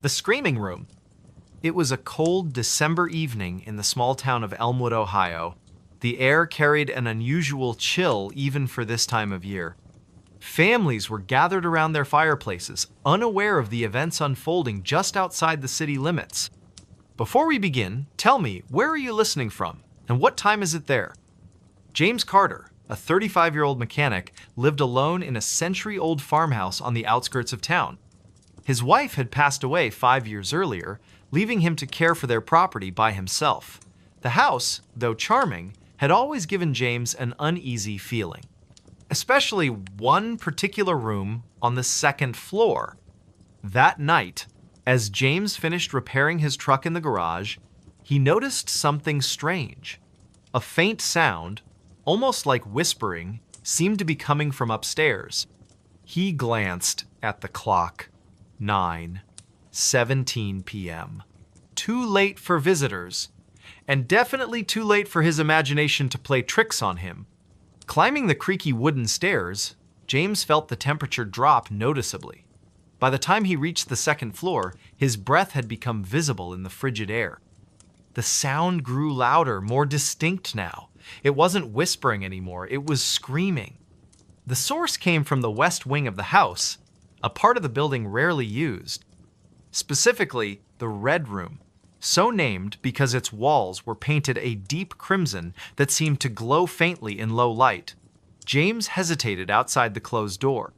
The Screaming Room. It was a cold December evening in the small town of Elmwood, Ohio. The air carried an unusual chill even for this time of year. Families were gathered around their fireplaces, unaware of the events unfolding just outside the city limits. Before we begin, tell me, where are you listening from, and what time is it there? James Carter, a 35-year-old mechanic, lived alone in a century-old farmhouse on the outskirts of town. His wife had passed away 5 years earlier, leaving him to care for their property by himself. The house, though charming, had always given James an uneasy feeling, especially one particular room on the second floor. That night, as James finished repairing his truck in the garage, he noticed something strange. A faint sound, almost like whispering, seemed to be coming from upstairs. He glanced at the clock. 9:17 p.m. Too late for visitors, and definitely too late for his imagination to play tricks on him. Climbing the creaky wooden stairs, James felt the temperature drop noticeably. By the time he reached the second floor, his breath had become visible in the frigid air. The sound grew louder, more distinct now. It wasn't whispering anymore, it was screaming. The source came from the west wing of the house, a part of the building rarely used. Specifically, the Red Room, so named because its walls were painted a deep crimson that seemed to glow faintly in low light. James hesitated outside the closed door.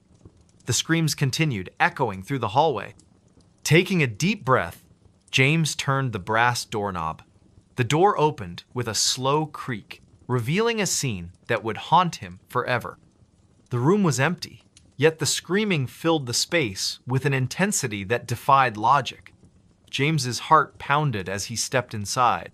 The screams continued, echoing through the hallway. Taking a deep breath, James turned the brass doorknob. The door opened with a slow creak, revealing a scene that would haunt him forever. The room was empty, yet the screaming filled the space with an intensity that defied logic. James's heart pounded as he stepped inside.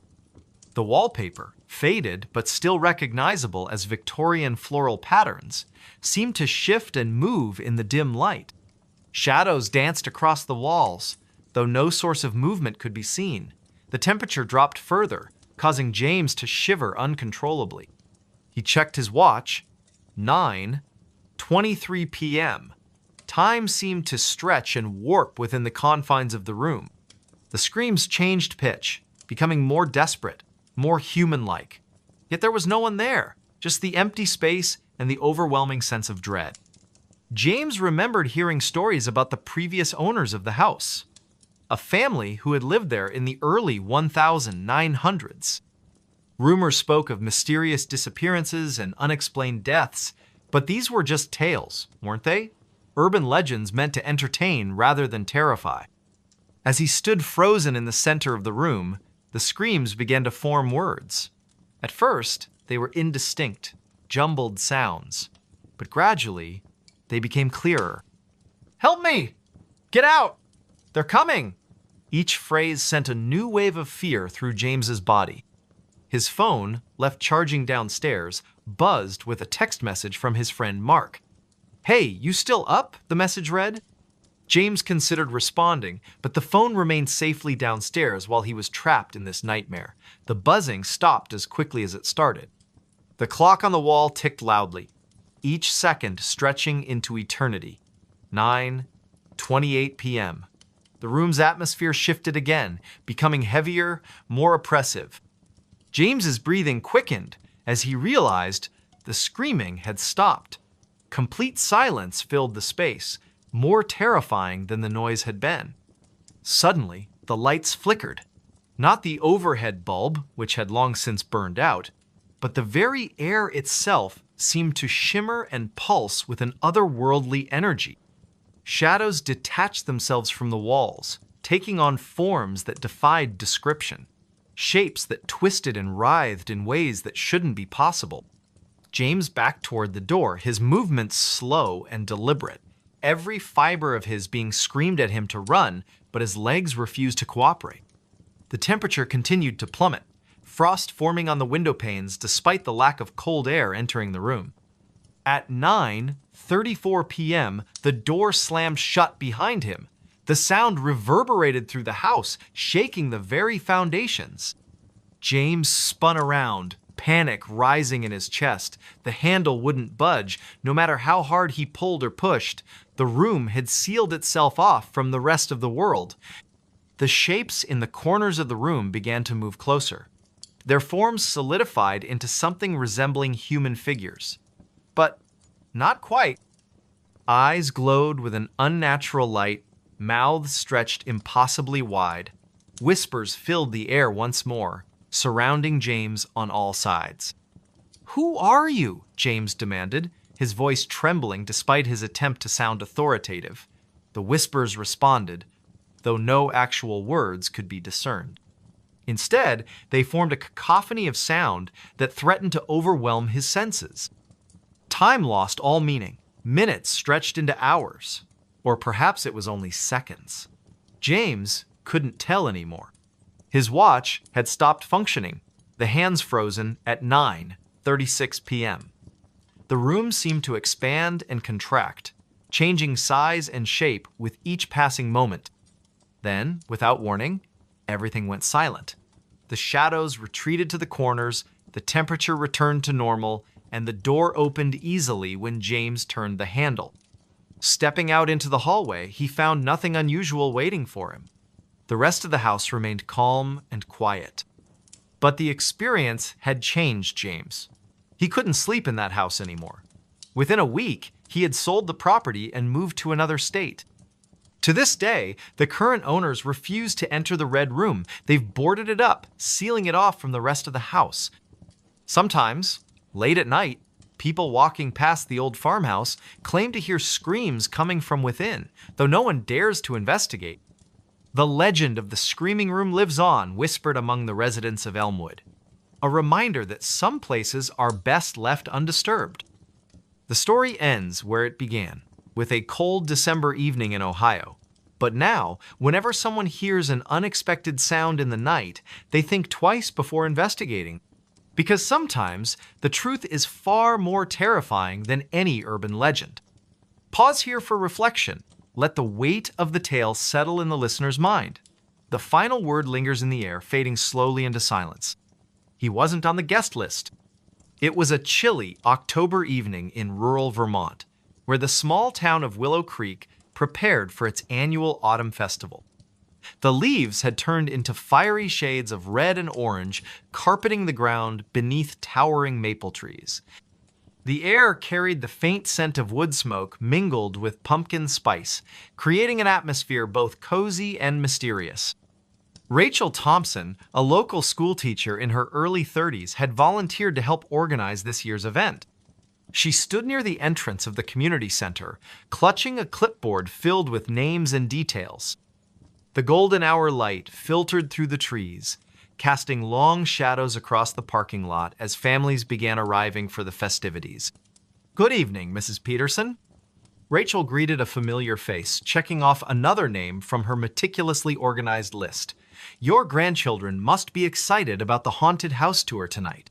The wallpaper, faded but still recognizable as Victorian floral patterns, seemed to shift and move in the dim light. Shadows danced across the walls, though no source of movement could be seen. The temperature dropped further, causing James to shiver uncontrollably. He checked his watch. 9:23 p.m. Time seemed to stretch and warp within the confines of the room. The screams changed pitch, becoming more desperate, more human-like. Yet there was no one there, just the empty space and the overwhelming sense of dread. James remembered hearing stories about the previous owners of the house, a family who had lived there in the early 1900s. Rumors spoke of mysterious disappearances and unexplained deaths, but these were just tales, weren't they? Urban legends meant to entertain rather than terrify. As he stood frozen in the center of the room, the screams began to form words. At first, they were indistinct, jumbled sounds, but gradually, they became clearer. "Help me! Get out! They're coming!" Each phrase sent a new wave of fear through James's body. His phone, left charging downstairs, buzzed with a text message from his friend Mark. "Hey, you still up?" the message read. James considered responding, but the phone remained safely downstairs while he was trapped in this nightmare. The buzzing stopped as quickly as it started. The clock on the wall ticked loudly, each second stretching into eternity. 9:28 p.m. The room's atmosphere shifted again, becoming heavier, more oppressive. James's breathing quickened as he realized the screaming had stopped. Complete silence filled the space, more terrifying than the noise had been. Suddenly, the lights flickered. Not the overhead bulb, which had long since burned out, but the very air itself seemed to shimmer and pulse with an otherworldly energy. Shadows detached themselves from the walls, taking on forms that defied description, shapes that twisted and writhed in ways that shouldn't be possible. James backed toward the door, his movements slow and deliberate, every fiber of his being screamed at him to run, but his legs refused to cooperate. The temperature continued to plummet, frost forming on the window panes despite the lack of cold air entering the room. At 9:34 p.m., the door slammed shut behind him. The sound reverberated through the house, shaking the very foundations. James spun around, panic rising in his chest. The handle wouldn't budge, no matter how hard he pulled or pushed. The room had sealed itself off from the rest of the world. The shapes in the corners of the room began to move closer. Their forms solidified into something resembling human figures. But not quite. Eyes glowed with an unnatural light, mouths stretched impossibly wide. Whispers filled the air once more, surrounding James on all sides. "Who are you?" James demanded, his voice trembling despite his attempt to sound authoritative. The whispers responded, though no actual words could be discerned. Instead, they formed a cacophony of sound that threatened to overwhelm his senses. Time lost all meaning. Minutes stretched into hours, or perhaps it was only seconds. James couldn't tell anymore. His watch had stopped functioning, the hands frozen at 9:36 p.m. The room seemed to expand and contract, changing size and shape with each passing moment. Then, without warning, everything went silent. The shadows retreated to the corners, the temperature returned to normal, and the door opened easily when James turned the handle. Stepping out into the hallway, he found nothing unusual waiting for him. The rest of the house remained calm and quiet. But the experience had changed James. He couldn't sleep in that house anymore. Within a week, he had sold the property and moved to another state. To this day, the current owners refuse to enter the red room. They've boarded it up, sealing it off from the rest of the house. Sometimes, late at night, people walking past the old farmhouse claim to hear screams coming from within, though no one dares to investigate. The legend of the screaming room lives on, whispered among the residents of Elmwood. A reminder that some places are best left undisturbed. The story ends where it began, with a cold December evening in Ohio. But now, whenever someone hears an unexpected sound in the night, they think twice before investigating. Because sometimes, the truth is far more terrifying than any urban legend. Pause here for reflection. Let the weight of the tale settle in the listener's mind. The final word lingers in the air, fading slowly into silence. He wasn't on the guest list. It was a chilly October evening in rural Vermont, where the small town of Willow Creek prepared for its annual autumn festival. The leaves had turned into fiery shades of red and orange, carpeting the ground beneath towering maple trees. The air carried the faint scent of wood smoke mingled with pumpkin spice, creating an atmosphere both cozy and mysterious. Rachel Thompson, a local schoolteacher in her early 30s, had volunteered to help organize this year's event. She stood near the entrance of the community center, clutching a clipboard filled with names and details. The golden hour light filtered through the trees, casting long shadows across the parking lot as families began arriving for the festivities. "Good evening, Mrs. Peterson." Rachel greeted a familiar face, checking off another name from her meticulously organized list. "Your grandchildren must be excited about the haunted house tour tonight."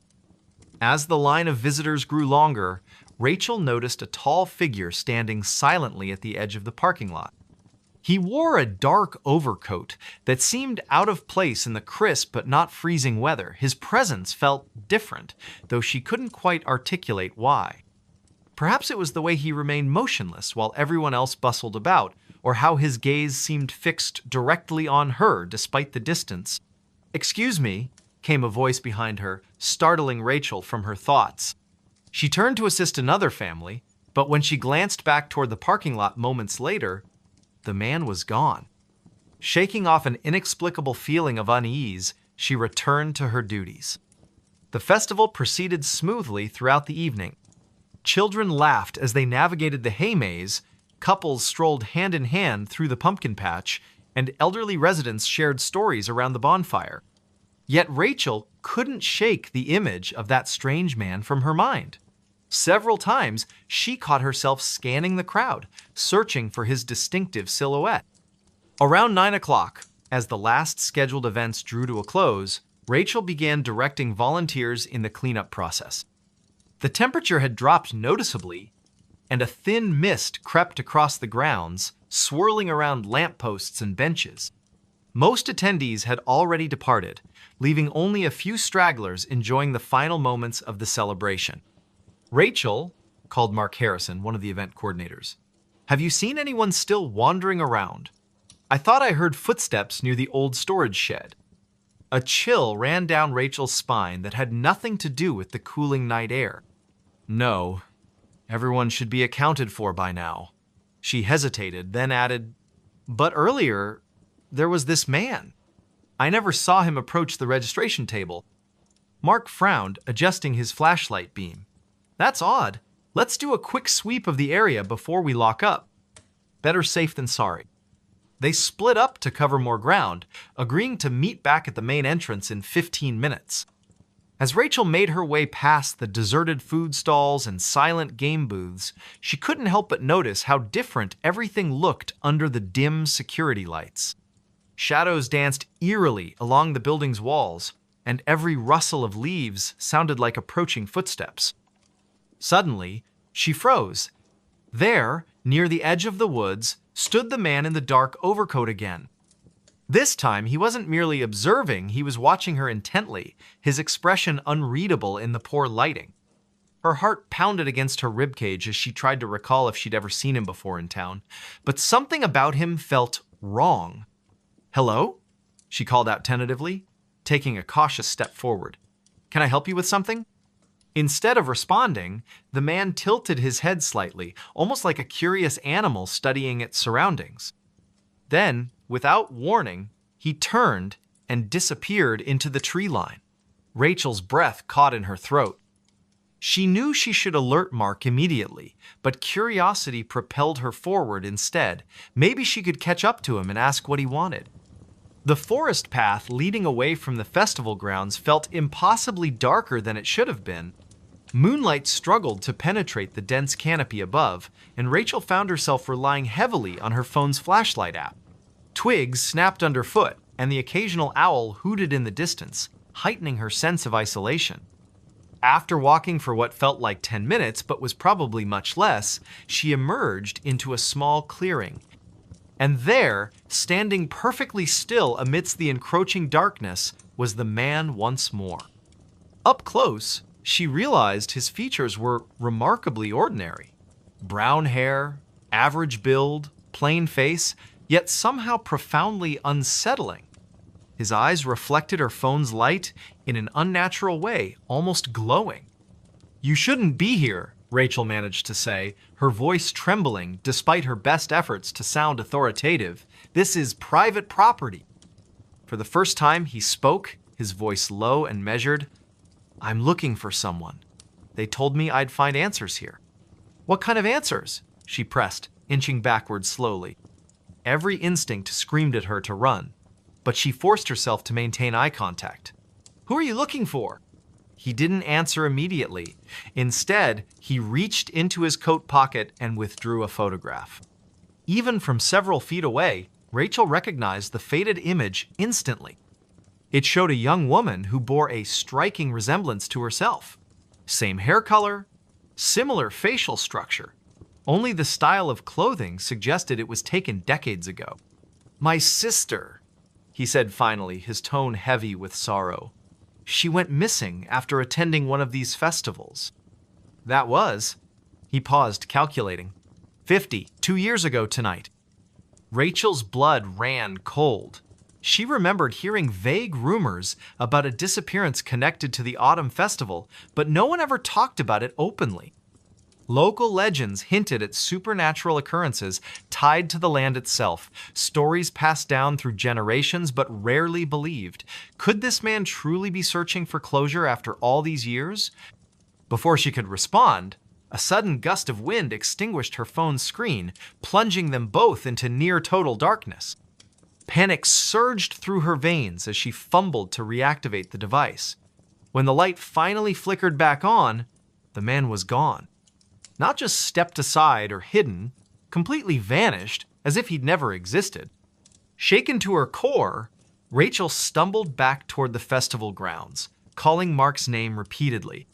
As the line of visitors grew longer, Rachel noticed a tall figure standing silently at the edge of the parking lot. He wore a dark overcoat that seemed out of place in the crisp but not freezing weather. His presence felt different, though she couldn't quite articulate why. Perhaps it was the way he remained motionless while everyone else bustled about, or how his gaze seemed fixed directly on her despite the distance. "Excuse me," came a voice behind her, startling Rachel from her thoughts. She turned to assist another family, but when she glanced back toward the parking lot moments later, the man was gone. Shaking off an inexplicable feeling of unease, she returned to her duties. The festival proceeded smoothly throughout the evening. Children laughed as they navigated the hay maze, couples strolled hand in hand through the pumpkin patch, and elderly residents shared stories around the bonfire. Yet Rachel couldn't shake the image of that strange man from her mind. Several times, she caught herself scanning the crowd, searching for his distinctive silhouette. Around 9 o'clock, as the last scheduled events drew to a close, Rachel began directing volunteers in the cleanup process. The temperature had dropped noticeably, and a thin mist crept across the grounds, swirling around lampposts and benches. Most attendees had already departed, leaving only a few stragglers enjoying the final moments of the celebration. "Rachel," called Mark Harrison, one of the event coordinators, "have you seen anyone still wandering around?" I thought I heard footsteps near the old storage shed. A chill ran down Rachel's spine that had nothing to do with the cooling night air. No, everyone should be accounted for by now. She hesitated, then added, but earlier, there was this man. I never saw him approach the registration table. Mark frowned, adjusting his flashlight beam. That's odd. Let's do a quick sweep of the area before we lock up. Better safe than sorry. They split up to cover more ground, agreeing to meet back at the main entrance in 15 minutes. As Rachel made her way past the deserted food stalls and silent game booths, she couldn't help but notice how different everything looked under the dim security lights. Shadows danced eerily along the building's walls, and every rustle of leaves sounded like approaching footsteps. Suddenly, she froze. There, near the edge of the woods, stood the man in the dark overcoat again. This time, he wasn't merely observing, he was watching her intently, his expression unreadable in the poor lighting. Her heart pounded against her ribcage as she tried to recall if she'd ever seen him before in town, but something about him felt wrong. "Hello?" she called out tentatively, taking a cautious step forward. "Can I help you with something?" Instead of responding, the man tilted his head slightly, almost like a curious animal studying its surroundings. Then, without warning, he turned and disappeared into the tree line. Rachel's breath caught in her throat. She knew she should alert Mark immediately, but curiosity propelled her forward instead. Maybe she could catch up to him and ask what he wanted. The forest path leading away from the festival grounds felt impossibly darker than it should have been. Moonlight struggled to penetrate the dense canopy above, and Rachel found herself relying heavily on her phone's flashlight app. Twigs snapped underfoot, and the occasional owl hooted in the distance, heightening her sense of isolation. After walking for what felt like 10 minutes, but was probably much less, she emerged into a small clearing. And there, standing perfectly still amidst the encroaching darkness, was the man once more. Up close, she realized his features were remarkably ordinary. Brown hair, average build, plain face, yet somehow profoundly unsettling. His eyes reflected her phone's light in an unnatural way, almost glowing. "You shouldn't be here," Rachel managed to say, her voice trembling despite her best efforts to sound authoritative. "This is private property." For the first time he spoke, his voice low and measured. "I'm looking for someone. They told me I'd find answers here." "What kind of answers?" she pressed, inching backward slowly. Every instinct screamed at her to run, but she forced herself to maintain eye contact. "Who are you looking for?" He didn't answer immediately. Instead, he reached into his coat pocket and withdrew a photograph. Even from several feet away, Rachel recognized the faded image instantly. It showed a young woman who bore a striking resemblance to herself. Same hair color, similar facial structure. Only the style of clothing suggested it was taken decades ago. "My sister," he said finally, his tone heavy with sorrow. "She went missing after attending one of these festivals." "That was," he paused, calculating, 2 years ago tonight." Rachel's blood ran cold. She remembered hearing vague rumors about a disappearance connected to the autumn festival, but no one ever talked about it openly. Local legends hinted at supernatural occurrences tied to the land itself, stories passed down through generations but rarely believed. Could this man truly be searching for closure after all these years? Before she could respond, a sudden gust of wind extinguished her phone's screen, plunging them both into near-total darkness. Panic surged through her veins as she fumbled to reactivate the device. When the light finally flickered back on, the man was gone. Not just stepped aside or hidden, completely vanished, as if he'd never existed. Shaken to her core, Rachel stumbled back toward the festival grounds, calling Mark's name repeatedly.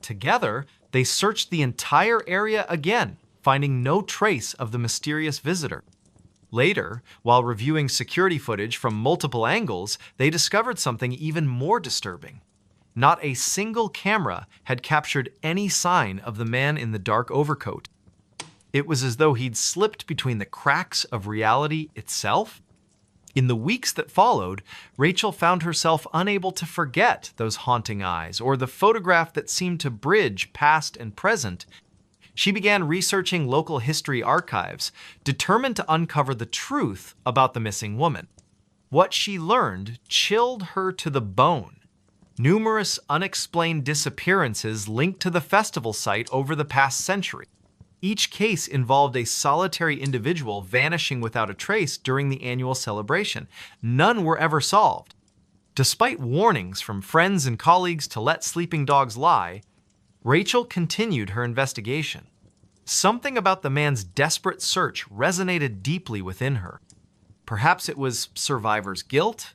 Together, they searched the entire area again, finding no trace of the mysterious visitor. Later, while reviewing security footage from multiple angles, they discovered something even more disturbing. Not a single camera had captured any sign of the man in the dark overcoat. It was as though he'd slipped between the cracks of reality itself. In the weeks that followed, Rachel found herself unable to forget those haunting eyes or the photograph that seemed to bridge past and present. She began researching local history archives, determined to uncover the truth about the missing woman. What she learned chilled her to the bone. Numerous unexplained disappearances linked to the festival site over the past century. Each case involved a solitary individual vanishing without a trace during the annual celebration. None were ever solved. Despite warnings from friends and colleagues to let sleeping dogs lie, Rachel continued her investigation. Something about the man's desperate search resonated deeply within her. Perhaps it was survivor's guilt,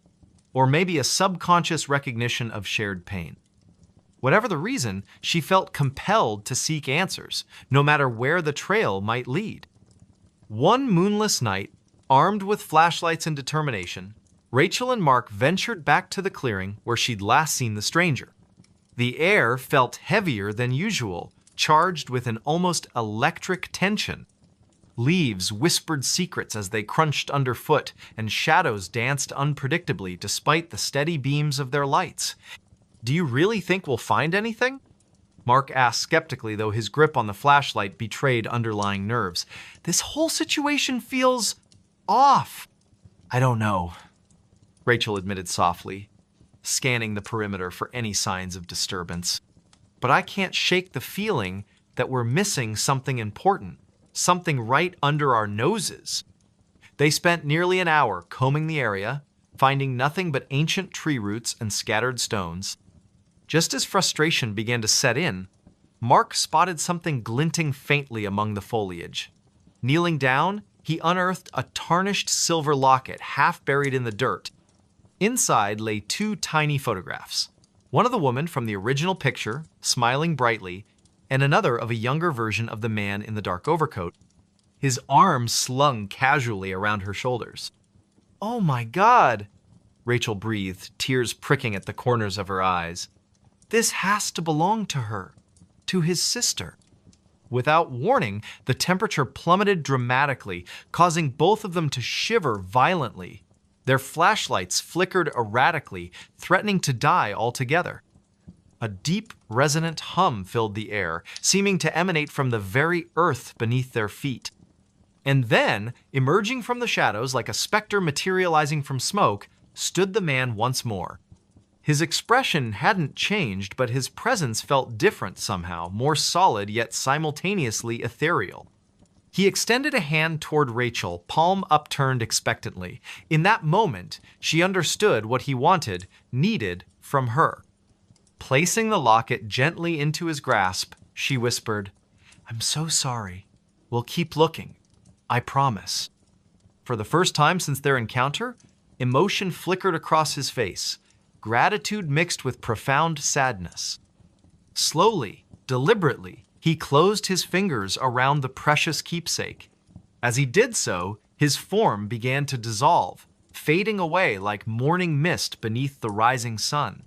or maybe a subconscious recognition of shared pain. Whatever the reason, she felt compelled to seek answers, no matter where the trail might lead. One moonless night, armed with flashlights and determination, Rachel and Mark ventured back to the clearing where she'd last seen the stranger. The air felt heavier than usual, charged with an almost electric tension. Leaves whispered secrets as they crunched underfoot, and shadows danced unpredictably despite the steady beams of their lights. "Do you really think we'll find anything?" Mark asked skeptically, though his grip on the flashlight betrayed underlying nerves. "This whole situation feels off." "I don't know," Rachel admitted softly, scanning the perimeter for any signs of disturbance. "But I can't shake the feeling that we're missing something important, something right under our noses." They spent nearly an hour combing the area, finding nothing but ancient tree roots and scattered stones. Just as frustration began to set in, Mark spotted something glinting faintly among the foliage. Kneeling down, he unearthed a tarnished silver locket half buried in the dirt. Inside lay two tiny photographs, one of the woman from the original picture, smiling brightly, and another of a younger version of the man in the dark overcoat, his arms slung casually around her shoulders. "Oh my God," Rachel breathed, tears pricking at the corners of her eyes. "This has to belong to her, to his sister." Without warning, the temperature plummeted dramatically, causing both of them to shiver violently. Their flashlights flickered erratically, threatening to die altogether. A deep, resonant hum filled the air, seeming to emanate from the very earth beneath their feet. And then, emerging from the shadows like a specter materializing from smoke, stood the man once more. His expression hadn't changed, but his presence felt different somehow, more solid yet simultaneously ethereal. He extended a hand toward Rachel, palm upturned expectantly. In that moment, she understood what he wanted, needed from her. Placing the locket gently into his grasp, she whispered, "I'm so sorry. We'll keep looking. I promise." For the first time since their encounter, emotion flickered across his face, gratitude mixed with profound sadness. Slowly, deliberately, he closed his fingers around the precious keepsake. As he did so, his form began to dissolve, fading away like morning mist beneath the rising sun.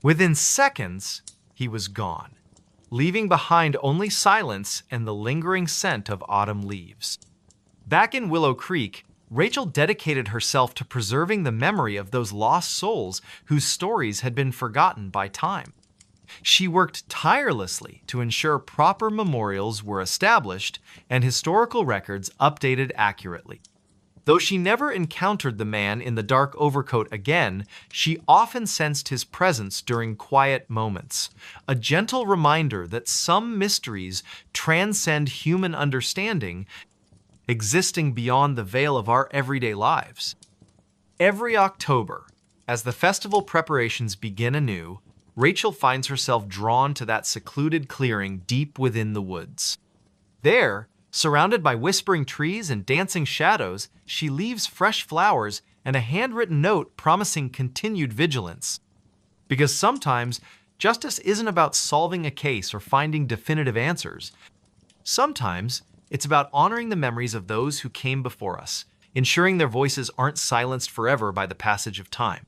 Within seconds, he was gone, leaving behind only silence and the lingering scent of autumn leaves. Back in Willow Creek, Rachel dedicated herself to preserving the memory of those lost souls whose stories had been forgotten by time. She worked tirelessly to ensure proper memorials were established and historical records updated accurately. Though she never encountered the man in the dark overcoat again, she often sensed his presence during quiet moments, a gentle reminder that some mysteries transcend human understanding, existing beyond the veil of our everyday lives. Every October, as the festival preparations begin anew, Rachel finds herself drawn to that secluded clearing deep within the woods. There, surrounded by whispering trees and dancing shadows, she leaves fresh flowers and a handwritten note promising continued vigilance. Because sometimes, justice isn't about solving a case or finding definitive answers. Sometimes, it's about honoring the memories of those who came before us, ensuring their voices aren't silenced forever by the passage of time.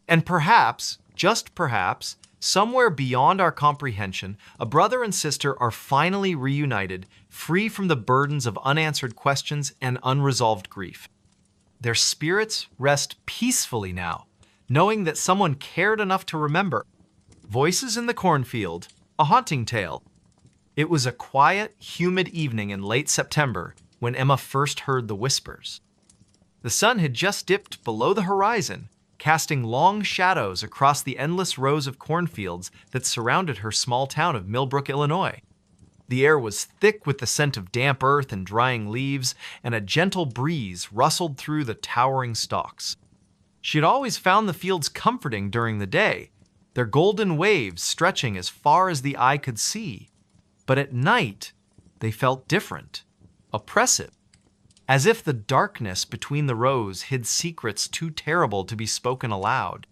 And perhaps, just perhaps, somewhere beyond our comprehension, a brother and sister are finally reunited, free from the burdens of unanswered questions and unresolved grief. Their spirits rest peacefully now, knowing that someone cared enough to remember. Voices in the cornfield, a haunting tale. It was a quiet, humid evening in late September when Emma first heard the whispers. The sun had just dipped below the horizon, casting long shadows across the endless rows of cornfields that surrounded her small town of Millbrook, Illinois. The air was thick with the scent of damp earth and drying leaves, and a gentle breeze rustled through the towering stalks. She had always found the fields comforting during the day, their golden waves stretching as far as the eye could see. But at night, they felt different, oppressive, as if the darkness between the rows hid secrets too terrible to be spoken aloud.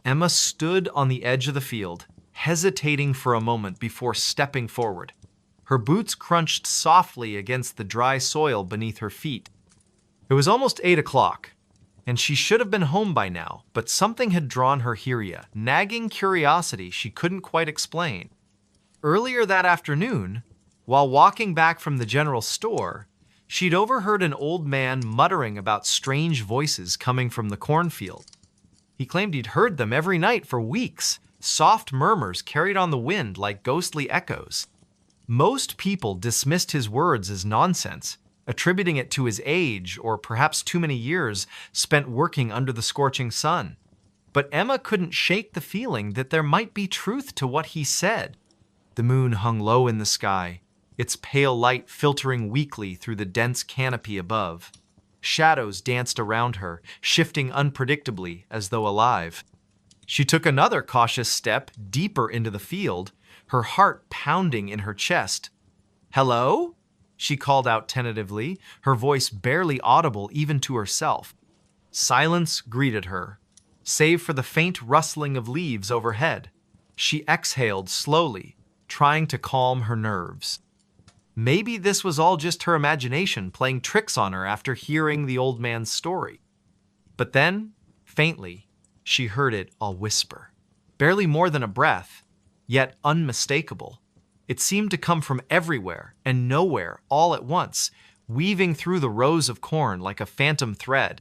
Emma stood on the edge of the field, hesitating for a moment before stepping forward. Her boots crunched softly against the dry soil beneath her feet. It was almost 8 o'clock, and she should have been home by now, but something had drawn her here, nagging curiosity she couldn't quite explain. Earlier that afternoon, while walking back from the general store, she'd overheard an old man muttering about strange voices coming from the cornfield. He claimed he'd heard them every night for weeks, soft murmurs carried on the wind like ghostly echoes. Most people dismissed his words as nonsense, attributing it to his age or perhaps too many years spent working under the scorching sun. But Emma couldn't shake the feeling that there might be truth to what he said. The moon hung low in the sky, its pale light filtering weakly through the dense canopy above. Shadows danced around her, shifting unpredictably as though alive. She took another cautious step deeper into the field, her heart pounding in her chest. "Hello?" she called out tentatively, her voice barely audible even to herself. Silence greeted her, save for the faint rustling of leaves overhead. She exhaled slowly, trying to calm her nerves. Maybe this was all just her imagination playing tricks on her after hearing the old man's story. But then, faintly, she heard it all whisper. Barely more than a breath, yet unmistakable. It seemed to come from everywhere and nowhere all at once, weaving through the rows of corn like a phantom thread.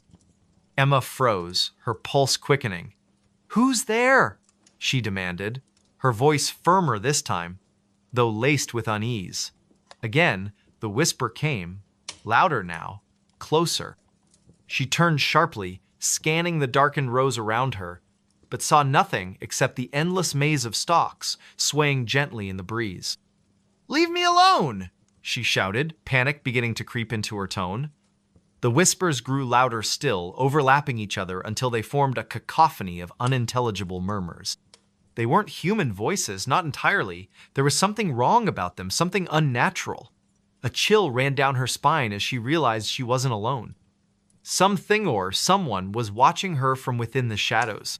Emma froze, her pulse quickening. "Who's there?" she demanded, her voice firmer this time, though laced with unease. Again, the whisper came, louder now, closer. She turned sharply, scanning the darkened rows around her, but saw nothing except the endless maze of stalks swaying gently in the breeze. "Leave me alone!" she shouted, panic beginning to creep into her tone. The whispers grew louder still, overlapping each other until they formed a cacophony of unintelligible murmurs. They weren't human voices, not entirely. There was something wrong about them, something unnatural. A chill ran down her spine as she realized she wasn't alone. Something or someone was watching her from within the shadows.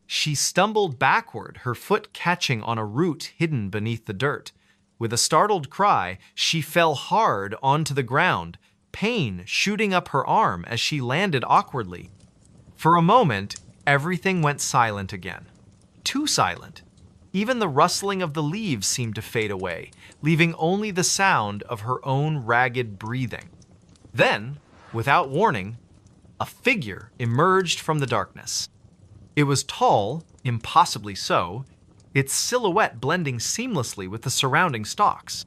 She stumbled backward, her foot catching on a root hidden beneath the dirt. With a startled cry, she fell hard onto the ground, pain shooting up her arm as she landed awkwardly. For a moment, everything went silent again. Too silent. Even the rustling of the leaves seemed to fade away, leaving only the sound of her own ragged breathing. Then, without warning, a figure emerged from the darkness. It was tall, impossibly so, its silhouette blending seamlessly with the surrounding stalks.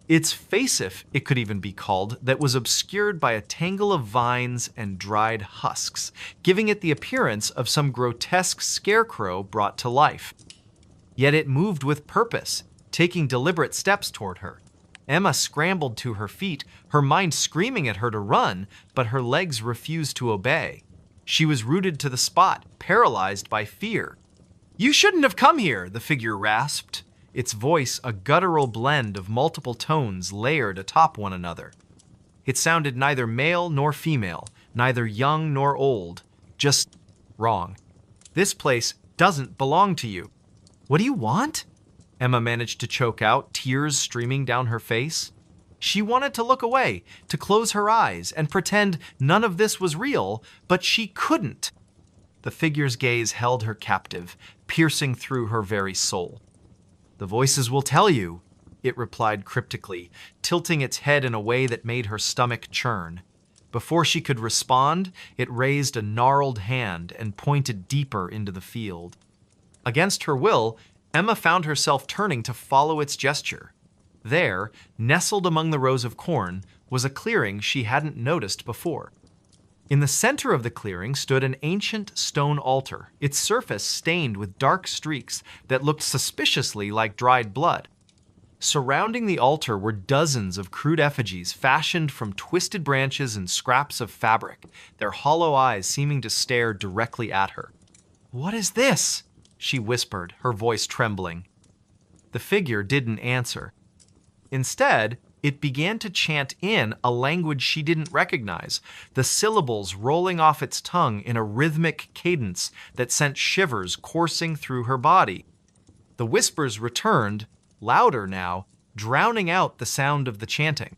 Its facif, it could even be called, that was obscured by a tangle of vines and dried husks, giving it the appearance of some grotesque scarecrow brought to life. Yet it moved with purpose, taking deliberate steps toward her. Emma scrambled to her feet, her mind screaming at her to run, but her legs refused to obey. She was rooted to the spot, paralyzed by fear. "You shouldn't have come here," the figure rasped, its voice a guttural blend of multiple tones layered atop one another. It sounded neither male nor female, neither young nor old, just wrong. "This place doesn't belong to you." "What do you want?" Emma managed to choke out, tears streaming down her face. She wanted to look away, to close her eyes and pretend none of this was real, but she couldn't. The figure's gaze held her captive, piercing through her very soul. "The voices will tell you," it replied cryptically, tilting its head in a way that made her stomach churn. Before she could respond, it raised a gnarled hand and pointed deeper into the field. Against her will, Emma found herself turning to follow its gesture. There, nestled among the rows of corn, was a clearing she hadn't noticed before. In the center of the clearing stood an ancient stone altar, its surface stained with dark streaks that looked suspiciously like dried blood. Surrounding the altar were dozens of crude effigies fashioned from twisted branches and scraps of fabric, their hollow eyes seeming to stare directly at her. "What is this?" she whispered, her voice trembling. The figure didn't answer. Instead, it began to chant in a language she didn't recognize, the syllables rolling off its tongue in a rhythmic cadence that sent shivers coursing through her body. The whispers returned, louder now, drowning out the sound of the chanting.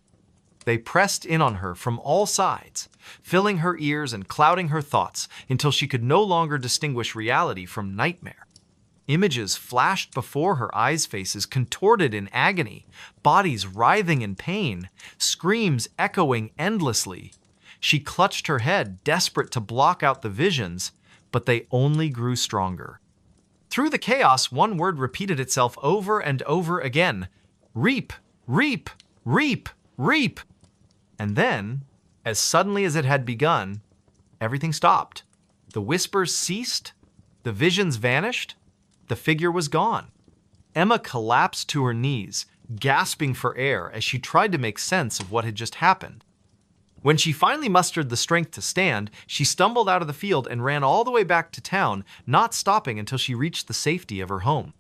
They pressed in on her from all sides, filling her ears and clouding her thoughts until she could no longer distinguish reality from nightmare. Images flashed before her eyes' faces, contorted in agony, bodies writhing in pain, screams echoing endlessly. She clutched her head, desperate to block out the visions, but they only grew stronger. Through the chaos, one word repeated itself over and over again: reap, reap, reap, reap. And then, as suddenly as it had begun, everything stopped. The whispers ceased, the visions vanished, the figure was gone. Emma collapsed to her knees, gasping for air as she tried to make sense of what had just happened. When she finally mustered the strength to stand, she stumbled out of the field and ran all the way back to town, not stopping until she reached the safety of her home.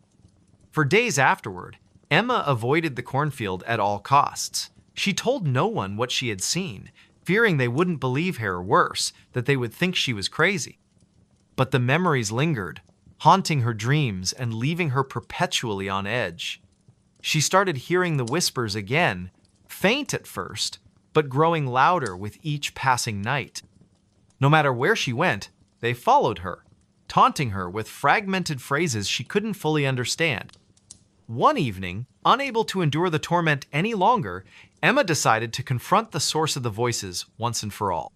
For days afterward, Emma avoided the cornfield at all costs. She told no one what she had seen, fearing they wouldn't believe her, or worse, that they would think she was crazy. But the memories lingered, haunting her dreams and leaving her perpetually on edge. She started hearing the whispers again, faint at first, but growing louder with each passing night. No matter where she went, they followed her, taunting her with fragmented phrases she couldn't fully understand. One evening, unable to endure the torment any longer, Emma decided to confront the source of the voices once and for all.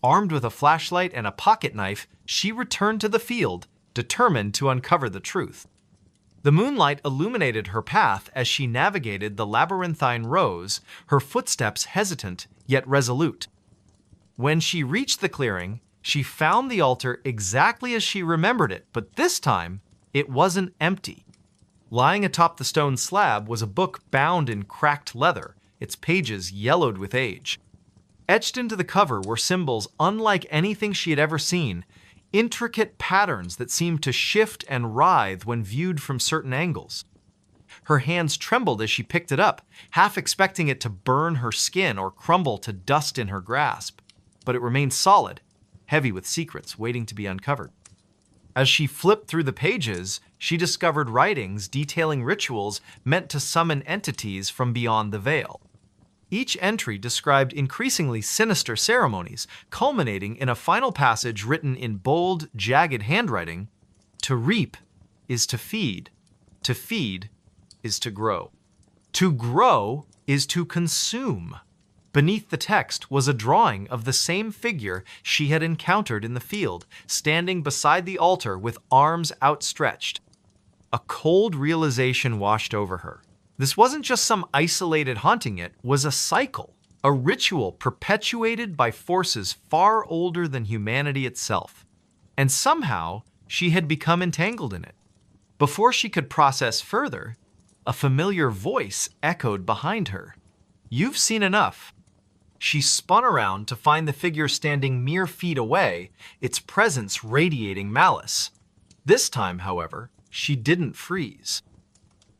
Armed with a flashlight and a pocket knife, she returned to the field, determined to uncover the truth. The moonlight illuminated her path as she navigated the labyrinthine rows, her footsteps hesitant yet resolute. When she reached the clearing, she found the altar exactly as she remembered it, but this time, it wasn't empty. Lying atop the stone slab was a book bound in cracked leather, its pages yellowed with age. Etched into the cover were symbols unlike anything she had ever seen, intricate patterns that seemed to shift and writhe when viewed from certain angles. Her hands trembled as she picked it up, half expecting it to burn her skin or crumble to dust in her grasp. But it remained solid, heavy with secrets waiting to be uncovered. As she flipped through the pages, she discovered writings detailing rituals meant to summon entities from beyond the veil. Each entry described increasingly sinister ceremonies, culminating in a final passage written in bold, jagged handwriting: "To reap is to feed is to grow. To grow is to consume." Beneath the text was a drawing of the same figure she had encountered in the field, standing beside the altar with arms outstretched. A cold realization washed over her. This wasn't just some isolated haunting, it was a cycle, a ritual perpetuated by forces far older than humanity itself. And somehow, she had become entangled in it. Before she could process further, a familiar voice echoed behind her. "You've seen enough." She spun around to find the figure standing mere feet away, its presence radiating malice. This time, however, she didn't freeze.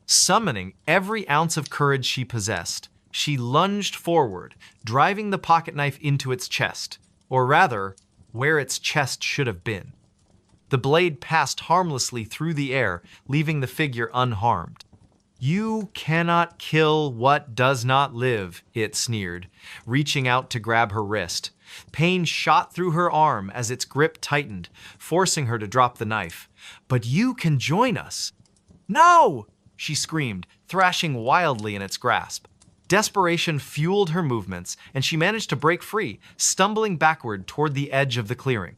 Summoning every ounce of courage she possessed, she lunged forward, driving the pocket knife into its chest, or rather, where its chest should have been. The blade passed harmlessly through the air, leaving the figure unharmed. "You cannot kill what does not live," it sneered, reaching out to grab her wrist. Pain shot through her arm as its grip tightened, forcing her to drop the knife. "But you can join us." "No!" she screamed, thrashing wildly in its grasp. Desperation fueled her movements, and she managed to break free, stumbling backward toward the edge of the clearing.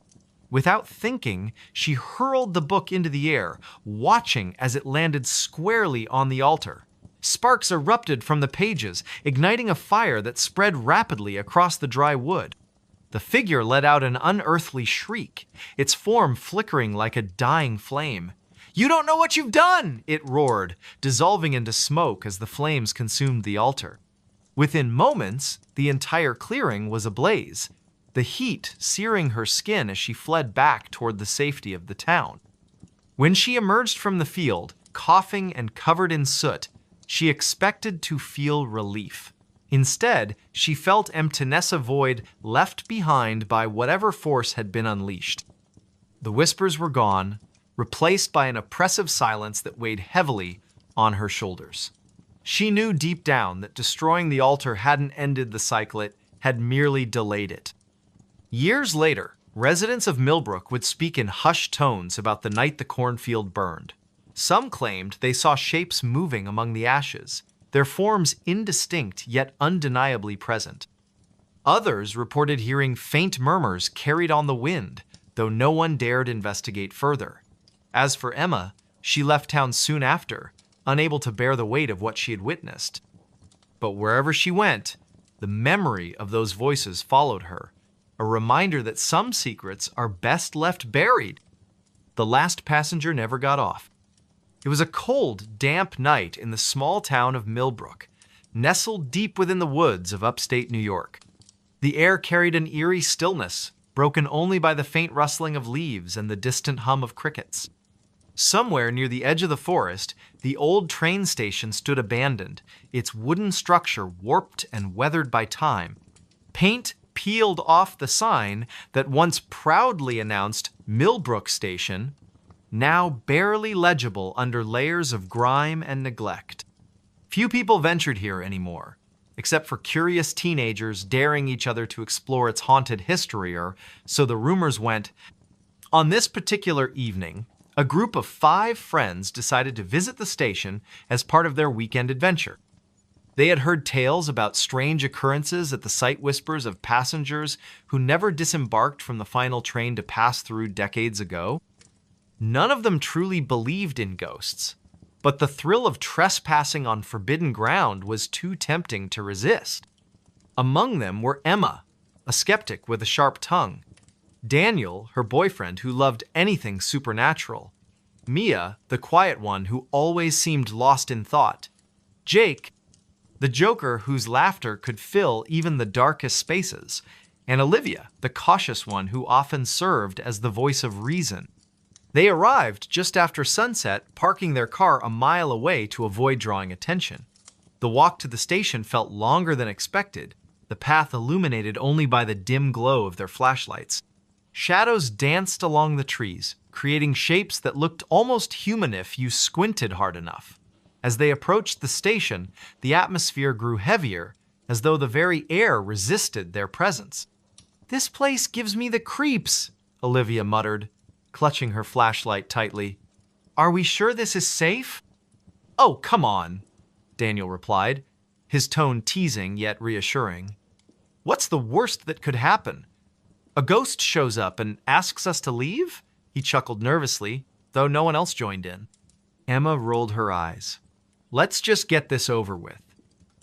Without thinking, she hurled the book into the air, watching as it landed squarely on the altar. Sparks erupted from the pages, igniting a fire that spread rapidly across the dry wood. The figure let out an unearthly shriek, its form flickering like a dying flame. "You don't know what you've done!" it roared, dissolving into smoke as the flames consumed the altar. Within moments, the entire clearing was ablaze, the heat searing her skin as she fled back toward the safety of the town. When she emerged from the field, coughing and covered in soot, she expected to feel relief. Instead, she felt emptiness, a void left behind by whatever force had been unleashed. The whispers were gone, replaced by an oppressive silence that weighed heavily on her shoulders. She knew deep down that destroying the altar hadn't ended the cycle, it had merely delayed it. Years later, residents of Millbrook would speak in hushed tones about the night the cornfield burned. Some claimed they saw shapes moving among the ashes, their forms indistinct yet undeniably present. Others reported hearing faint murmurs carried on the wind, though no one dared investigate further. As for Emma, she left town soon after, unable to bear the weight of what she had witnessed. But wherever she went, the memory of those voices followed her, a reminder that some secrets are best left buried. The last passenger never got off. It was a cold, damp night in the small town of Millbrook, nestled deep within the woods of upstate New York. The air carried an eerie stillness, broken only by the faint rustling of leaves and the distant hum of crickets. Somewhere near the edge of the forest, the old train station stood abandoned, its wooden structure warped and weathered by time. Paint peeled off the sign that once proudly announced Millbrook Station, now barely legible under layers of grime and neglect. Few people ventured here anymore, except for curious teenagers daring each other to explore its haunted history, or so the rumors went. On this particular evening, a group of 5 friends decided to visit the station as part of their weekend adventure. They had heard tales about strange occurrences at the sight whispers of passengers who never disembarked from the final train to pass through decades ago. None of them truly believed in ghosts, but the thrill of trespassing on forbidden ground was too tempting to resist. Among them were Emma, a skeptic with a sharp tongue; Daniel, her boyfriend, who loved anything supernatural; Mia, the quiet one who always seemed lost in thought; Jake, the joker whose laughter could fill even the darkest spaces; and Olivia, the cautious one who often served as the voice of reason. They arrived just after sunset, parking their car a mile away to avoid drawing attention. The walk to the station felt longer than expected, the path illuminated only by the dim glow of their flashlights. Shadows danced along the trees, creating shapes that looked almost human if you squinted hard enough. As they approached the station, the atmosphere grew heavier, as though the very air resisted their presence. "This place gives me the creeps," Olivia muttered, clutching her flashlight tightly. "Are we sure this is safe?" "Oh, come on," Daniel replied, his tone teasing yet reassuring. "What's the worst that could happen? A ghost shows up and asks us to leave?" He chuckled nervously, though no one else joined in. Emma rolled her eyes. "Let's just get this over with.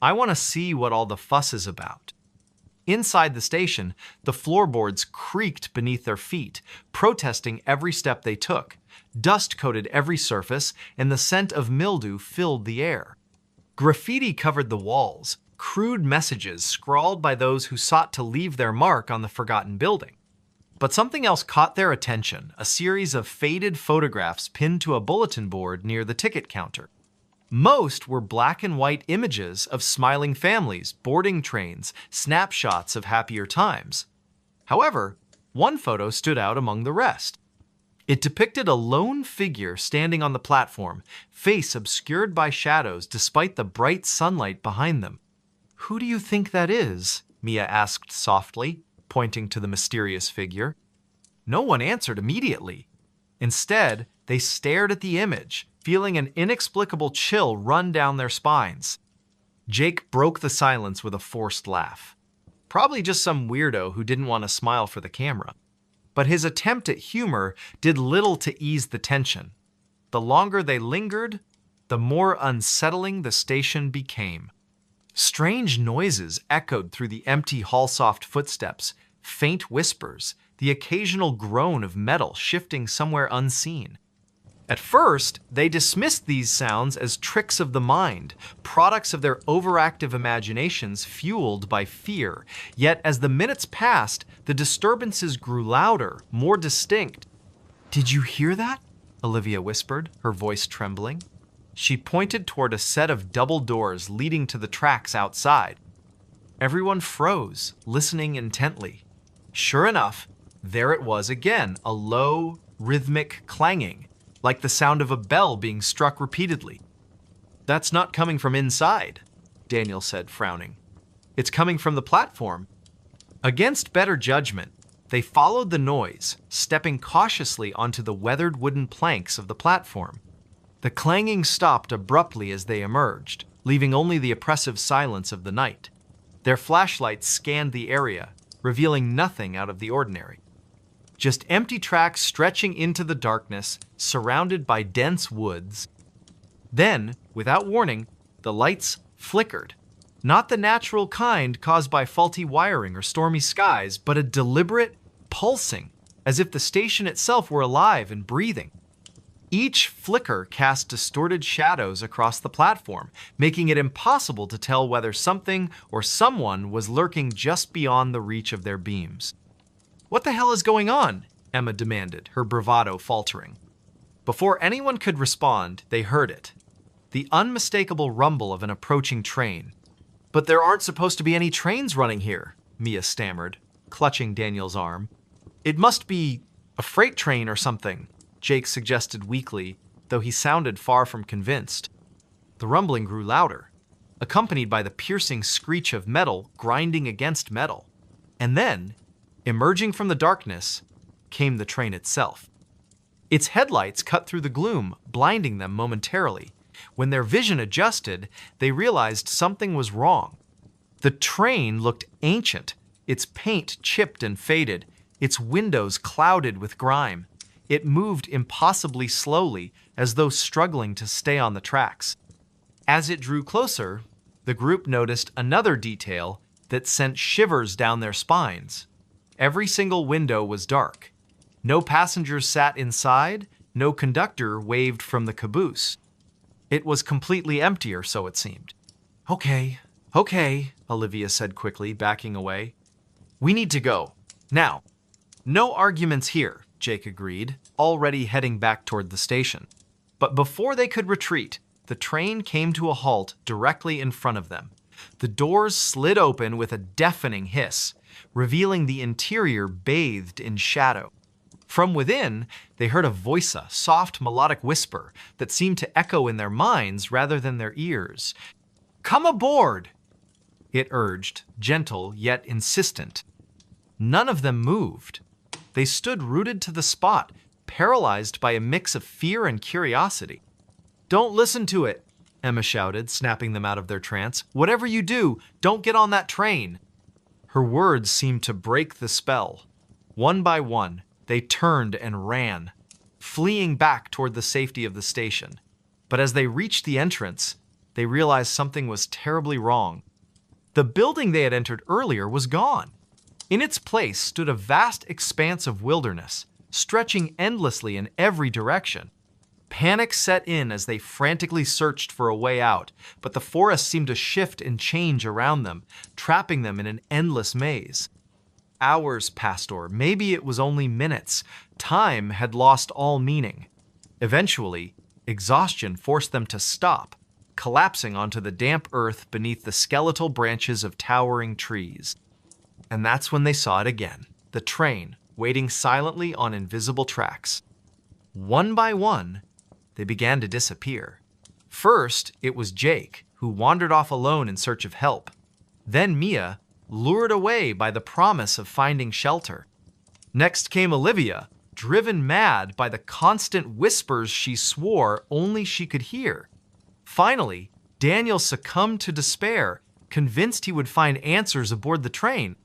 I want to see what all the fuss is about." Inside the station, the floorboards creaked beneath their feet, protesting every step they took. Dust coated every surface, and the scent of mildew filled the air. Graffiti covered the walls, crude messages scrawled by those who sought to leave their mark on the forgotten building. But something else caught their attention, a series of faded photographs pinned to a bulletin board near the ticket counter. Most were black and white images of smiling families, boarding trains, snapshots of happier times. However, one photo stood out among the rest. It depicted a lone figure standing on the platform, face obscured by shadows despite the bright sunlight behind them. "Who do you think that is?" Mia asked softly, pointing to the mysterious figure. No one answered immediately. Instead, they stared at the image, feeling an inexplicable chill run down their spines. Jake broke the silence with a forced laugh. Probably just some weirdo who didn't want to smile for the camera. But his attempt at humor did little to ease the tension. The longer they lingered, the more unsettling the station became. Strange noises echoed through the empty hall-soft footsteps, faint whispers, the occasional groan of metal shifting somewhere unseen. At first, they dismissed these sounds as tricks of the mind, products of their overactive imaginations fueled by fear. Yet as the minutes passed, the disturbances grew louder, more distinct. "Did you hear that?" Olivia whispered, her voice trembling. She pointed toward a set of double doors leading to the tracks outside. Everyone froze, listening intently. Sure enough, there it was again, a low, rhythmic clanging, like the sound of a bell being struck repeatedly. "That's not coming from inside," Daniel said, frowning. "It's coming from the platform." Against better judgment, they followed the noise, stepping cautiously onto the weathered wooden planks of the platform. The clanging stopped abruptly as they emerged, leaving only the oppressive silence of the night. Their flashlights scanned the area, revealing nothing out of the ordinary. Just empty tracks stretching into the darkness, surrounded by dense woods. Then, without warning, the lights flickered. Not the natural kind caused by faulty wiring or stormy skies, but a deliberate pulsing, as if the station itself were alive and breathing. Each flicker cast distorted shadows across the platform, making it impossible to tell whether something or someone was lurking just beyond the reach of their beams. "What the hell is going on?" Emma demanded, her bravado faltering. Before anyone could respond, they heard it. The unmistakable rumble of an approaching train. "But there aren't supposed to be any trains running here," Mia stammered, clutching Daniel's arm. "It must be a freight train or something," Jake suggested weakly, though he sounded far from convinced. The rumbling grew louder, accompanied by the piercing screech of metal grinding against metal. And then, emerging from the darkness, came the train itself. Its headlights cut through the gloom, blinding them momentarily. When their vision adjusted, they realized something was wrong. The train looked ancient, its paint chipped and faded, its windows clouded with grime. It moved impossibly slowly, as though struggling to stay on the tracks. As it drew closer, the group noticed another detail that sent shivers down their spines. Every single window was dark. No passengers sat inside, no conductor waved from the caboose. It was completely empty, or so it seemed. Okay, Olivia said quickly, backing away. "We need to go. Now." "No arguments here," Jake agreed, already heading back toward the station. But before they could retreat, the train came to a halt directly in front of them. The doors slid open with a deafening hiss, revealing the interior bathed in shadow. From within, they heard a soft melodic whisper that seemed to echo in their minds rather than their ears. "Come aboard!" it urged, gentle yet insistent. None of them moved. They stood rooted to the spot, paralyzed by a mix of fear and curiosity. "Don't listen to it," Emma shouted, snapping them out of their trance. "Whatever you do, don't get on that train." Her words seemed to break the spell. One by one, they turned and ran, fleeing back toward the safety of the station. But as they reached the entrance, they realized something was terribly wrong. The building they had entered earlier was gone. In its place stood a vast expanse of wilderness, stretching endlessly in every direction. Panic set in as they frantically searched for a way out, but the forest seemed to shift and change around them, trapping them in an endless maze. Hours passed, or maybe it was only minutes. Time had lost all meaning. Eventually, exhaustion forced them to stop, collapsing onto the damp earth beneath the skeletal branches of towering trees. And that's when they saw it again, the train, waiting silently on invisible tracks. One by one, they began to disappear. First, it was Jake, who wandered off alone in search of help. Then Mia, lured away by the promise of finding shelter. Next came Olivia, driven mad by the constant whispers she swore only she could hear. Finally, Daniel succumbed to despair, convinced he would find answers aboard the train.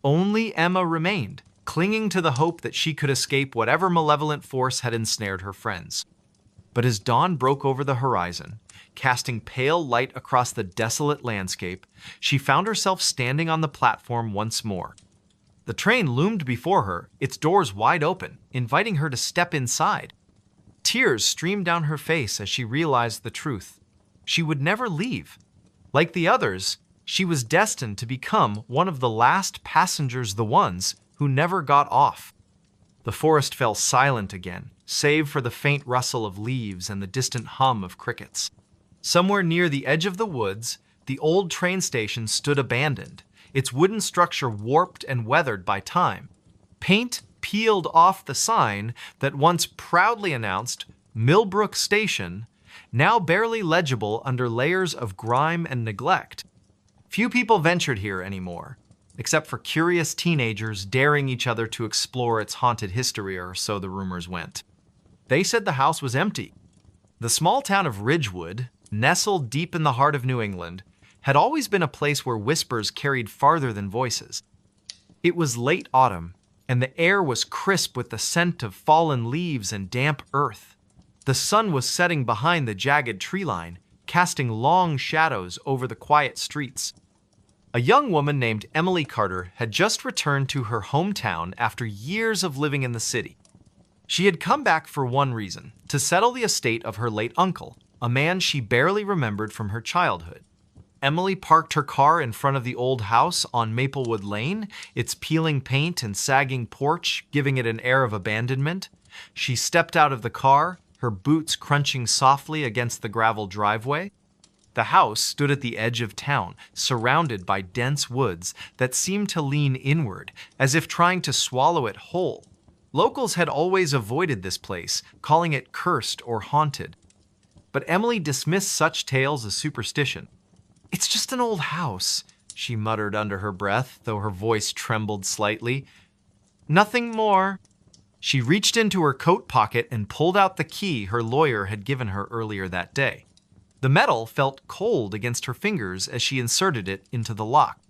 Only Emma remained, clinging to the hope that she could escape whatever malevolent force had ensnared her friends. But as dawn broke over the horizon, casting pale light across the desolate landscape, she found herself standing on the platform once more. The train loomed before her, its doors wide open, inviting her to step inside. Tears streamed down her face as she realized the truth. She would never leave. Like the others, she was destined to become one of the last passengers, the ones who never got off. The forest fell silent again, save for the faint rustle of leaves and the distant hum of crickets. Somewhere near the edge of the woods, the old train station stood abandoned, its wooden structure warped and weathered by time. Paint peeled off the sign that once proudly announced Millbrook Station, now barely legible under layers of grime and neglect. Few people ventured here anymore, except for curious teenagers daring each other to explore its haunted history, or so the rumors went. They said the house was empty. The small town of Ridgewood, nestled deep in the heart of New England, had always been a place where whispers carried farther than voices. It was late autumn, and the air was crisp with the scent of fallen leaves and damp earth. The sun was setting behind the jagged tree line, casting long shadows over the quiet streets. A young woman named Emily Carter had just returned to her hometown after years of living in the city. She had come back for one reason: to settle the estate of her late uncle, a man she barely remembered from her childhood. Emily parked her car in front of the old house on Maplewood Lane, its peeling paint and sagging porch giving it an air of abandonment. She stepped out of the car, her boots crunching softly against the gravel driveway. The house stood at the edge of town, surrounded by dense woods that seemed to lean inward, as if trying to swallow it whole. Locals had always avoided this place, calling it cursed or haunted. But Emily dismissed such tales as superstition. "It's just an old house," she muttered under her breath, though her voice trembled slightly. "Nothing more." She reached into her coat pocket and pulled out the key her lawyer had given her earlier that day. The metal felt cold against her fingers as she inserted it into the lock.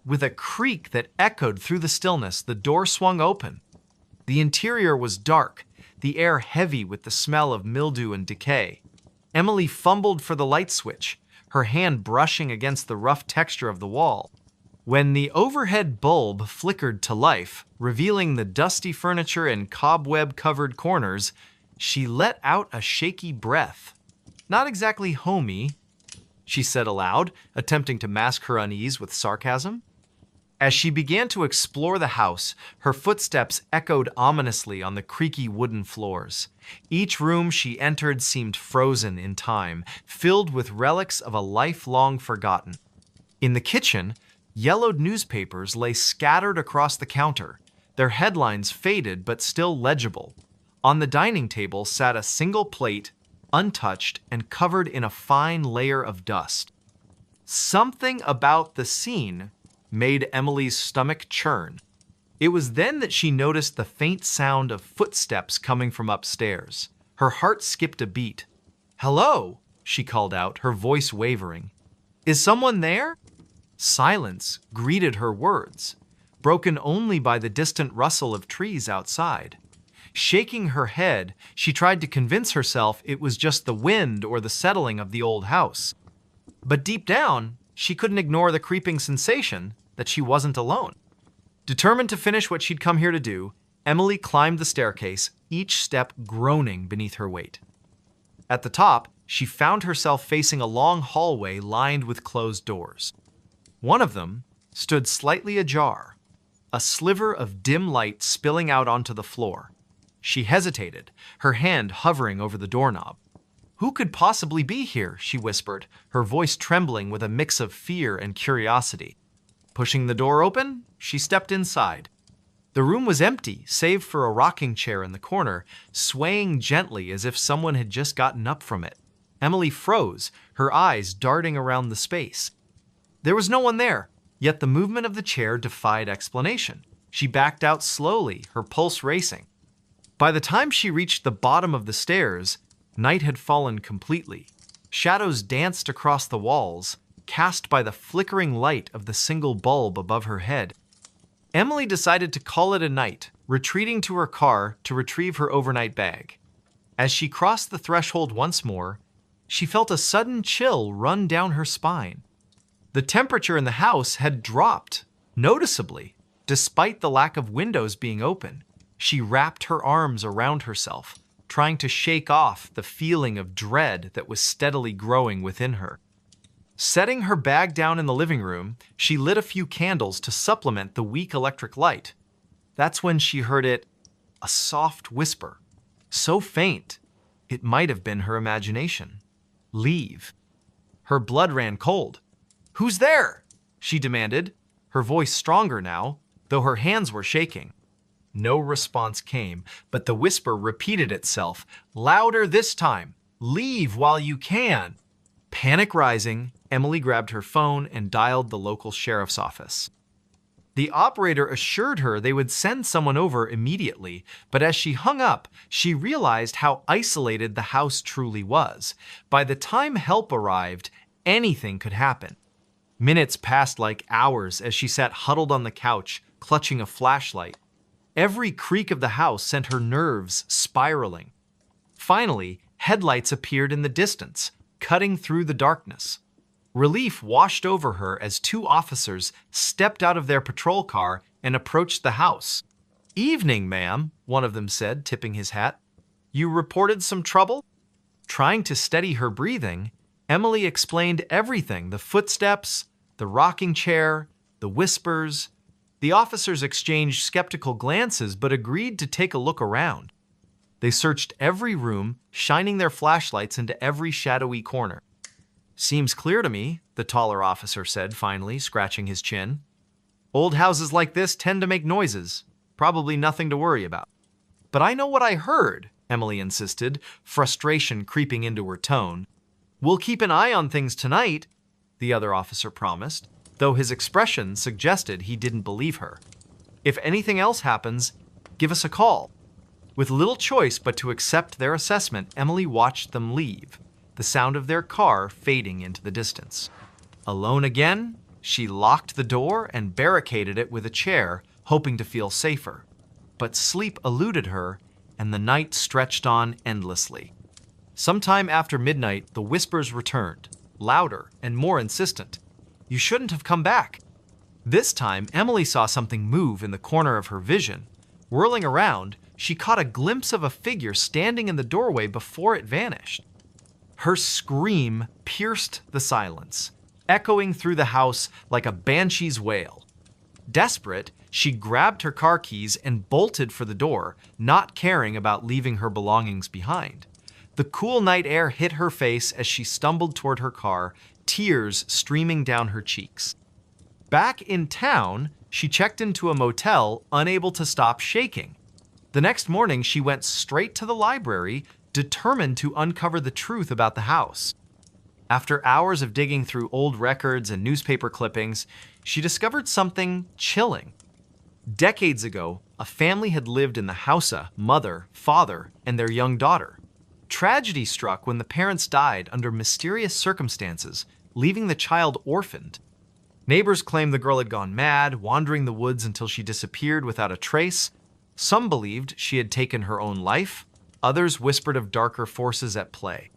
With a creak that echoed through the stillness, the door swung open. The interior was dark, the air heavy with the smell of mildew and decay. Emily fumbled for the light switch, her hand brushing against the rough texture of the wall. When the overhead bulb flickered to life, revealing the dusty furniture and cobweb-covered corners, she let out a shaky breath. "Not exactly homey," she said aloud, attempting to mask her unease with sarcasm. As she began to explore the house, her footsteps echoed ominously on the creaky wooden floors. Each room she entered seemed frozen in time, filled with relics of a life long forgotten. In the kitchen, yellowed newspapers lay scattered across the counter, their headlines faded but still legible. On the dining table sat a single plate, untouched and covered in a fine layer of dust. Something about the scene made Emily's stomach churn. It was then that she noticed the faint sound of footsteps coming from upstairs. Her heart skipped a beat. "Hello," she called out, her voice wavering. "Is someone there?" Silence greeted her words, broken only by the distant rustle of trees outside. Shaking her head, she tried to convince herself it was just the wind or the settling of the old house. But deep down, she couldn't ignore the creeping sensation that she wasn't alone. Determined to finish what she'd come here to do, Emily climbed the staircase, each step groaning beneath her weight. At the top, she found herself facing a long hallway lined with closed doors. One of them stood slightly ajar, a sliver of dim light spilling out onto the floor. She hesitated, her hand hovering over the doorknob. "Who could possibly be here?" she whispered, her voice trembling with a mix of fear and curiosity. Pushing the door open, she stepped inside. The room was empty, save for a rocking chair in the corner, swaying gently as if someone had just gotten up from it. Emily froze, her eyes darting around the space. There was no one there, yet the movement of the chair defied explanation. She backed out slowly, her pulse racing. By the time she reached the bottom of the stairs, night had fallen completely. Shadows danced across the walls, cast by the flickering light of the single bulb above her head. Emily decided to call it a night, retreating to her car to retrieve her overnight bag. As she crossed the threshold once more, she felt a sudden chill run down her spine. The temperature in the house had dropped noticeably, despite the lack of windows being open. She wrapped her arms around herself, trying to shake off the feeling of dread that was steadily growing within her. Setting her bag down in the living room, she lit a few candles to supplement the weak electric light. That's when she heard a soft whisper, so faint it might have been her imagination. Leave. Her blood ran cold. "Who's there?" she demanded, her voice stronger now, though her hands were shaking. No response came, but the whisper repeated itself, louder this time. "Leave while you can." Panic rising, Emily grabbed her phone and dialed the local sheriff's office. The operator assured her they would send someone over immediately, but as she hung up, she realized how isolated the house truly was. By the time help arrived, anything could happen. Minutes passed like hours as she sat huddled on the couch, clutching a flashlight. Every creak of the house sent her nerves spiraling. Finally, headlights appeared in the distance, cutting through the darkness. Relief washed over her as two officers stepped out of their patrol car and approached the house. "Evening, ma'am," one of them said, tipping his hat. "You reported some trouble?" Trying to steady her breathing, Emily explained everything: the footsteps, the rocking chair, the whispers. The officers exchanged skeptical glances but agreed to take a look around. They searched every room, shining their flashlights into every shadowy corner. "Seems clear to me," the taller officer said finally, scratching his chin. "Old houses like this tend to make noises. Probably nothing to worry about." "But I know what I heard," Emily insisted, frustration creeping into her tone. "We'll keep an eye on things tonight," the other officer promised, though his expression suggested he didn't believe her. "If anything else happens, give us a call." With little choice but to accept their assessment, Emily watched them leave, the sound of their car fading into the distance. Alone again, she locked the door and barricaded it with a chair, hoping to feel safer. But sleep eluded her, and the night stretched on endlessly. Sometime after midnight, the whispers returned, louder and more insistent. "You shouldn't have come back." This time, Emily saw something move in the corner of her vision. Whirling around, she caught a glimpse of a figure standing in the doorway before it vanished. Her scream pierced the silence, echoing through the house like a banshee's wail. Desperate, she grabbed her car keys and bolted for the door, not caring about leaving her belongings behind. The cool night air hit her face as she stumbled toward her car, tears streaming down her cheeks. Back in town, she checked into a motel, unable to stop shaking. The next morning, she went straight to the library, determined to uncover the truth about the house. After hours of digging through old records and newspaper clippings, she discovered something chilling. Decades ago, a family had lived in the house: a mother, father, and their young daughter. Tragedy struck when the parents died under mysterious circumstances, leaving the child orphaned. Neighbors claimed the girl had gone mad, wandering the woods until she disappeared without a trace. Some believed she had taken her own life. Others whispered of darker forces at play.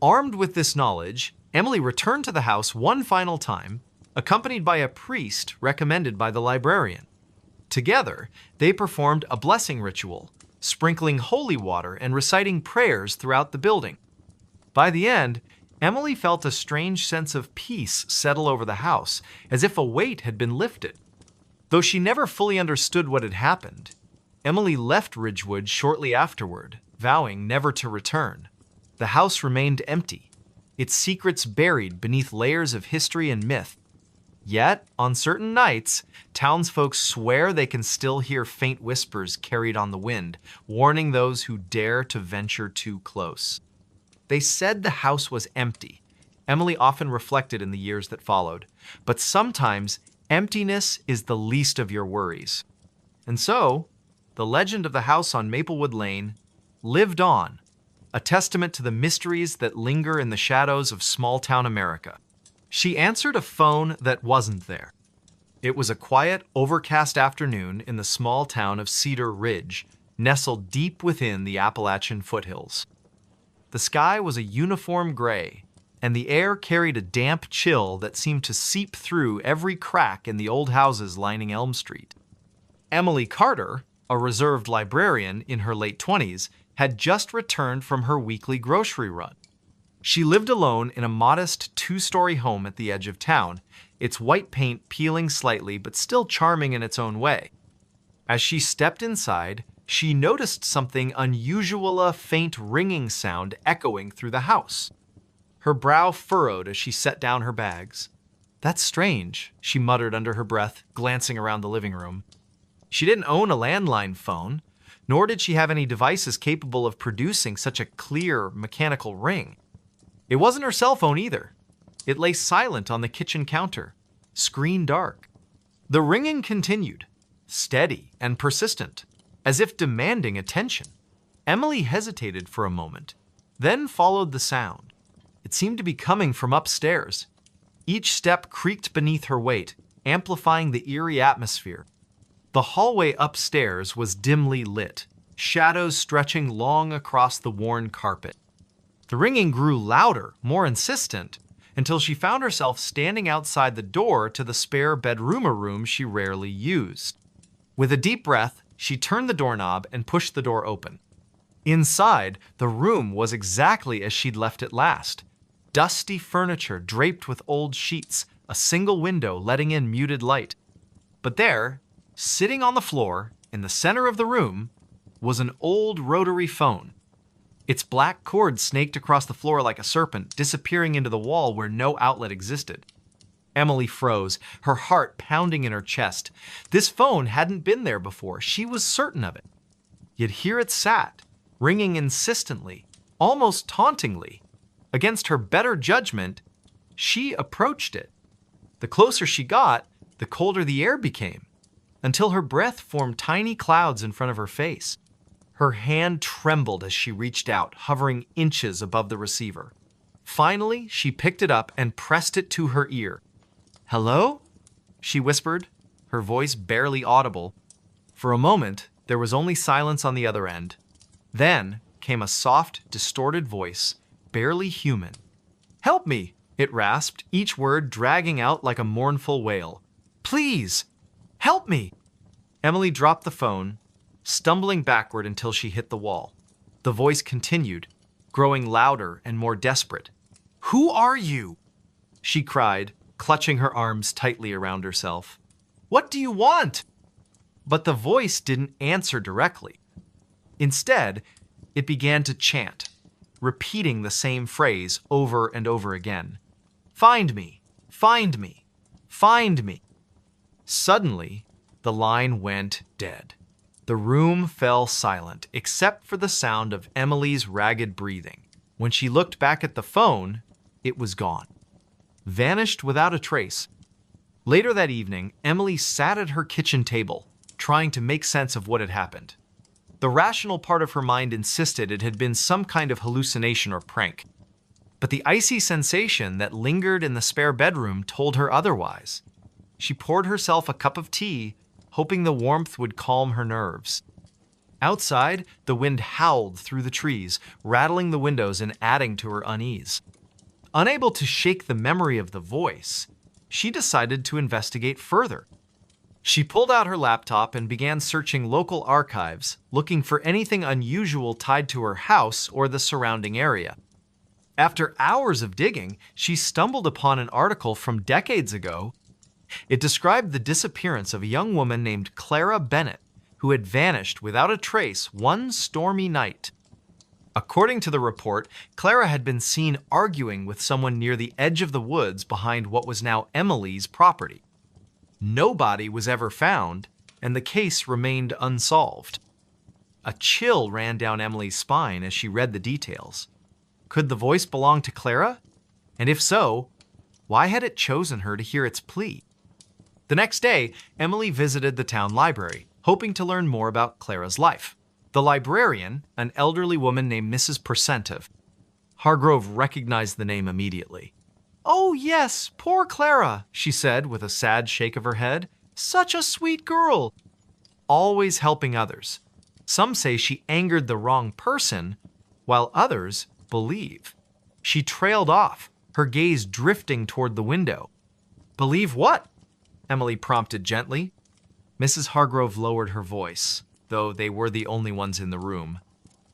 Armed with this knowledge, Emily returned to the house one final time, accompanied by a priest recommended by the librarian. Together, they performed a blessing ritual, sprinkling holy water and reciting prayers throughout the building. By the end, Emily felt a strange sense of peace settle over the house, as if a weight had been lifted. Though she never fully understood what had happened, Emily left Ridgewood shortly afterward, vowing never to return. The house remained empty, its secrets buried beneath layers of history and myth. Yet, on certain nights, townsfolk swear they can still hear faint whispers carried on the wind, warning those who dare to venture too close. They said the house was empty. Emily often reflected in the years that followed. But sometimes, emptiness is the least of your worries. And so, the legend of the house on Maplewood Lane lived on, a testament to the mysteries that linger in the shadows of small-town America. She answered a phone that wasn't there. It was a quiet, overcast afternoon in the small town of Cedar Ridge, nestled deep within the Appalachian foothills. The sky was a uniform gray, and the air carried a damp chill that seemed to seep through every crack in the old houses lining Elm Street. Emily Carter, a reserved librarian in her late 20s, had just returned from her weekly grocery run. She lived alone in a modest two-story home at the edge of town, its white paint peeling slightly but still charming in its own way. As she stepped inside, she noticed something unusual, a faint ringing sound echoing through the house. Her brow furrowed as she set down her bags. "That's strange," she muttered under her breath, glancing around the living room. She didn't own a landline phone, nor did she have any devices capable of producing such a clear, mechanical ring. It wasn't her cell phone either. It lay silent on the kitchen counter, screen dark. The ringing continued, steady and persistent, as if demanding attention. Emily hesitated for a moment, then followed the sound. It seemed to be coming from upstairs. Each step creaked beneath her weight, amplifying the eerie atmosphere. The hallway upstairs was dimly lit, shadows stretching long across the worn carpet. The ringing grew louder, more insistent, until she found herself standing outside the door to the spare bedroom, a room she rarely used. With a deep breath, she turned the doorknob and pushed the door open. Inside, the room was exactly as she'd left it last. Dusty furniture draped with old sheets, a single window letting in muted light. But there, sitting on the floor, in the center of the room, was an old rotary phone. Its black cord snaked across the floor like a serpent, disappearing into the wall where no outlet existed. Emily froze, her heart pounding in her chest. This phone hadn't been there before, she was certain of it. Yet here it sat, ringing insistently, almost tauntingly. Against her better judgment, she approached it. The closer she got, the colder the air became, until her breath formed tiny clouds in front of her face. Her hand trembled as she reached out, hovering inches above the receiver. Finally, she picked it up and pressed it to her ear. "Hello?" she whispered, her voice barely audible. For a moment, there was only silence on the other end. Then came a soft, distorted voice, barely human. "Help me!" it rasped, each word dragging out like a mournful wail. "Please, help me!" Emily dropped the phone, stumbling backward until she hit the wall. The voice continued, growing louder and more desperate. "Who are you?" she cried, clutching her arms tightly around herself. "What do you want?" But the voice didn't answer directly. Instead, it began to chant, repeating the same phrase over and over again. "Find me, find me, find me." Suddenly, the line went dead. The room fell silent, except for the sound of Emily's ragged breathing. When she looked back at the phone, it was gone. Vanished without a trace. Later that evening, Emily sat at her kitchen table, trying to make sense of what had happened. The rational part of her mind insisted it had been some kind of hallucination or prank. But the icy sensation that lingered in the spare bedroom told her otherwise. She poured herself a cup of tea, hoping the warmth would calm her nerves. Outside, the wind howled through the trees, rattling the windows and adding to her unease. Unable to shake the memory of the voice, she decided to investigate further. She pulled out her laptop and began searching local archives, looking for anything unusual tied to her house or the surrounding area. After hours of digging, she stumbled upon an article from decades ago. It described the disappearance of a young woman named Clara Bennett, who had vanished without a trace one stormy night. According to the report, Clara had been seen arguing with someone near the edge of the woods behind what was now Emily's property. No body was ever found, and the case remained unsolved. A chill ran down Emily's spine as she read the details. Could the voice belong to Clara? And if so, why had it chosen her to hear its plea? The next day, Emily visited the town library, hoping to learn more about Clara's life. The librarian, an elderly woman named Mrs. Percentive. Hargrove recognized the name immediately. "Oh, yes, poor Clara," she said with a sad shake of her head. "Such a sweet girl. Always helping others. Some say she angered the wrong person, while others believe." She trailed off, her gaze drifting toward the window. "Believe what?" Emily prompted gently. Mrs. Hargrove lowered her voice, though they were the only ones in the room.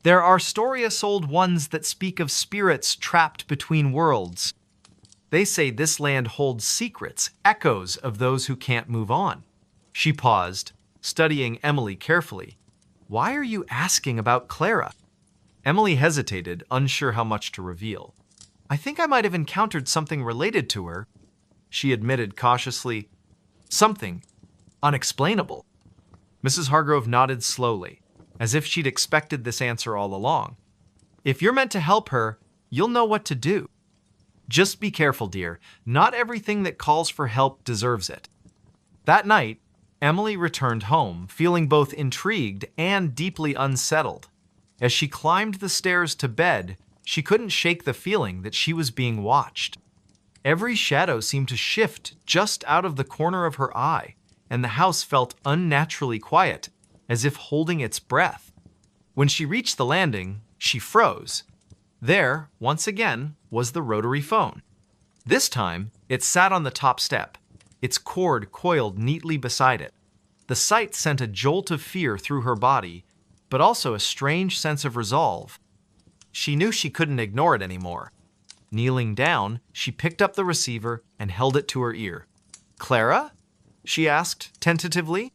"There are stories old ones that speak of spirits trapped between worlds. They say this land holds secrets, echoes of those who can't move on." She paused, studying Emily carefully. "Why are you asking about Clara?" Emily hesitated, unsure how much to reveal. "I think I might have encountered something related to her," she admitted cautiously. "Something unexplainable." Mrs. Hargrove nodded slowly, as if she'd expected this answer all along. "If you're meant to help her, you'll know what to do. Just be careful, dear. Not everything that calls for help deserves it." That night, Emily returned home, feeling both intrigued and deeply unsettled. As she climbed the stairs to bed, she couldn't shake the feeling that she was being watched. Every shadow seemed to shift just out of the corner of her eye, and the house felt unnaturally quiet, as if holding its breath. When she reached the landing, she froze. There, once again, was the rotary phone. This time, it sat on the top step, its cord coiled neatly beside it. The sight sent a jolt of fear through her body, but also a strange sense of resolve. She knew she couldn't ignore it anymore. Kneeling down, she picked up the receiver and held it to her ear. "Clara?" she asked tentatively.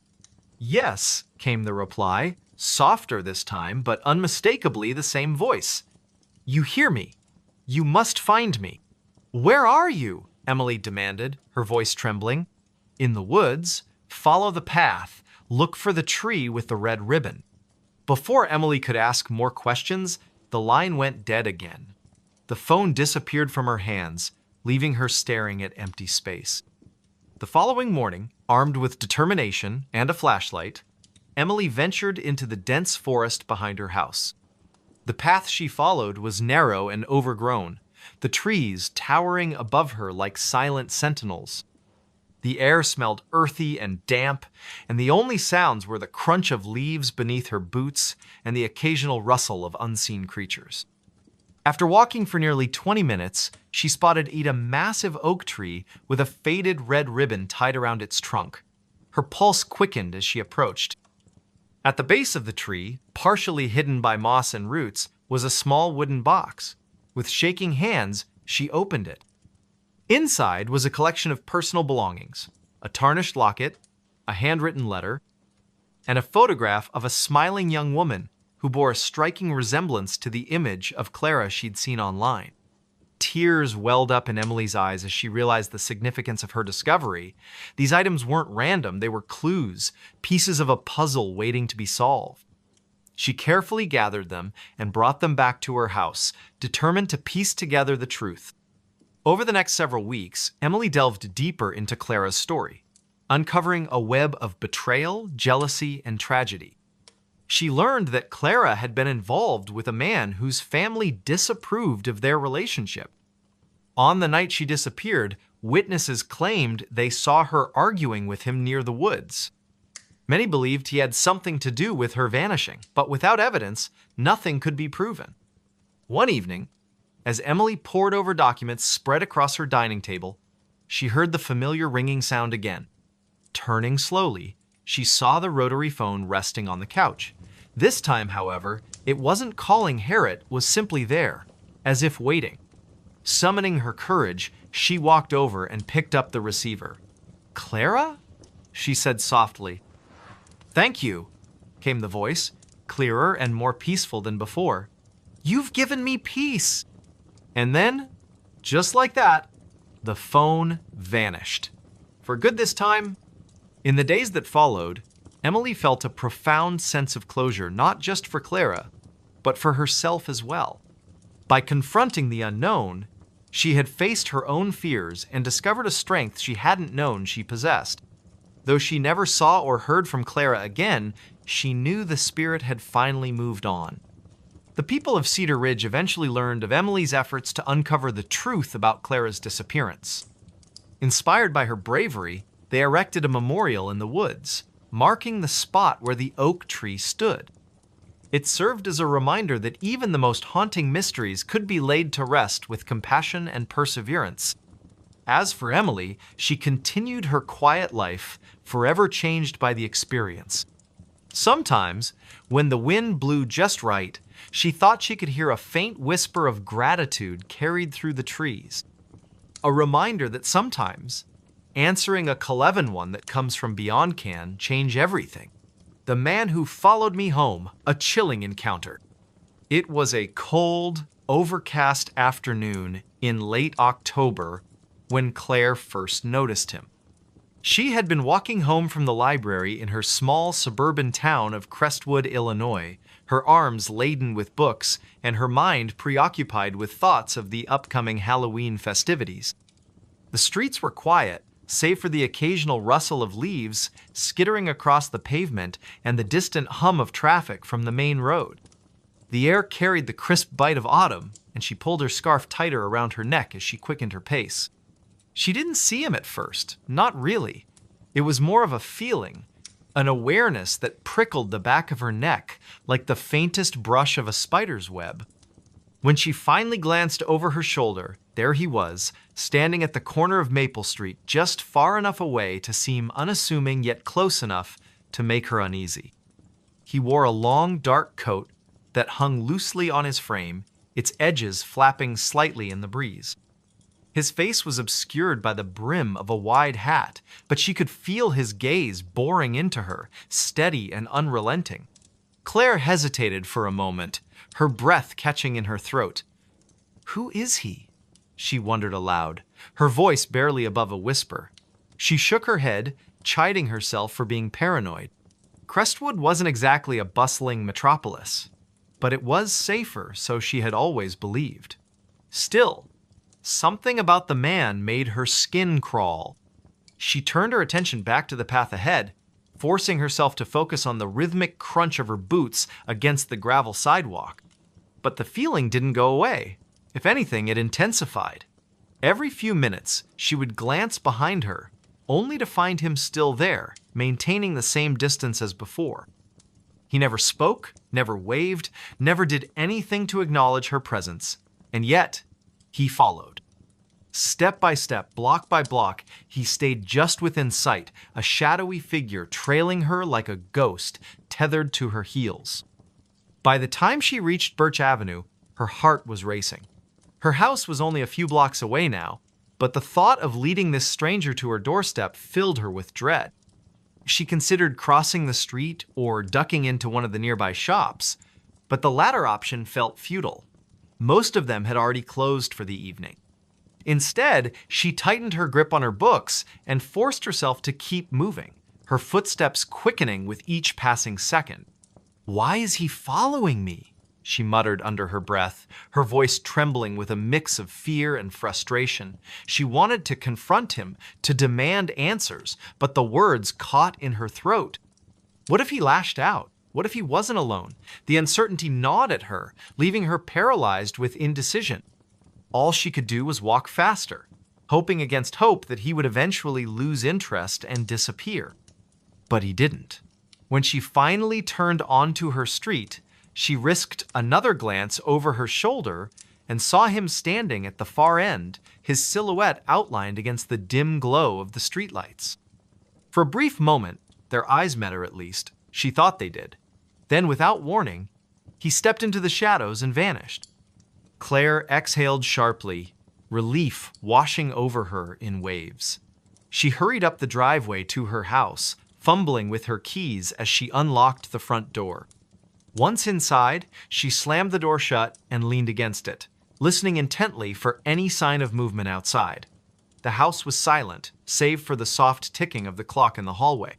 "Yes," came the reply, softer this time, but unmistakably the same voice. "You hear me. You must find me." "Where are you?" Emily demanded, her voice trembling. "In the woods. Follow the path. Look for the tree with the red ribbon." Before Emily could ask more questions, the line went dead again. The phone disappeared from her hands, leaving her staring at empty space. The following morning, armed with determination and a flashlight, Emily ventured into the dense forest behind her house. The path she followed was narrow and overgrown, the trees towering above her like silent sentinels. The air smelled earthy and damp, and the only sounds were the crunch of leaves beneath her boots and the occasional rustle of unseen creatures. After walking for nearly 20 minutes, she spotted a massive oak tree with a faded red ribbon tied around its trunk. Her pulse quickened as she approached. At the base of the tree, partially hidden by moss and roots, was a small wooden box. With shaking hands, she opened it. Inside was a collection of personal belongings, a tarnished locket, a handwritten letter, and a photograph of a smiling young woman who bore a striking resemblance to the image of Clara she'd seen online. Tears welled up in Emily's eyes as she realized the significance of her discovery. These items weren't random, they were clues, pieces of a puzzle waiting to be solved. She carefully gathered them and brought them back to her house, determined to piece together the truth. Over the next several weeks, Emily delved deeper into Clara's story, uncovering a web of betrayal, jealousy, and tragedy. She learned that Clara had been involved with a man whose family disapproved of their relationship. On the night she disappeared, witnesses claimed they saw her arguing with him near the woods. Many believed he had something to do with her vanishing, but without evidence, nothing could be proven. One evening, as Emily pored over documents spread across her dining table, she heard the familiar ringing sound again. Turning slowly, she saw the rotary phone resting on the couch. This time, however, it wasn't calling Harriet, was simply there, as if waiting. Summoning her courage, she walked over and picked up the receiver. "Clara?" she said softly. "Thank you," came the voice, clearer and more peaceful than before. "You've given me peace." And then, just like that, the phone vanished. For good this time. In the days that followed, Emily felt a profound sense of closure, not just for Clara, but for herself as well. By confronting the unknown, she had faced her own fears and discovered a strength she hadn't known she possessed. Though she never saw or heard from Clara again, she knew the spirit had finally moved on. The people of Cedar Ridge eventually learned of Emily's efforts to uncover the truth about Clara's disappearance. Inspired by her bravery, they erected a memorial in the woods, marking the spot where the oak tree stood. It served as a reminder that even the most haunting mysteries could be laid to rest with compassion and perseverance. As for Emily, she continued her quiet life, forever changed by the experience. Sometimes, when the wind blew just right, she thought she could hear a faint whisper of gratitude carried through the trees. A reminder that sometimes, answering a Cleven one that comes from beyond can change everything. The Man Who Followed Me Home, a chilling encounter. It was a cold, overcast afternoon in late October when Claire first noticed him. She had been walking home from the library in her small suburban town of Crestwood, Illinois, her arms laden with books and her mind preoccupied with thoughts of the upcoming Halloween festivities. The streets were quiet, save for the occasional rustle of leaves skittering across the pavement and the distant hum of traffic from the main road. The air carried the crisp bite of autumn, and she pulled her scarf tighter around her neck as she quickened her pace. She didn't see him at first, not really. It was more of a feeling, an awareness that prickled the back of her neck like the faintest brush of a spider's web. When she finally glanced over her shoulder, there he was, standing at the corner of Maple Street, just far enough away to seem unassuming yet close enough to make her uneasy. He wore a long, dark coat that hung loosely on his frame, its edges flapping slightly in the breeze. His face was obscured by the brim of a wide hat, but she could feel his gaze boring into her, steady and unrelenting. Claire hesitated for a moment, her breath catching in her throat. "Who is he?" she wondered aloud, her voice barely above a whisper. She shook her head, chiding herself for being paranoid. Crestwood wasn't exactly a bustling metropolis, but it was safer, so she had always believed. Still, something about the man made her skin crawl. She turned her attention back to the path ahead, forcing herself to focus on the rhythmic crunch of her boots against the gravel sidewalk. But the feeling didn't go away. If anything, it intensified. Every few minutes, she would glance behind her, only to find him still there, maintaining the same distance as before. He never spoke, never waved, never did anything to acknowledge her presence. And yet, he followed. Step by step, block by block, he stayed just within sight, a shadowy figure trailing her like a ghost tethered to her heels. By the time she reached Birch Avenue, her heart was racing. Her house was only a few blocks away now, but the thought of leading this stranger to her doorstep filled her with dread. She considered crossing the street or ducking into one of the nearby shops, but the latter option felt futile. Most of them had already closed for the evening. Instead, she tightened her grip on her books and forced herself to keep moving, her footsteps quickening with each passing second. "Why is he following me?" she muttered under her breath, her voice trembling with a mix of fear and frustration. She wanted to confront him, to demand answers, but the words caught in her throat. What if he lashed out? What if he wasn't alone? The uncertainty gnawed at her, leaving her paralyzed with indecision. All she could do was walk faster, hoping against hope that he would eventually lose interest and disappear. But he didn't. When she finally turned onto her street, she risked another glance over her shoulder and saw him standing at the far end, his silhouette outlined against the dim glow of the streetlights. For a brief moment, their eyes met, or at least, she thought they did. Then, without warning, he stepped into the shadows and vanished. Claire exhaled sharply, relief washing over her in waves. She hurried up the driveway to her house, fumbling with her keys as she unlocked the front door. Once inside, she slammed the door shut and leaned against it, listening intently for any sign of movement outside. The house was silent, save for the soft ticking of the clock in the hallway.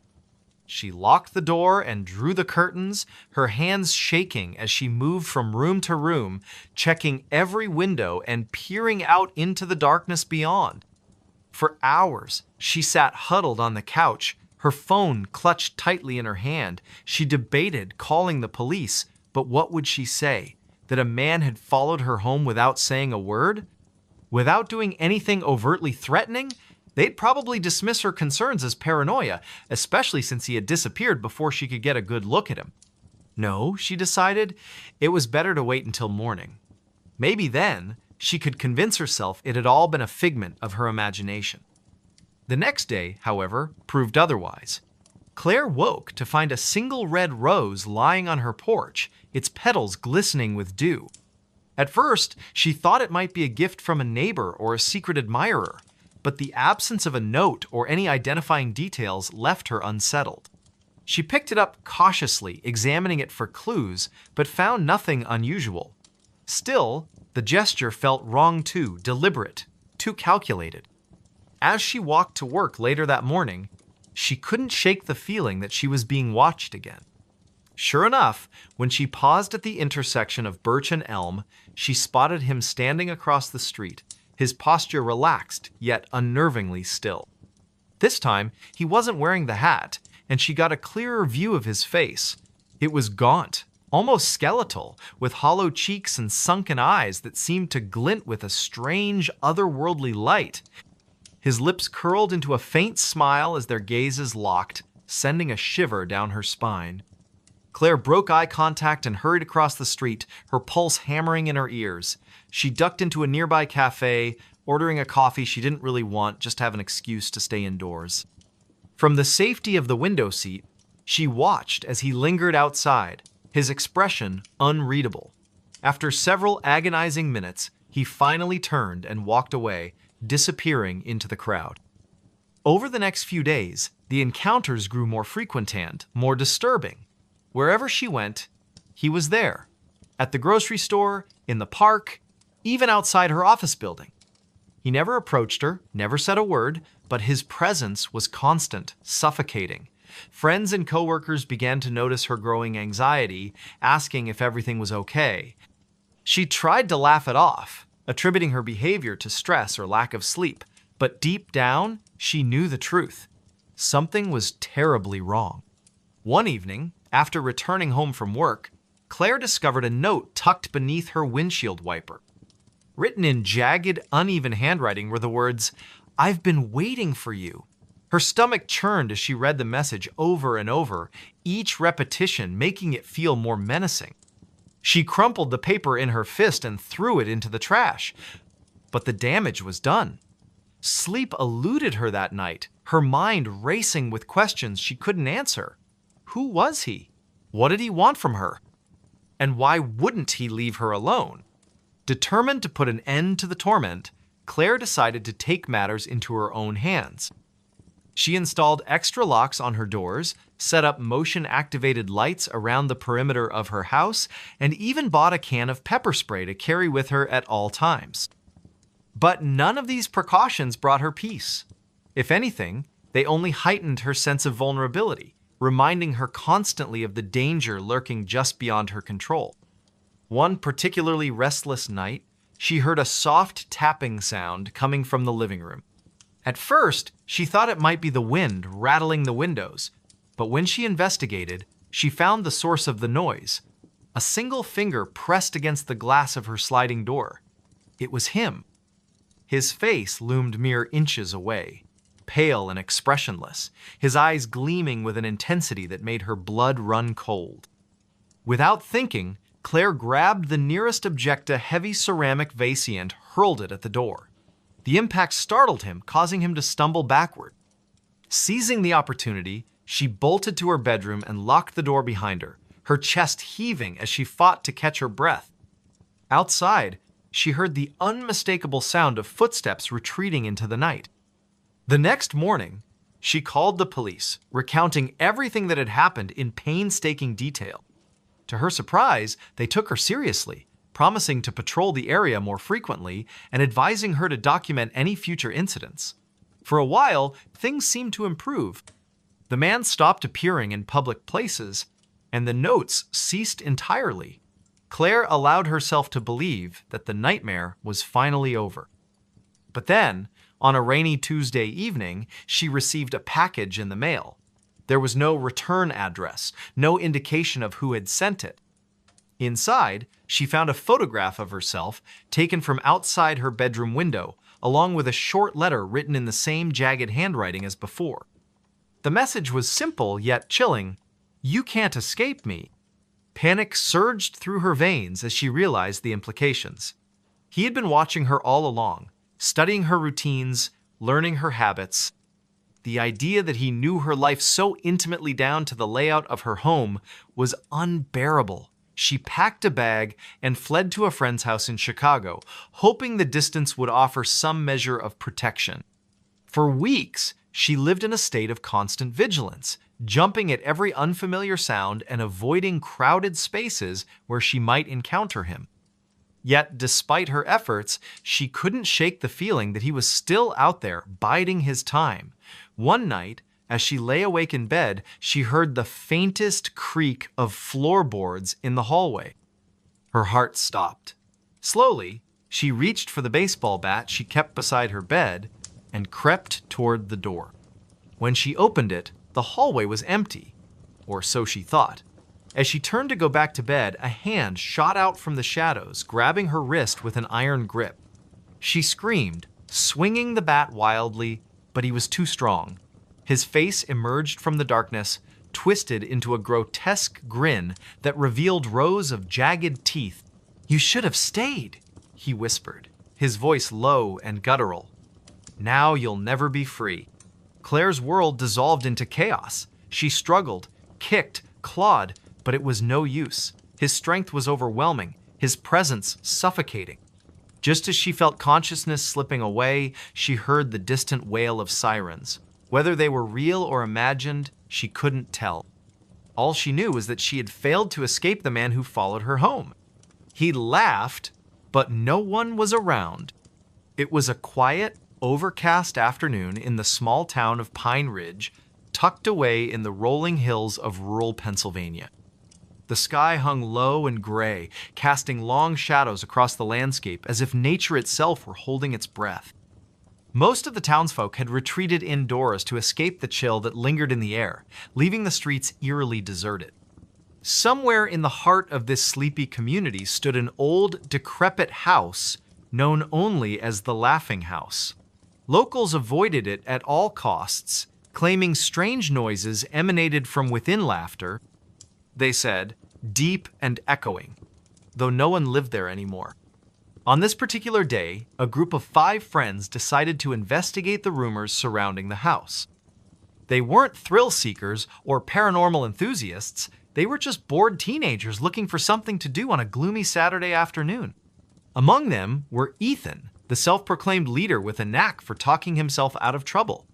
She locked the door and drew the curtains, her hands shaking as she moved from room to room, checking every window and peering out into the darkness beyond. For hours, she sat huddled on the couch, Her phone clutched tightly in her hand. She debated calling the police, but what would she say? That a man had followed her home without saying a word? Without doing anything overtly threatening? They'd probably dismiss her concerns as paranoia, especially since he had disappeared before she could get a good look at him. No, she decided, it was better to wait until morning. Maybe then she could convince herself it had all been a figment of her imagination. The next day, however, proved otherwise. Claire woke to find a single red rose lying on her porch, its petals glistening with dew. At first, she thought it might be a gift from a neighbor or a secret admirer, but the absence of a note or any identifying details left her unsettled. She picked it up cautiously, examining it for clues, but found nothing unusual. Still, the gesture felt wrong too, deliberate, too calculated. As she walked to work later that morning, she couldn't shake the feeling that she was being watched again. Sure enough, when she paused at the intersection of Birch and Elm, she spotted him standing across the street, his posture relaxed, yet unnervingly still. This time, he wasn't wearing the hat, and she got a clearer view of his face. It was gaunt, almost skeletal, with hollow cheeks and sunken eyes that seemed to glint with a strange, otherworldly light. His lips curled into a faint smile as their gazes locked, sending a shiver down her spine. Claire broke eye contact and hurried across the street, her pulse hammering in her ears. She ducked into a nearby cafe, ordering a coffee she didn't really want, just to have an excuse to stay indoors. From the safety of the window seat, she watched as he lingered outside, his expression unreadable. After several agonizing minutes, he finally turned and walked away, disappearing into the crowd. Over the next few days, the encounters grew more frequent and more disturbing. Wherever she went, he was there. At the grocery store, in the park, even outside her office building. He never approached her, never said a word, but his presence was constant, suffocating. Friends and coworkers began to notice her growing anxiety, asking if everything was okay. She tried to laugh it off, attributing her behavior to stress or lack of sleep, but deep down, she knew the truth. Something was terribly wrong. One evening, after returning home from work, Claire discovered a note tucked beneath her windshield wiper. Written in jagged, uneven handwriting were the words, "I've been waiting for you." Her stomach churned as she read the message over and over, each repetition making it feel more menacing. She crumpled the paper in her fist and threw it into the trash. But the damage was done. Sleep eluded her that night, her mind racing with questions she couldn't answer. Who was he? What did he want from her? And why wouldn't he leave her alone? Determined to put an end to the torment, Claire decided to take matters into her own hands. She installed extra locks on her doors, set up motion-activated lights around the perimeter of her house, and even bought a can of pepper spray to carry with her at all times. But none of these precautions brought her peace. If anything, they only heightened her sense of vulnerability, reminding her constantly of the danger lurking just beyond her control. One particularly restless night, she heard a soft tapping sound coming from the living room. At first, she thought it might be the wind rattling the windows, but when she investigated, she found the source of the noise. A single finger pressed against the glass of her sliding door. It was him. His face loomed mere inches away, pale and expressionless, his eyes gleaming with an intensity that made her blood run cold. Without thinking, Claire grabbed the nearest object, a heavy ceramic vase, and hurled it at the door. The impact startled him, causing him to stumble backward. Seizing the opportunity, she bolted to her bedroom and locked the door behind her, her chest heaving as she fought to catch her breath. Outside, she heard the unmistakable sound of footsteps retreating into the night. The next morning, she called the police, recounting everything that had happened in painstaking detail. To her surprise, they took her seriously, promising to patrol the area more frequently and advising her to document any future incidents. For a while, things seemed to improve. The man stopped appearing in public places, and the notes ceased entirely. Claire allowed herself to believe that the nightmare was finally over. But then, on a rainy Tuesday evening, she received a package in the mail. There was no return address, no indication of who had sent it. Inside, she found a photograph of herself taken from outside her bedroom window, along with a short letter written in the same jagged handwriting as before. The message was simple yet chilling. "You can't escape me." Panic surged through her veins as she realized the implications. He had been watching her all along, studying her routines, learning her habits. The idea that he knew her life so intimately down to the layout of her home was unbearable. She packed a bag and fled to a friend's house in Chicago, hoping the distance would offer some measure of protection. For weeks, she lived in a state of constant vigilance, jumping at every unfamiliar sound and avoiding crowded spaces where she might encounter him. Yet, despite her efforts, she couldn't shake the feeling that he was still out there, biding his time. One night, as she lay awake in bed, she heard the faintest creak of floorboards in the hallway. Her heart stopped. Slowly, she reached for the baseball bat she kept beside her bed and crept toward the door. When she opened it, the hallway was empty, or so she thought. As she turned to go back to bed, a hand shot out from the shadows, grabbing her wrist with an iron grip. She screamed, swinging the bat wildly, but he was too strong. His face emerged from the darkness, twisted into a grotesque grin that revealed rows of jagged teeth. "You should have stayed," he whispered, his voice low and guttural. "Now you'll never be free." Claire's world dissolved into chaos. She struggled, kicked, clawed, but it was no use. His strength was overwhelming, his presence suffocating. Just as she felt consciousness slipping away, she heard the distant wail of sirens. Whether they were real or imagined, she couldn't tell. All she knew was that she had failed to escape the man who followed her home. He laughed, but no one was around. It was a quiet, overcast afternoon in the small town of Pine Ridge, tucked away in the rolling hills of rural Pennsylvania. The sky hung low and gray, casting long shadows across the landscape as if nature itself were holding its breath. Most of the townsfolk had retreated indoors to escape the chill that lingered in the air, leaving the streets eerily deserted. Somewhere in the heart of this sleepy community stood an old, decrepit house known only as the Laughing House. Locals avoided it at all costs, claiming strange noises emanated from within laughter, they said, deep and echoing, though no one lived there anymore. On this particular day, a group of 5 friends decided to investigate the rumors surrounding the house. They weren't thrill seekers or paranormal enthusiasts, they were just bored teenagers looking for something to do on a gloomy Saturday afternoon. Among them were Ethan, the self-proclaimed leader with a knack for talking himself out of trouble;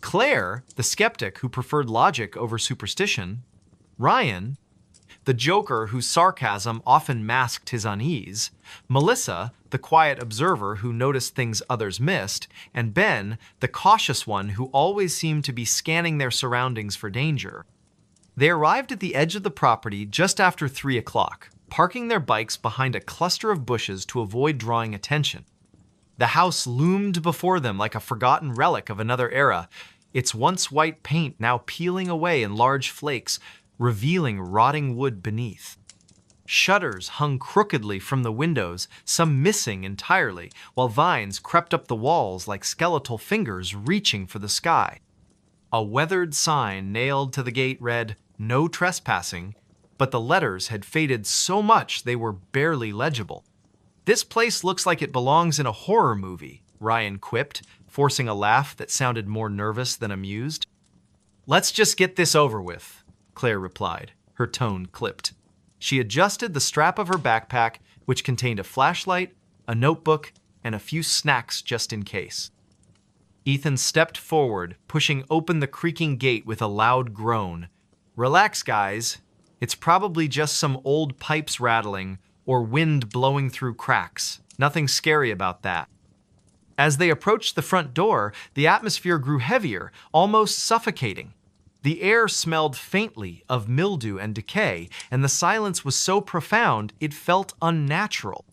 Claire, the skeptic who preferred logic over superstition; Ryan, the joker whose sarcasm often masked his unease; Melissa, the quiet observer who noticed things others missed; and Ben, the cautious one who always seemed to be scanning their surroundings for danger. They arrived at the edge of the property just after 3 o'clock, parking their bikes behind a cluster of bushes to avoid drawing attention. The house loomed before them like a forgotten relic of another era, its once white paint now peeling away in large flakes, revealing rotting wood beneath. Shutters hung crookedly from the windows, some missing entirely, while vines crept up the walls like skeletal fingers reaching for the sky. A weathered sign nailed to the gate read, "No trespassing," but the letters had faded so much they were barely legible. "This place looks like it belongs in a horror movie," Ryan quipped, forcing a laugh that sounded more nervous than amused. "Let's just get this over with," Claire replied, her tone clipped. She adjusted the strap of her backpack, which contained a flashlight, a notebook, and a few snacks just in case. Ethan stepped forward, pushing open the creaking gate with a loud groan. "Relax, guys. It's probably just some old pipes rattling or wind blowing through cracks. Nothing scary about that." As they approached the front door, the atmosphere grew heavier, almost suffocating. The air smelled faintly of mildew and decay, and the silence was so profound it felt unnatural.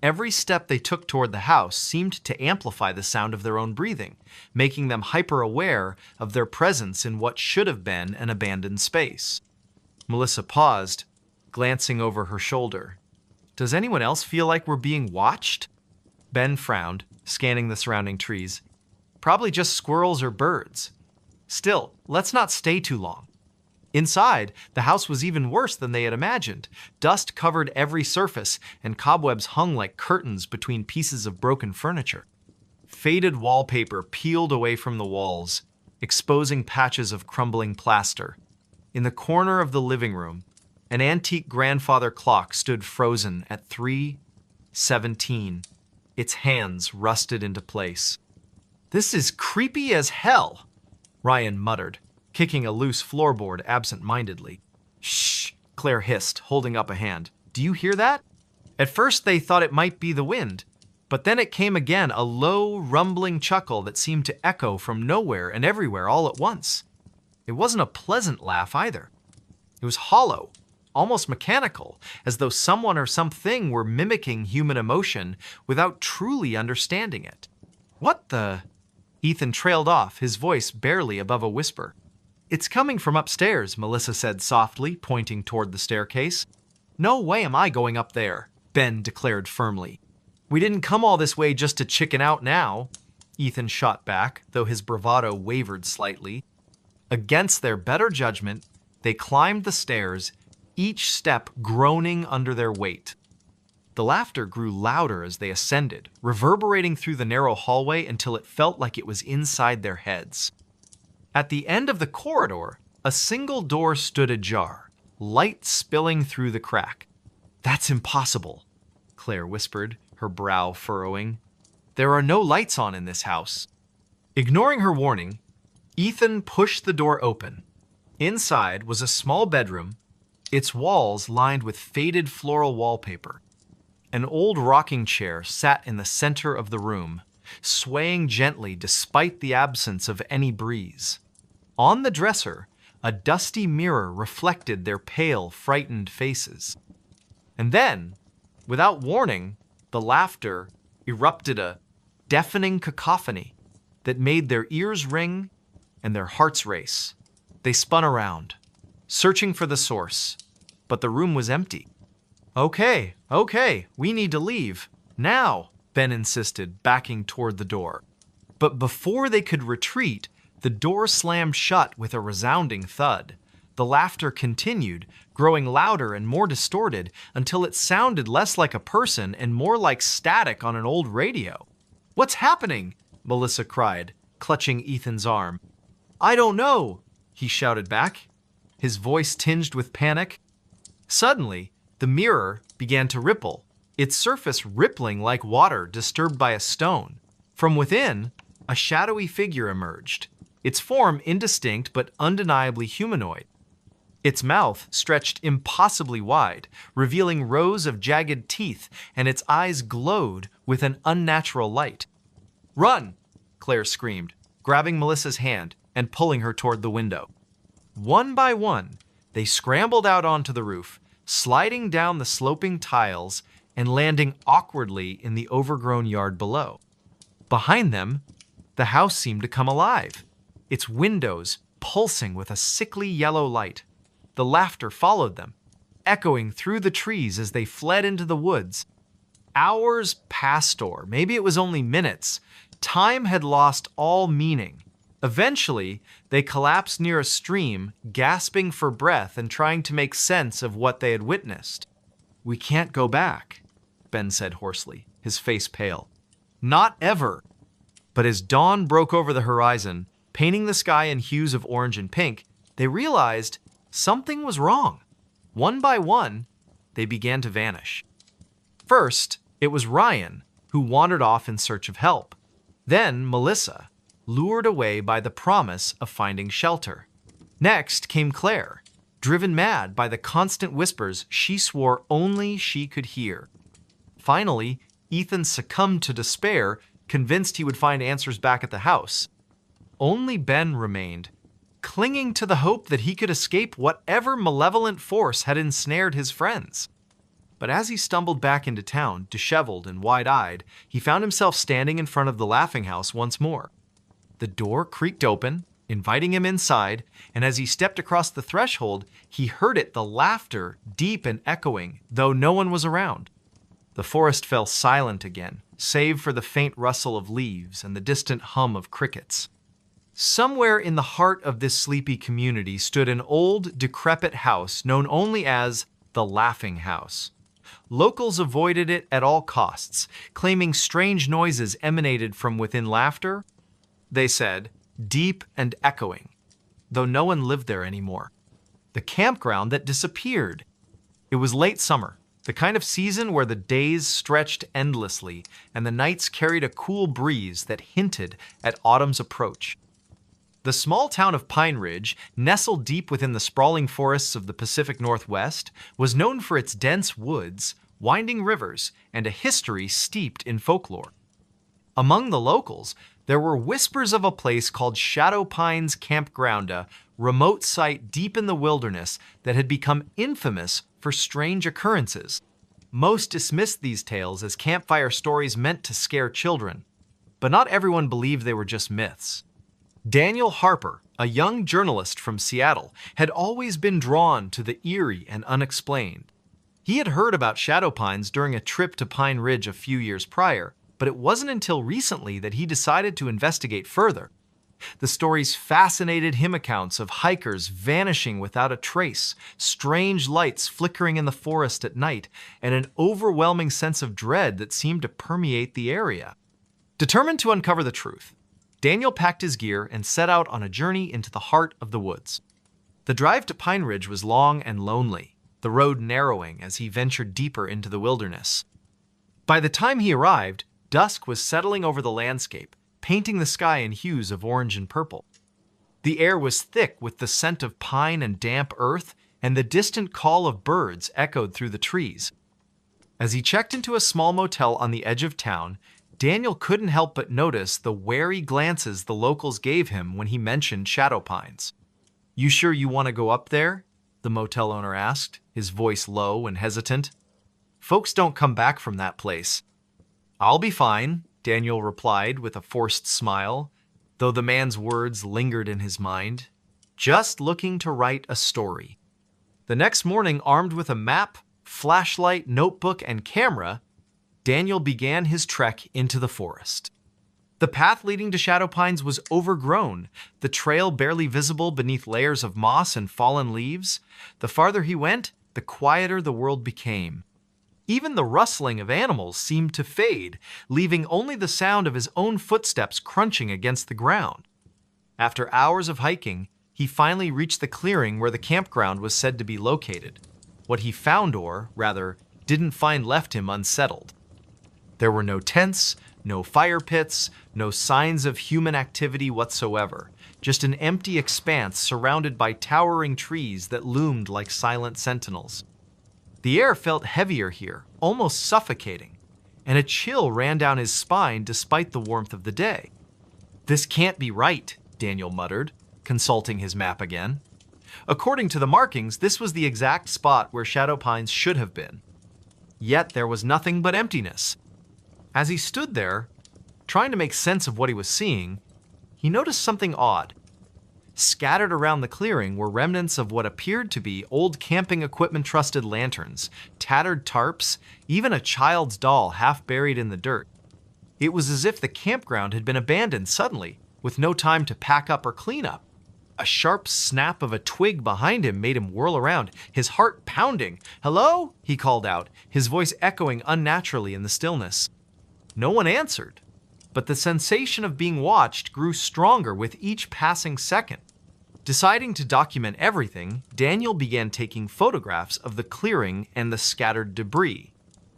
Every step they took toward the house seemed to amplify the sound of their own breathing, making them hyper-aware of their presence in what should have been an abandoned space. Melissa paused, glancing over her shoulder. Does anyone else feel like we're being watched? Ben frowned, scanning the surrounding trees. Probably just squirrels or birds. Still, let's not stay too long. Inside, the house was even worse than they had imagined. Dust covered every surface, and cobwebs hung like curtains between pieces of broken furniture. Faded wallpaper peeled away from the walls, exposing patches of crumbling plaster. In the corner of the living room, an antique grandfather clock stood frozen at 3:17. Its hands rusted into place. "This is creepy as hell," Ryan muttered, kicking a loose floorboard absent-mindedly. "Shh," Claire hissed, holding up a hand. "Do you hear that?" At first they thought it might be the wind, but then it came again, a low, rumbling chuckle that seemed to echo from nowhere and everywhere all at once. It wasn't a pleasant laugh either. It was hollow, almost mechanical, as though someone or something were mimicking human emotion without truly understanding it. "What the?" Ethan trailed off, his voice barely above a whisper. "It's coming from upstairs," Melissa said softly, pointing toward the staircase. "No way am I going up there," Ben declared firmly. "We didn't come all this way just to chicken out now," Ethan shot back, though his bravado wavered slightly. Against their better judgment, they climbed the stairs, each step groaning under their weight. The laughter grew louder as they ascended, reverberating through the narrow hallway until it felt like it was inside their heads. At the end of the corridor, a single door stood ajar, light spilling through the crack. "That's impossible," Claire whispered, her brow furrowing. "There are no lights on in this house." Ignoring her warning, Ethan pushed the door open. Inside was a small bedroom, its walls lined with faded floral wallpaper. An old rocking chair sat in the center of the room, swaying gently despite the absence of any breeze. On the dresser, a dusty mirror reflected their pale, frightened faces. And then, without warning, the laughter erupted, a deafening cacophony that made their ears ring and their hearts race. They spun around, searching for the source, but the room was empty. Okay, we need to leave. Now," Ben insisted, backing toward the door. But before they could retreat, the door slammed shut with a resounding thud. The laughter continued, growing louder and more distorted until it sounded less like a person and more like static on an old radio. "What's happening?" Melissa cried, clutching Ethan's arm. "I don't know," he shouted back, his voice tinged with panic. Suddenly, the mirror began to ripple, its surface rippling like water disturbed by a stone. From within, a shadowy figure emerged, its form indistinct but undeniably humanoid. Its mouth stretched impossibly wide, revealing rows of jagged teeth, and its eyes glowed with an unnatural light. "Run!" Claire screamed, grabbing Melissa's hand and pulling her toward the window. One by one, they scrambled out onto the roof, sliding down the sloping tiles and landing awkwardly in the overgrown yard below. Behind them, the house seemed to come alive, its windows pulsing with a sickly yellow light. The laughter followed them, echoing through the trees as they fled into the woods. Hours passed, or maybe it was only minutes. Time had lost all meaning. Eventually, they collapsed near a stream, gasping for breath and trying to make sense of what they had witnessed. "We can't go back," Ben said hoarsely, his face pale. "Not ever." But as dawn broke over the horizon, painting the sky in hues of orange and pink, they realized something was wrong. One by one, they began to vanish. First, it was Ryan, who wandered off in search of help. Then Melissa, lured away by the promise of finding shelter. Next came Claire, driven mad by the constant whispers she swore only she could hear. Finally, Ethan succumbed to despair, convinced he would find answers back at the house. Only Ben remained, clinging to the hope that he could escape whatever malevolent force had ensnared his friends. But as he stumbled back into town, disheveled and wide-eyed, he found himself standing in front of the laughing house once more. The door creaked open, inviting him inside, and as he stepped across the threshold, he heard the laughter, deep and echoing, though no one was around. The forest fell silent again, save for the faint rustle of leaves and the distant hum of crickets. Somewhere in the heart of this sleepy community stood an old, decrepit house known only as the Laughing House. Locals avoided it at all costs, claiming strange noises emanated from within laughter, they said, deep and echoing, though no one lived there anymore. The campground that disappeared. It was late summer, the kind of season where the days stretched endlessly and the nights carried a cool breeze that hinted at autumn's approach. The small town of Pine Ridge, nestled deep within the sprawling forests of the Pacific Northwest, was known for its dense woods, winding rivers, and a history steeped in folklore. Among the locals, there were whispers of a place called Shadow Pines Campground, a remote site deep in the wilderness that had become infamous for strange occurrences. Most dismissed these tales as campfire stories meant to scare children, but not everyone believed they were just myths. Daniel Harper, a young journalist from Seattle, had always been drawn to the eerie and unexplained. He had heard about shadow pines during a trip to Pine Ridge a few years prior, but it wasn't until recently that he decided to investigate further. The stories fascinated him, accounts of hikers vanishing without a trace, strange lights flickering in the forest at night, and an overwhelming sense of dread that seemed to permeate the area. Determined to uncover the truth, Daniel packed his gear and set out on a journey into the heart of the woods. The drive to Pine Ridge was long and lonely, the road narrowing as he ventured deeper into the wilderness. By the time he arrived, dusk was settling over the landscape, painting the sky in hues of orange and purple. The air was thick with the scent of pine and damp earth, and the distant call of birds echoed through the trees. As he checked into a small motel on the edge of town, Daniel couldn't help but notice the wary glances the locals gave him when he mentioned shadow pines. "You sure you want to go up there?" the motel owner asked, his voice low and hesitant. "Folks don't come back from that place." "I'll be fine," Daniel replied with a forced smile, though the man's words lingered in his mind. "Just looking to write a story." The next morning, armed with a map, flashlight, notebook, and camera, Daniel began his trek into the forest. The path leading to Shadow Pines was overgrown, the trail barely visible beneath layers of moss and fallen leaves. The farther he went, the quieter the world became. Even the rustling of animals seemed to fade, leaving only the sound of his own footsteps crunching against the ground. After hours of hiking, he finally reached the clearing where the campground was said to be located. What he found, or rather, didn't find, left him unsettled. There were no tents, no fire pits, no signs of human activity whatsoever, just an empty expanse surrounded by towering trees that loomed like silent sentinels. The air felt heavier here, almost suffocating, and a chill ran down his spine despite the warmth of the day. "This can't be right," Daniel muttered, consulting his map again. According to the markings, this was the exact spot where Shadow Pines should have been. Yet there was nothing but emptiness. As he stood there, trying to make sense of what he was seeing, he noticed something odd. Scattered around the clearing were remnants of what appeared to be old camping equipment-trusted lanterns, tattered tarps, even a child's doll half buried in the dirt. It was as if the campground had been abandoned suddenly, with no time to pack up or clean up. A sharp snap of a twig behind him made him whirl around, his heart pounding. "Hello?" he called out, his voice echoing unnaturally in the stillness. No one answered, but the sensation of being watched grew stronger with each passing second. Deciding to document everything, Daniel began taking photographs of the clearing and the scattered debris.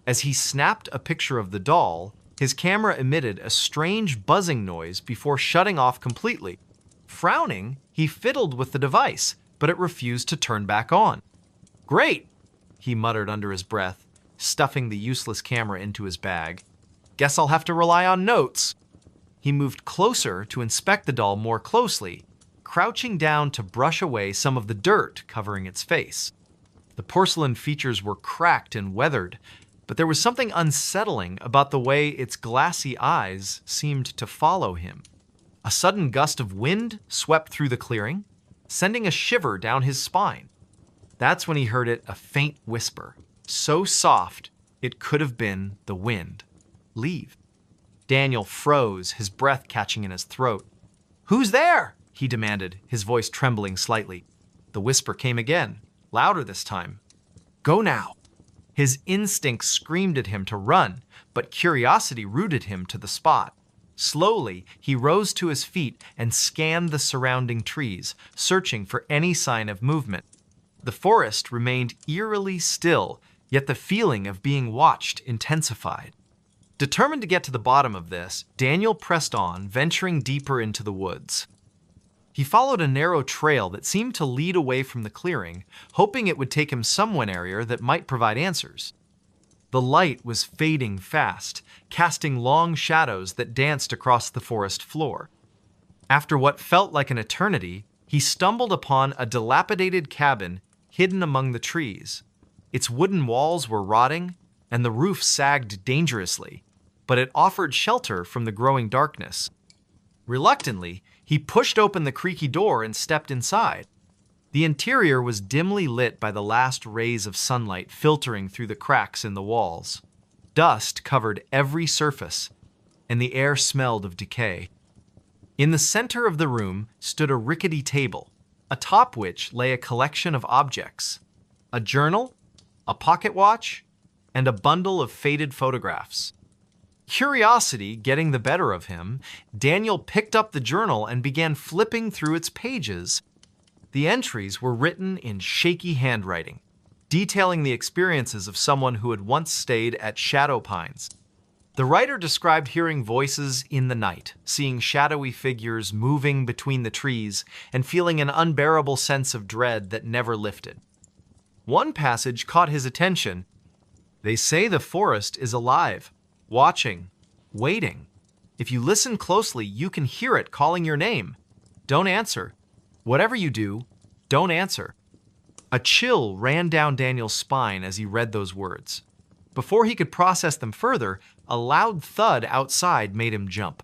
As he snapped a picture of the doll, his camera emitted a strange buzzing noise before shutting off completely. Frowning, he fiddled with the device, but it refused to turn back on. "Great," he muttered under his breath, stuffing the useless camera into his bag. "Guess I'll have to rely on notes." He moved closer to inspect the doll more closely, crouching down to brush away some of the dirt covering its face. The porcelain features were cracked and weathered, but there was something unsettling about the way its glassy eyes seemed to follow him. A sudden gust of wind swept through the clearing, sending a shiver down his spine. That's when he heard a faint whisper, so soft it could have been the wind. "Leave." Daniel froze, his breath catching in his throat. "Who's there?" he demanded, his voice trembling slightly. The whisper came again, louder this time. "Go now." His instinct screamed at him to run, but curiosity rooted him to the spot. Slowly, he rose to his feet and scanned the surrounding trees, searching for any sign of movement. The forest remained eerily still, yet the feeling of being watched intensified. Determined to get to the bottom of this, Daniel pressed on, venturing deeper into the woods. He followed a narrow trail that seemed to lead away from the clearing, hoping it would take him somewhere area that might provide answers. The light was fading fast, casting long shadows that danced across the forest floor. After what felt like an eternity, he stumbled upon a dilapidated cabin hidden among the trees. Its wooden walls were rotting, and the roof sagged dangerously, but it offered shelter from the growing darkness. Reluctantly, he pushed open the creaky door and stepped inside. The interior was dimly lit by the last rays of sunlight filtering through the cracks in the walls. Dust covered every surface, and the air smelled of decay. In the center of the room stood a rickety table, atop which lay a collection of objects: a journal, a pocket watch, and a bundle of faded photographs. Curiosity getting the better of him, Daniel picked up the journal and began flipping through its pages. The entries were written in shaky handwriting, detailing the experiences of someone who had once stayed at Shadow Pines. The writer described hearing voices in the night, seeing shadowy figures moving between the trees, and feeling an unbearable sense of dread that never lifted. One passage caught his attention. "They say the forest is alive, watching, waiting. If you listen closely, you can hear it calling your name. Don't answer. Whatever you do, don't answer." A chill ran down Daniel's spine as he read those words. Before he could process them further, a loud thud outside made him jump.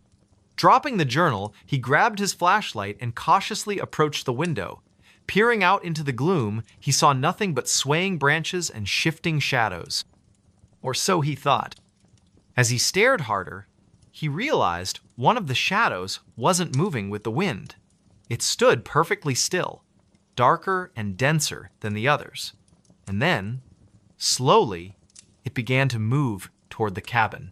Dropping the journal, he grabbed his flashlight and cautiously approached the window. Peering out into the gloom, he saw nothing but swaying branches and shifting shadows. Or so he thought. As he stared harder, he realized one of the shadows wasn't moving with the wind. It stood perfectly still, darker and denser than the others. And then, slowly, it began to move toward the cabin.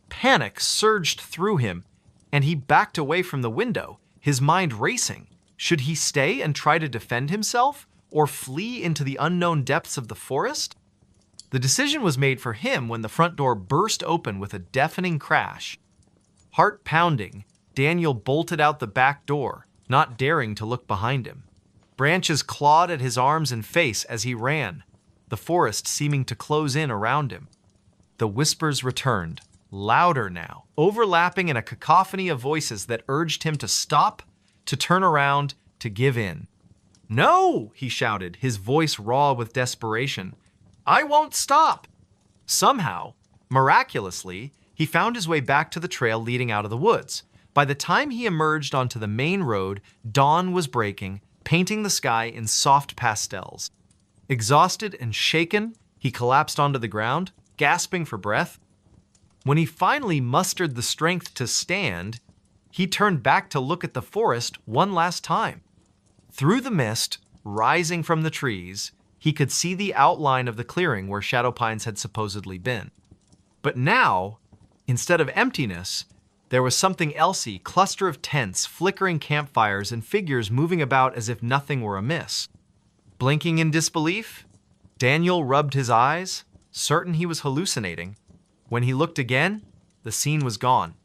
Panic surged through him, and he backed away from the window, his mind racing. Should he stay and try to defend himself, or flee into the unknown depths of the forest? The decision was made for him when the front door burst open with a deafening crash. Heart pounding, Daniel bolted out the back door, not daring to look behind him. Branches clawed at his arms and face as he ran, the forest seeming to close in around him. The whispers returned, louder now, overlapping in a cacophony of voices that urged him to stop, to turn around, to give in. "No!" he shouted, his voice raw with desperation. "I won't stop!" Somehow, miraculously, he found his way back to the trail leading out of the woods. By the time he emerged onto the main road, dawn was breaking, painting the sky in soft pastels. Exhausted and shaken, he collapsed onto the ground, gasping for breath. When he finally mustered the strength to stand, he turned back to look at the forest one last time. Through the mist, rising from the trees, he could see the outline of the clearing where Shadow Pines had supposedly been. But now, instead of emptiness, there was something elsey, cluster of tents, flickering campfires, and figures moving about as if nothing were amiss. Blinking in disbelief, Daniel rubbed his eyes, certain he was hallucinating. When he looked again, the scene was gone,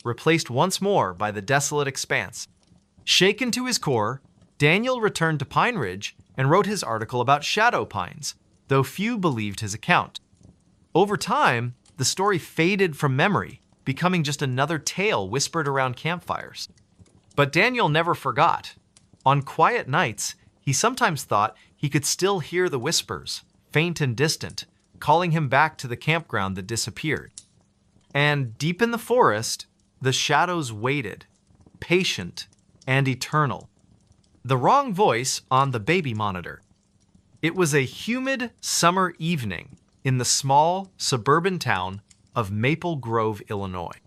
replaced once more by the desolate expanse. Shaken to his core, Daniel returned to Pine Ridge and wrote his article about Shadow Pines, though few believed his account. Over time, the story faded from memory, becoming just another tale whispered around campfires. But Daniel never forgot. On quiet nights, he sometimes thought he could still hear the whispers, faint and distant, calling him back to the campground that disappeared. And deep in the forest, the shadows waited, patient and eternal. The wrong voice on the baby monitor. It was a humid summer evening in the small suburban town of Maple Grove, Illinois.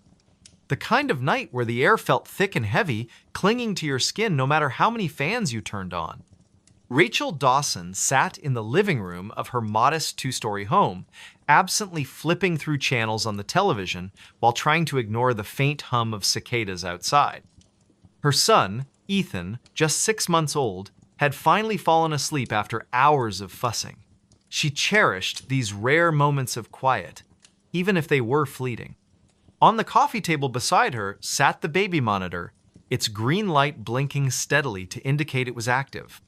The kind of night where the air felt thick and heavy, clinging to your skin no matter how many fans you turned on. Rachel Dawson sat in the living room of her modest two-story home, absently flipping through channels on the television while trying to ignore the faint hum of cicadas outside. Her son, Ethan, just 6 months old, had finally fallen asleep after hours of fussing. She cherished these rare moments of quiet, even if they were fleeting. On the coffee table beside her sat the baby monitor, its green light blinking steadily to indicate it was active.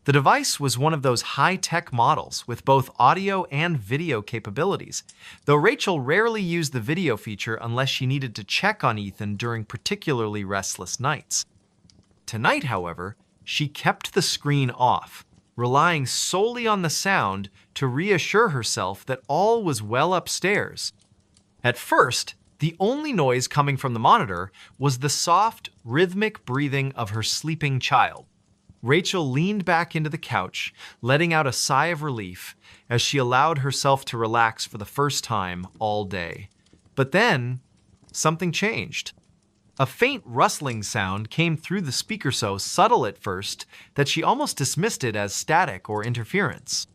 The device was one of those high-tech models with both audio and video capabilities, though Rachel rarely used the video feature unless she needed to check on Ethan during particularly restless nights. Tonight, however, she kept the screen off, relying solely on the sound to reassure herself that all was well upstairs. At first, the only noise coming from the monitor was the soft, rhythmic breathing of her sleeping child. Rachel leaned back into the couch, letting out a sigh of relief as she allowed herself to relax for the first time all day. But then, something changed. A faint rustling sound came through the speaker so subtle at first that she almost dismissed it as static or interference.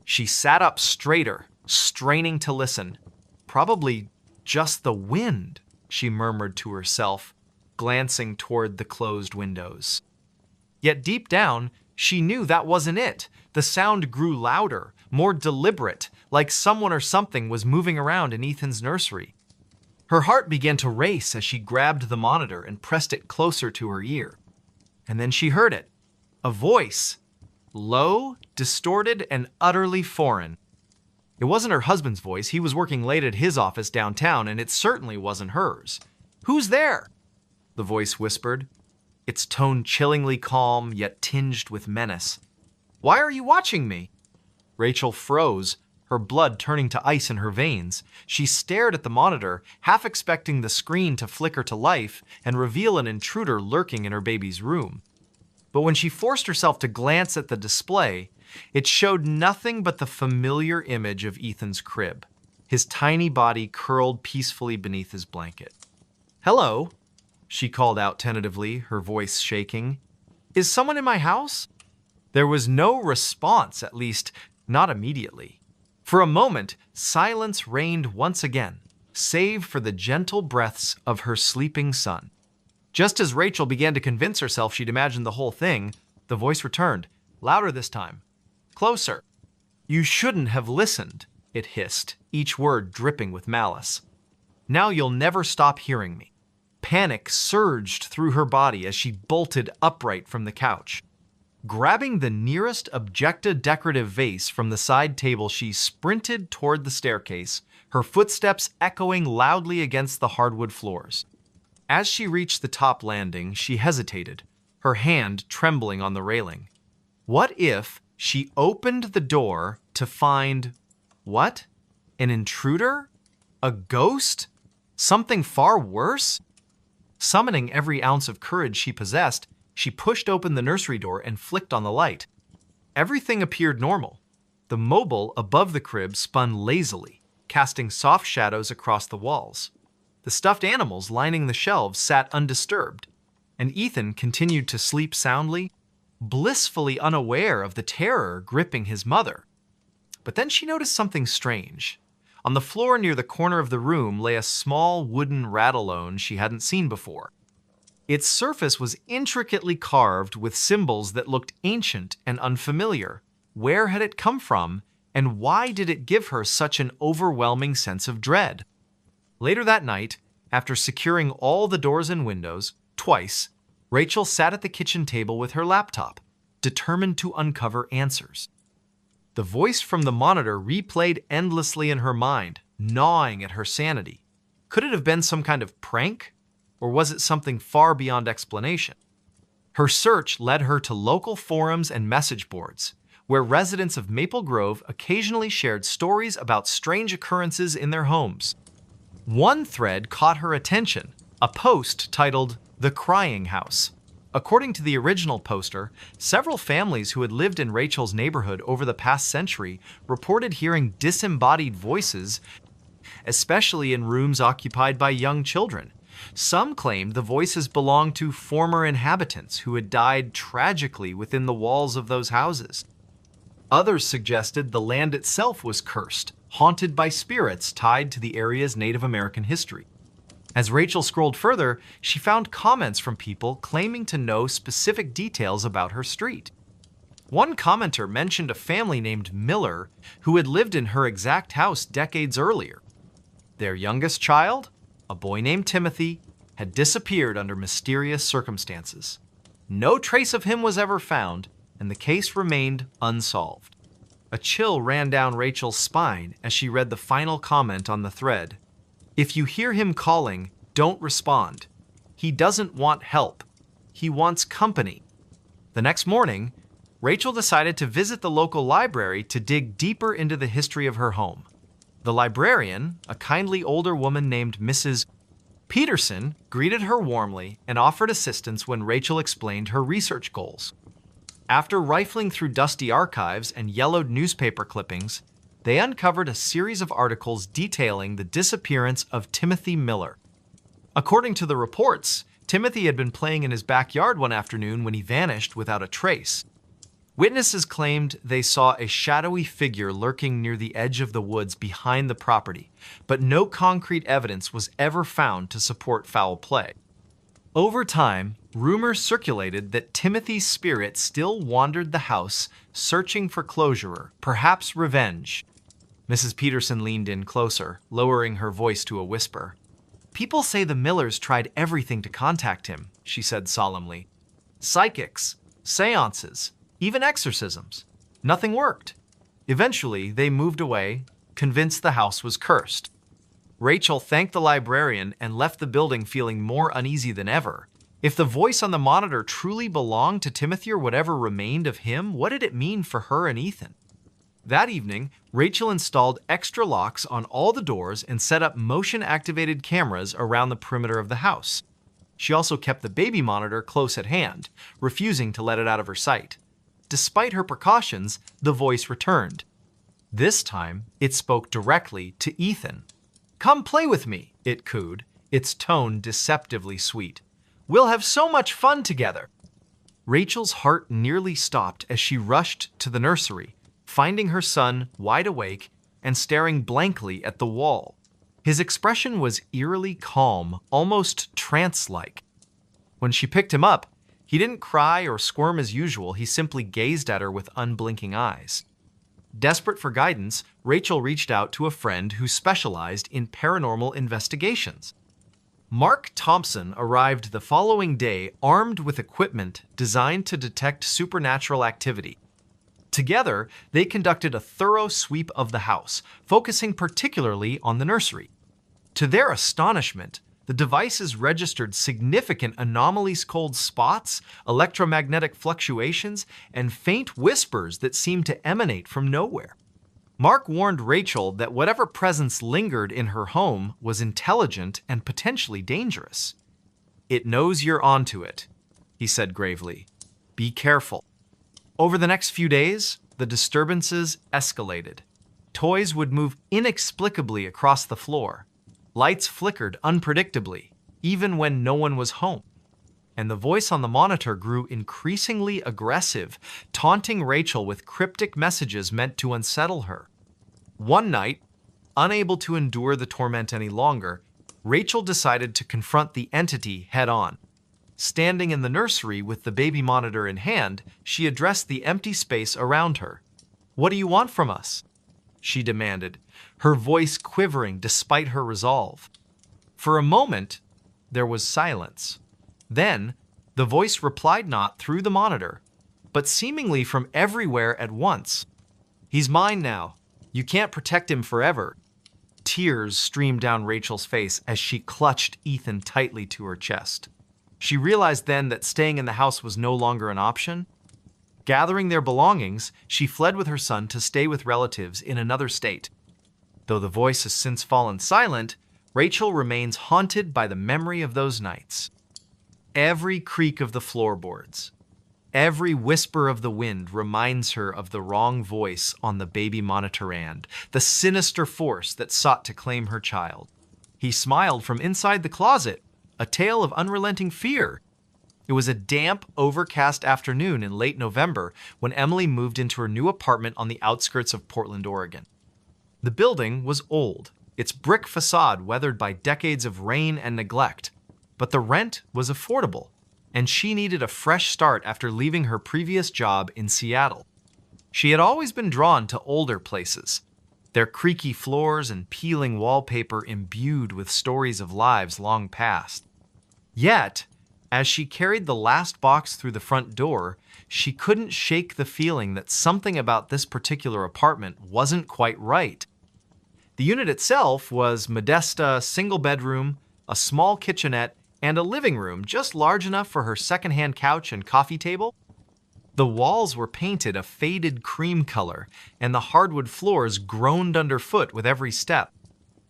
She sat up straighter, straining to listen. Probably just the wind, she murmured to herself, glancing toward the closed windows. Yet deep down, she knew that wasn't it. The sound grew louder, more deliberate, like someone or something was moving around in Ethan's nursery. Her heart began to race as she grabbed the monitor and pressed it closer to her ear. And then she heard it. A voice. Low, distorted, and utterly foreign. It wasn't her husband's voice. He was working late at his office downtown, and it certainly wasn't hers. "Who's there?" the voice whispered, its tone chillingly calm yet tinged with menace. "Why are you watching me?" Rachel froze, her blood turning to ice in her veins. She stared at the monitor, half expecting the screen to flicker to life and reveal an intruder lurking in her baby's room. But when she forced herself to glance at the display, it showed nothing but the familiar image of Ethan's crib, his tiny body curled peacefully beneath his blanket. "Hello," she called out tentatively, her voice shaking. "Is someone in my house?" There was no response, at least not immediately. For a moment, silence reigned once again, save for the gentle breaths of her sleeping son. Just as Rachel began to convince herself she'd imagined the whole thing, the voice returned, louder this time. "Closer." "You shouldn't have listened," it hissed, each word dripping with malice. "Now you'll never stop hearing me." Panic surged through her body as she bolted upright from the couch. Grabbing the nearest Objecta decorative vase from the side table, she sprinted toward the staircase, her footsteps echoing loudly against the hardwood floors. As she reached the top landing, she hesitated, her hand trembling on the railing. What if she opened the door to find... what? An intruder? A ghost? Something far worse? Summoning every ounce of courage she possessed, she pushed open the nursery door and flicked on the light. Everything appeared normal. The mobile above the crib spun lazily, casting soft shadows across the walls. The stuffed animals lining the shelves sat undisturbed, and Ethan continued to sleep soundly, blissfully unaware of the terror gripping his mother. But then she noticed something strange. On the floor near the corner of the room lay a small wooden ratalone she hadn't seen before. Its surface was intricately carved with symbols that looked ancient and unfamiliar. Where had it come from, and why did it give her such an overwhelming sense of dread? Later that night, after securing all the doors and windows, twice, Rachel sat at the kitchen table with her laptop, determined to uncover answers. The voice from the monitor replayed endlessly in her mind, gnawing at her sanity. Could it have been some kind of prank? Or was it something far beyond explanation? Her search led her to local forums and message boards, where residents of Maple Grove occasionally shared stories about strange occurrences in their homes. One thread caught her attention, a post titled "The Crying House." According to the original poster, several families who had lived in Rachel's neighborhood over the past century reported hearing disembodied voices, especially in rooms occupied by young children. Some claimed the voices belonged to former inhabitants who had died tragically within the walls of those houses. Others suggested the land itself was cursed, haunted by spirits tied to the area's Native American history. As Rachel scrolled further, she found comments from people claiming to know specific details about her street. One commenter mentioned a family named Miller who had lived in her exact house decades earlier. Their youngest child, a boy named Timothy, had disappeared under mysterious circumstances. No trace of him was ever found, and the case remained unsolved. A chill ran down Rachel's spine as she read the final comment on the thread. "If you hear him calling, don't respond. He doesn't want help. He wants company." The next morning, Rachel decided to visit the local library to dig deeper into the history of her home. The librarian, a kindly older woman named Mrs. Peterson, greeted her warmly and offered assistance when Rachel explained her research goals. After rifling through dusty archives and yellowed newspaper clippings, they uncovered a series of articles detailing the disappearance of Timothy Miller. According to the reports, Timothy had been playing in his backyard one afternoon when he vanished without a trace. Witnesses claimed they saw a shadowy figure lurking near the edge of the woods behind the property, but no concrete evidence was ever found to support foul play. Over time, rumors circulated that Timothy's spirit still wandered the house, searching for closure, perhaps revenge. Mrs. Peterson leaned in closer, lowering her voice to a whisper. "People say the Millers tried everything to contact him," she said solemnly. "Psychics, seances, even exorcisms. Nothing worked. Eventually, they moved away, convinced the house was cursed." Rachel thanked the librarian and left the building feeling more uneasy than ever. If the voice on the monitor truly belonged to Timothy or whatever remained of him, what did it mean for her and Ethan? That evening, Rachel installed extra locks on all the doors and set up motion-activated cameras around the perimeter of the house. She also kept the baby monitor close at hand, refusing to let it out of her sight. Despite her precautions, the voice returned. This time, it spoke directly to Ethan. "Come play with me," it cooed, its tone deceptively sweet. "We'll have so much fun together." Rachel's heart nearly stopped as she rushed to the nursery, finding her son wide awake and staring blankly at the wall. His expression was eerily calm, almost trance-like. When she picked him up, he didn't cry or squirm as usual, he simply gazed at her with unblinking eyes. Desperate for guidance, Rachel reached out to a friend who specialized in paranormal investigations. Mark Thompson arrived the following day armed with equipment designed to detect supernatural activity. Together, they conducted a thorough sweep of the house, focusing particularly on the nursery. To their astonishment, the devices registered significant anomalies, cold spots, electromagnetic fluctuations, and faint whispers that seemed to emanate from nowhere. Mark warned Rachel that whatever presence lingered in her home was intelligent and potentially dangerous. "It knows you're onto it," he said gravely. "Be careful." Over the next few days, the disturbances escalated. Toys would move inexplicably across the floor. Lights flickered unpredictably, even when no one was home. And the voice on the monitor grew increasingly aggressive, taunting Rachel with cryptic messages meant to unsettle her. One night, unable to endure the torment any longer, Rachel decided to confront the entity head-on. Standing in the nursery with the baby monitor in hand, she addressed the empty space around her. "What do you want from us?" she demanded, her voice quivering despite her resolve. For a moment, there was silence. Then, the voice replied not through the monitor, but seemingly from everywhere at once. "He's mine now. You can't protect him forever." Tears streamed down Rachel's face as she clutched Ethan tightly to her chest. She realized then that staying in the house was no longer an option. Gathering their belongings, she fled with her son to stay with relatives in another state. Though the voice has since fallen silent, Rachel remains haunted by the memory of those nights. Every creak of the floorboards, every whisper of the wind reminds her of the wrong voice on the baby monitorand, the sinister force that sought to claim her child. He smiled from inside the closet, a tale of unrelenting fear. It was a damp, overcast afternoon in late November when Emily moved into her new apartment on the outskirts of Portland, Oregon. The building was old, its brick facade weathered by decades of rain and neglect, but the rent was affordable, and she needed a fresh start after leaving her previous job in Seattle. She had always been drawn to older places, their creaky floors and peeling wallpaper imbued with stories of lives long past. Yet, as she carried the last box through the front door, she couldn't shake the feeling that something about this particular apartment wasn't quite right. The unit itself was Modesta single bedroom, a small kitchenette, and a living room just large enough for her secondhand couch and coffee table. The walls were painted a faded cream color, and the hardwood floors groaned underfoot with every step.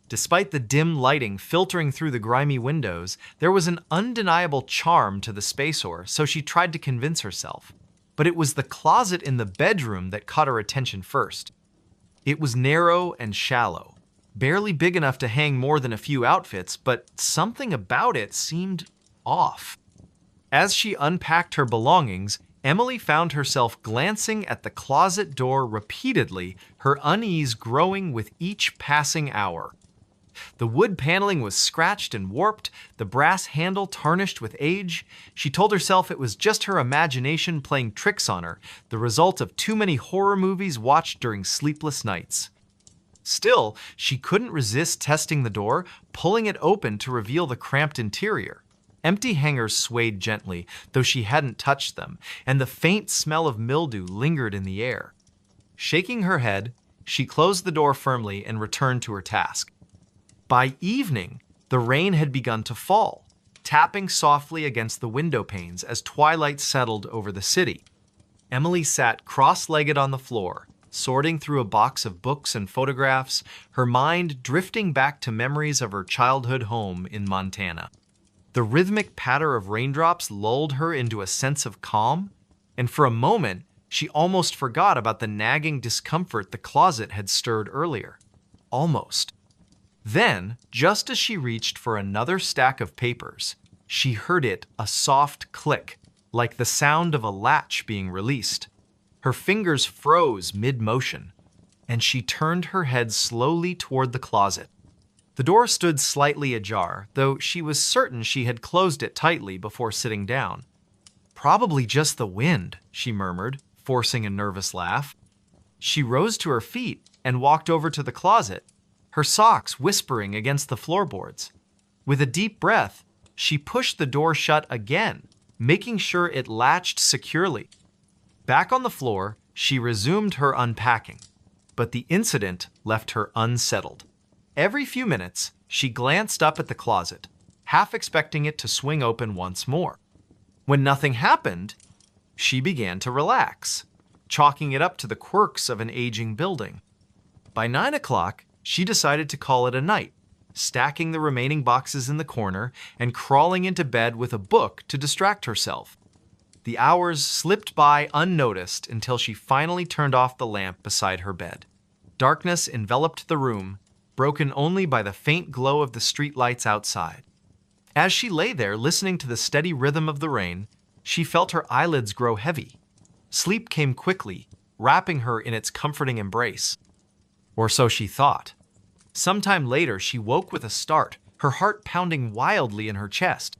Despite the dim lighting filtering through the grimy windows, there was an undeniable charm to the spaceor, so she tried to convince herself. But it was the closet in the bedroom that caught her attention first. It was narrow and shallow, barely big enough to hang more than a few outfits, but something about it seemed off. As she unpacked her belongings, Emily found herself glancing at the closet door repeatedly, her unease growing with each passing hour. The wood paneling was scratched and warped, the brass handle tarnished with age. She told herself it was just her imagination playing tricks on her, the result of too many horror movies watched during sleepless nights. Still, she couldn't resist testing the door, pulling it open to reveal the cramped interior. Empty hangers swayed gently, though she hadn't touched them, and the faint smell of mildew lingered in the air. Shaking her head, she closed the door firmly and returned to her task. By evening, the rain had begun to fall, tapping softly against the window panes as twilight settled over the city. Emily sat cross-legged on the floor, sorting through a box of books and photographs, her mind drifting back to memories of her childhood home in Montana. The rhythmic patter of raindrops lulled her into a sense of calm, and for a moment, she almost forgot about the nagging discomfort the closet had stirred earlier. Almost. Then, just as she reached for another stack of papers, she heard a soft click, like the sound of a latch being released. Her fingers froze mid-motion, and she turned her head slowly toward the closet. The door stood slightly ajar, though she was certain she had closed it tightly before sitting down. "Probably just the wind," she murmured, forcing a nervous laugh. She rose to her feet and walked over to the closet, her socks whispering against the floorboards. With a deep breath, she pushed the door shut again, making sure it latched securely. Back on the floor, she resumed her unpacking, but the incident left her unsettled. Every few minutes, she glanced up at the closet, half expecting it to swing open once more. When nothing happened, she began to relax, chalking it up to the quirks of an aging building. By 9 o'clock, she decided to call it a night, stacking the remaining boxes in the corner and crawling into bed with a book to distract herself. The hours slipped by unnoticed until she finally turned off the lamp beside her bed. Darkness enveloped the room, broken only by the faint glow of the streetlights outside. As she lay there listening to the steady rhythm of the rain, she felt her eyelids grow heavy. Sleep came quickly, wrapping her in its comforting embrace. Or so she thought. Sometime later, she woke with a start, her heart pounding wildly in her chest.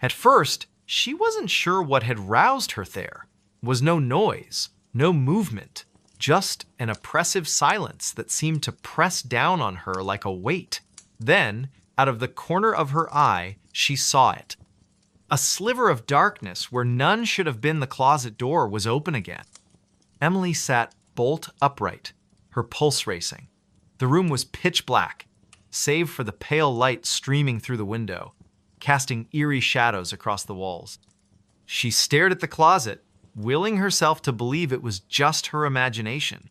At first, she wasn't sure what had roused her there. There was no noise, no movement, just an oppressive silence that seemed to press down on her like a weight. Then, out of the corner of her eye, she saw it. A sliver of darkness where none should have been the closet door was open again. Emily sat bolt upright, her pulse racing. The room was pitch black, save for the pale light streaming through the window, casting eerie shadows across the walls. She stared at the closet, willing herself to believe it was just her imagination.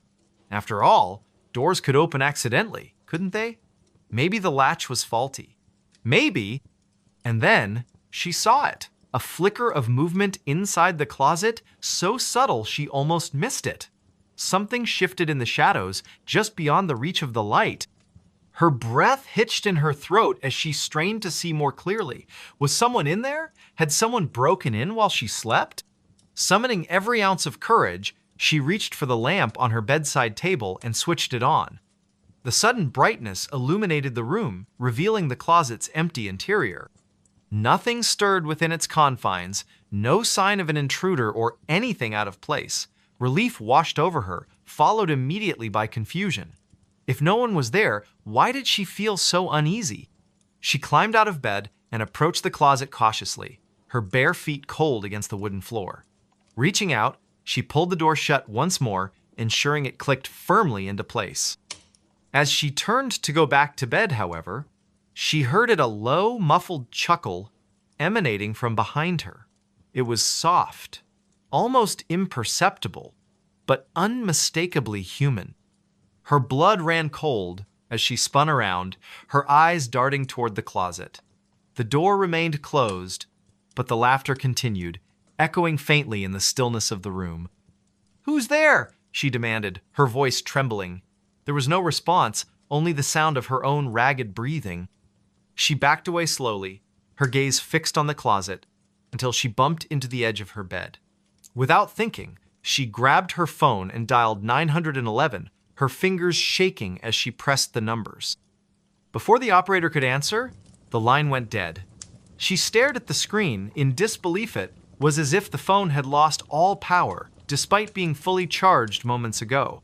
After all, doors could open accidentally, couldn't they? Maybe the latch was faulty. Maybe. And then she saw it. A flicker of movement inside the closet, so subtle she almost missed it. Something shifted in the shadows, just beyond the reach of the light. Her breath hitched in her throat as she strained to see more clearly. Was someone in there? Had someone broken in while she slept? Summoning every ounce of courage, she reached for the lamp on her bedside table and switched it on. The sudden brightness illuminated the room, revealing the closet's empty interior. Nothing stirred within its confines, no sign of an intruder or anything out of place. Relief washed over her, followed immediately by confusion. If no one was there, why did she feel so uneasy? She climbed out of bed and approached the closet cautiously, her bare feet cold against the wooden floor. Reaching out, she pulled the door shut once more, ensuring it clicked firmly into place. As she turned to go back to bed, however, she heard a low, muffled chuckle emanating from behind her. It was soft, almost imperceptible, but unmistakably human. Her blood ran cold as she spun around, her eyes darting toward the closet. The door remained closed, but the laughter continued, echoing faintly in the stillness of the room. "Who's there?" she demanded, her voice trembling. There was no response, only the sound of her own ragged breathing. She backed away slowly, her gaze fixed on the closet, until she bumped into the edge of her bed. Without thinking, she grabbed her phone and dialed 911, her fingers shaking as she pressed the numbers. Before the operator could answer, the line went dead. She stared at the screen in disbelief. It was as if the phone had lost all power, despite being fully charged moments ago.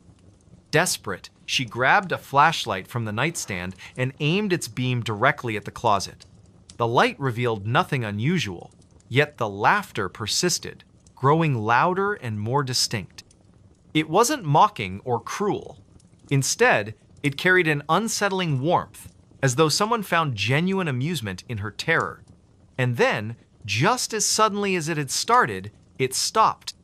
Desperate, she grabbed a flashlight from the nightstand and aimed its beam directly at the closet. The light revealed nothing unusual, yet the laughter persisted, growing louder and more distinct. It wasn't mocking or cruel. Instead, it carried an unsettling warmth, as though someone found genuine amusement in her terror. And then, just as suddenly as it had started, it stopped.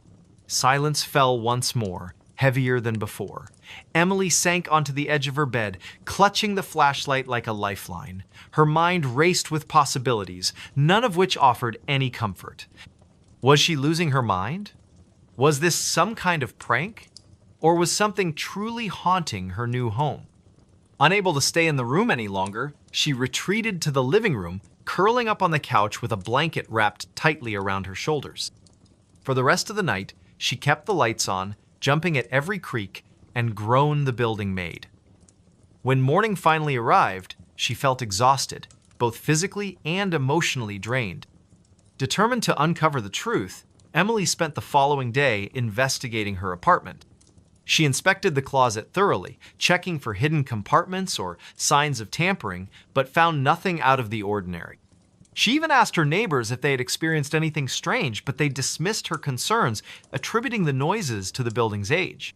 Silence fell once more, heavier than before. Emily sank onto the edge of her bed, clutching the flashlight like a lifeline. Her mind raced with possibilities, none of which offered any comfort. Was she losing her mind? Was this some kind of prank? Or was something truly haunting her new home? Unable to stay in the room any longer, she retreated to the living room, curling up on the couch with a blanket wrapped tightly around her shoulders. For the rest of the night, she kept the lights on, jumping at every creak and groan the building made. When morning finally arrived, she felt exhausted, both physically and emotionally drained. Determined to uncover the truth, Emily spent the following day investigating her apartment. She inspected the closet thoroughly, checking for hidden compartments or signs of tampering, but found nothing out of the ordinary. She even asked her neighbors if they had experienced anything strange, but they dismissed her concerns, attributing the noises to the building's age.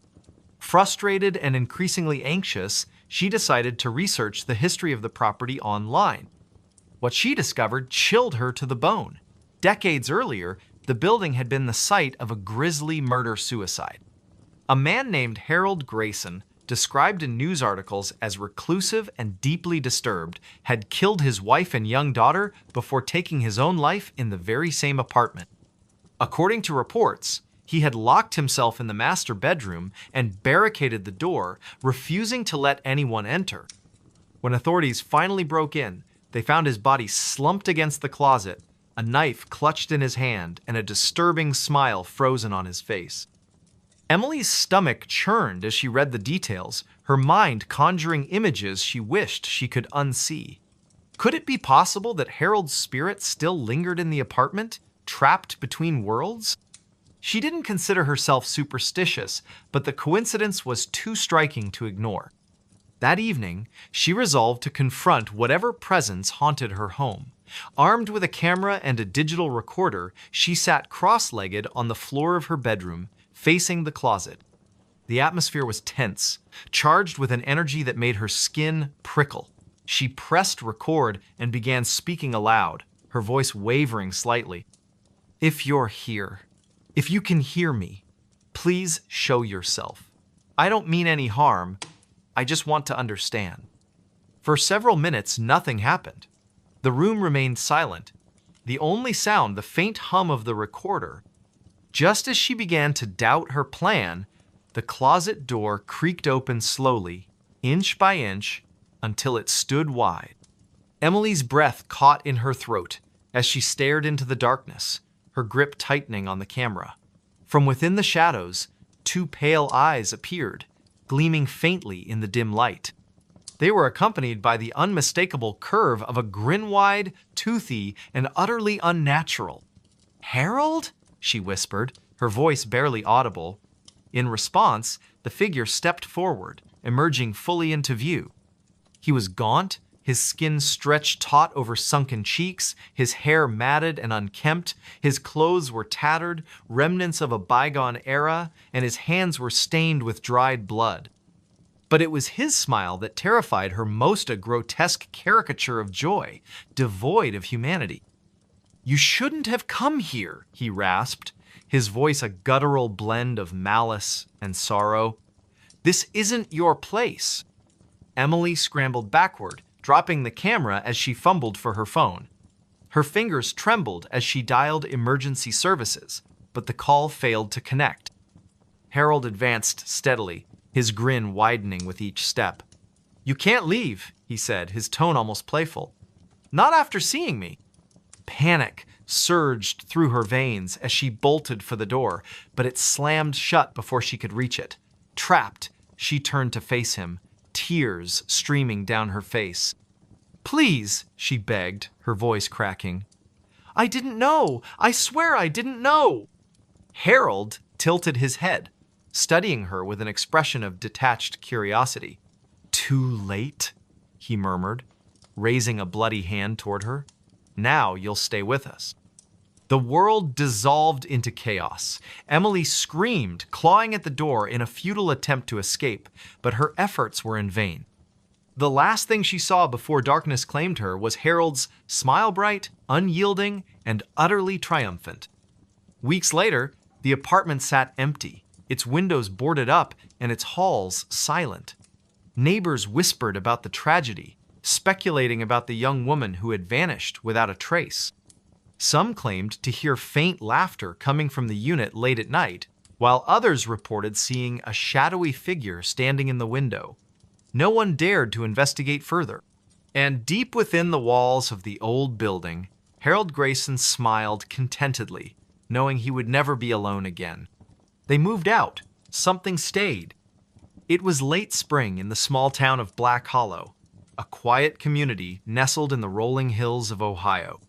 Frustrated and increasingly anxious, she decided to research the history of the property online. What she discovered chilled her to the bone. Decades earlier, the building had been the site of a grisly murder-suicide. A man named Harold Grayson, described in news articles as reclusive and deeply disturbed, had killed his wife and young daughter before taking his own life in the very same apartment. According to reports, he had locked himself in the master bedroom and barricaded the door, refusing to let anyone enter. When authorities finally broke in, they found his body slumped against the closet, a knife clutched in his hand, and a disturbing smile frozen on his face. Emily's stomach churned as she read the details, her mind conjuring images she wished she could unsee. Could it be possible that Harold's spirit still lingered in the apartment, trapped between worlds? She didn't consider herself superstitious, but the coincidence was too striking to ignore. That evening, she resolved to confront whatever presence haunted her home. Armed with a camera and a digital recorder, she sat cross-legged on the floor of her bedroom, facing the closet. The atmosphere was tense, charged with an energy that made her skin prickle. She pressed record and began speaking aloud, her voice wavering slightly. "If you're here, If you can hear me, please show yourself. I don't mean any harm. I just want to understand." For several minutes, nothing happened. The room remained silent, the only sound the faint hum of the recorder. Just as she began to doubt her plan, the closet door creaked open slowly, inch by inch, until it stood wide. Emily's breath caught in her throat as she stared into the darkness, her grip tightening on the camera. From within the shadows, two pale eyes appeared, gleaming faintly in the dim light. They were accompanied by the unmistakable curve of a grin-wide, toothy, and utterly unnatural. "Harold?" she whispered, her voice barely audible. In response, the figure stepped forward, emerging fully into view. He was gaunt, his skin stretched taut over sunken cheeks, his hair matted and unkempt, his clothes were tattered, remnants of a bygone era, and his hands were stained with dried blood. But it was his smile that terrified her most, a grotesque caricature of joy, devoid of humanity. "You shouldn't have come here," he rasped, his voice a guttural blend of malice and sorrow. "This isn't your place." Emily scrambled backward, dropping the camera as she fumbled for her phone. Her fingers trembled as she dialed emergency services, but the call failed to connect. Harold advanced steadily, his grin widening with each step. "You can't leave," he said, his tone almost playful. "Not after seeing me." Panic surged through her veins as she bolted for the door, but it slammed shut before she could reach it. Trapped, she turned to face him, tears streaming down her face. "Please," she begged, her voice cracking. "I didn't know. I swear I didn't know." Harold tilted his head, studying her with an expression of detached curiosity. "Too late?" he murmured, raising a bloody hand toward her. "Now you'll stay with us." The world dissolved into chaos. Emily screamed, clawing at the door in a futile attempt to escape, but her efforts were in vain. The last thing she saw before darkness claimed her was Harold's smile bright, unyielding, and utterly triumphant. Weeks later, the apartment sat empty, its windows boarded up and its halls silent. Neighbors whispered about the tragedy, speculating about the young woman who had vanished without a trace. Some claimed to hear faint laughter coming from the unit late at night, while others reported seeing a shadowy figure standing in the window. No one dared to investigate further. And deep within the walls of the old building, Harold Grayson smiled contentedly, knowing he would never be alone again. They moved out. Something stayed. It was late spring in the small town of Black Hollow, a quiet community nestled in the rolling hills of Ohio.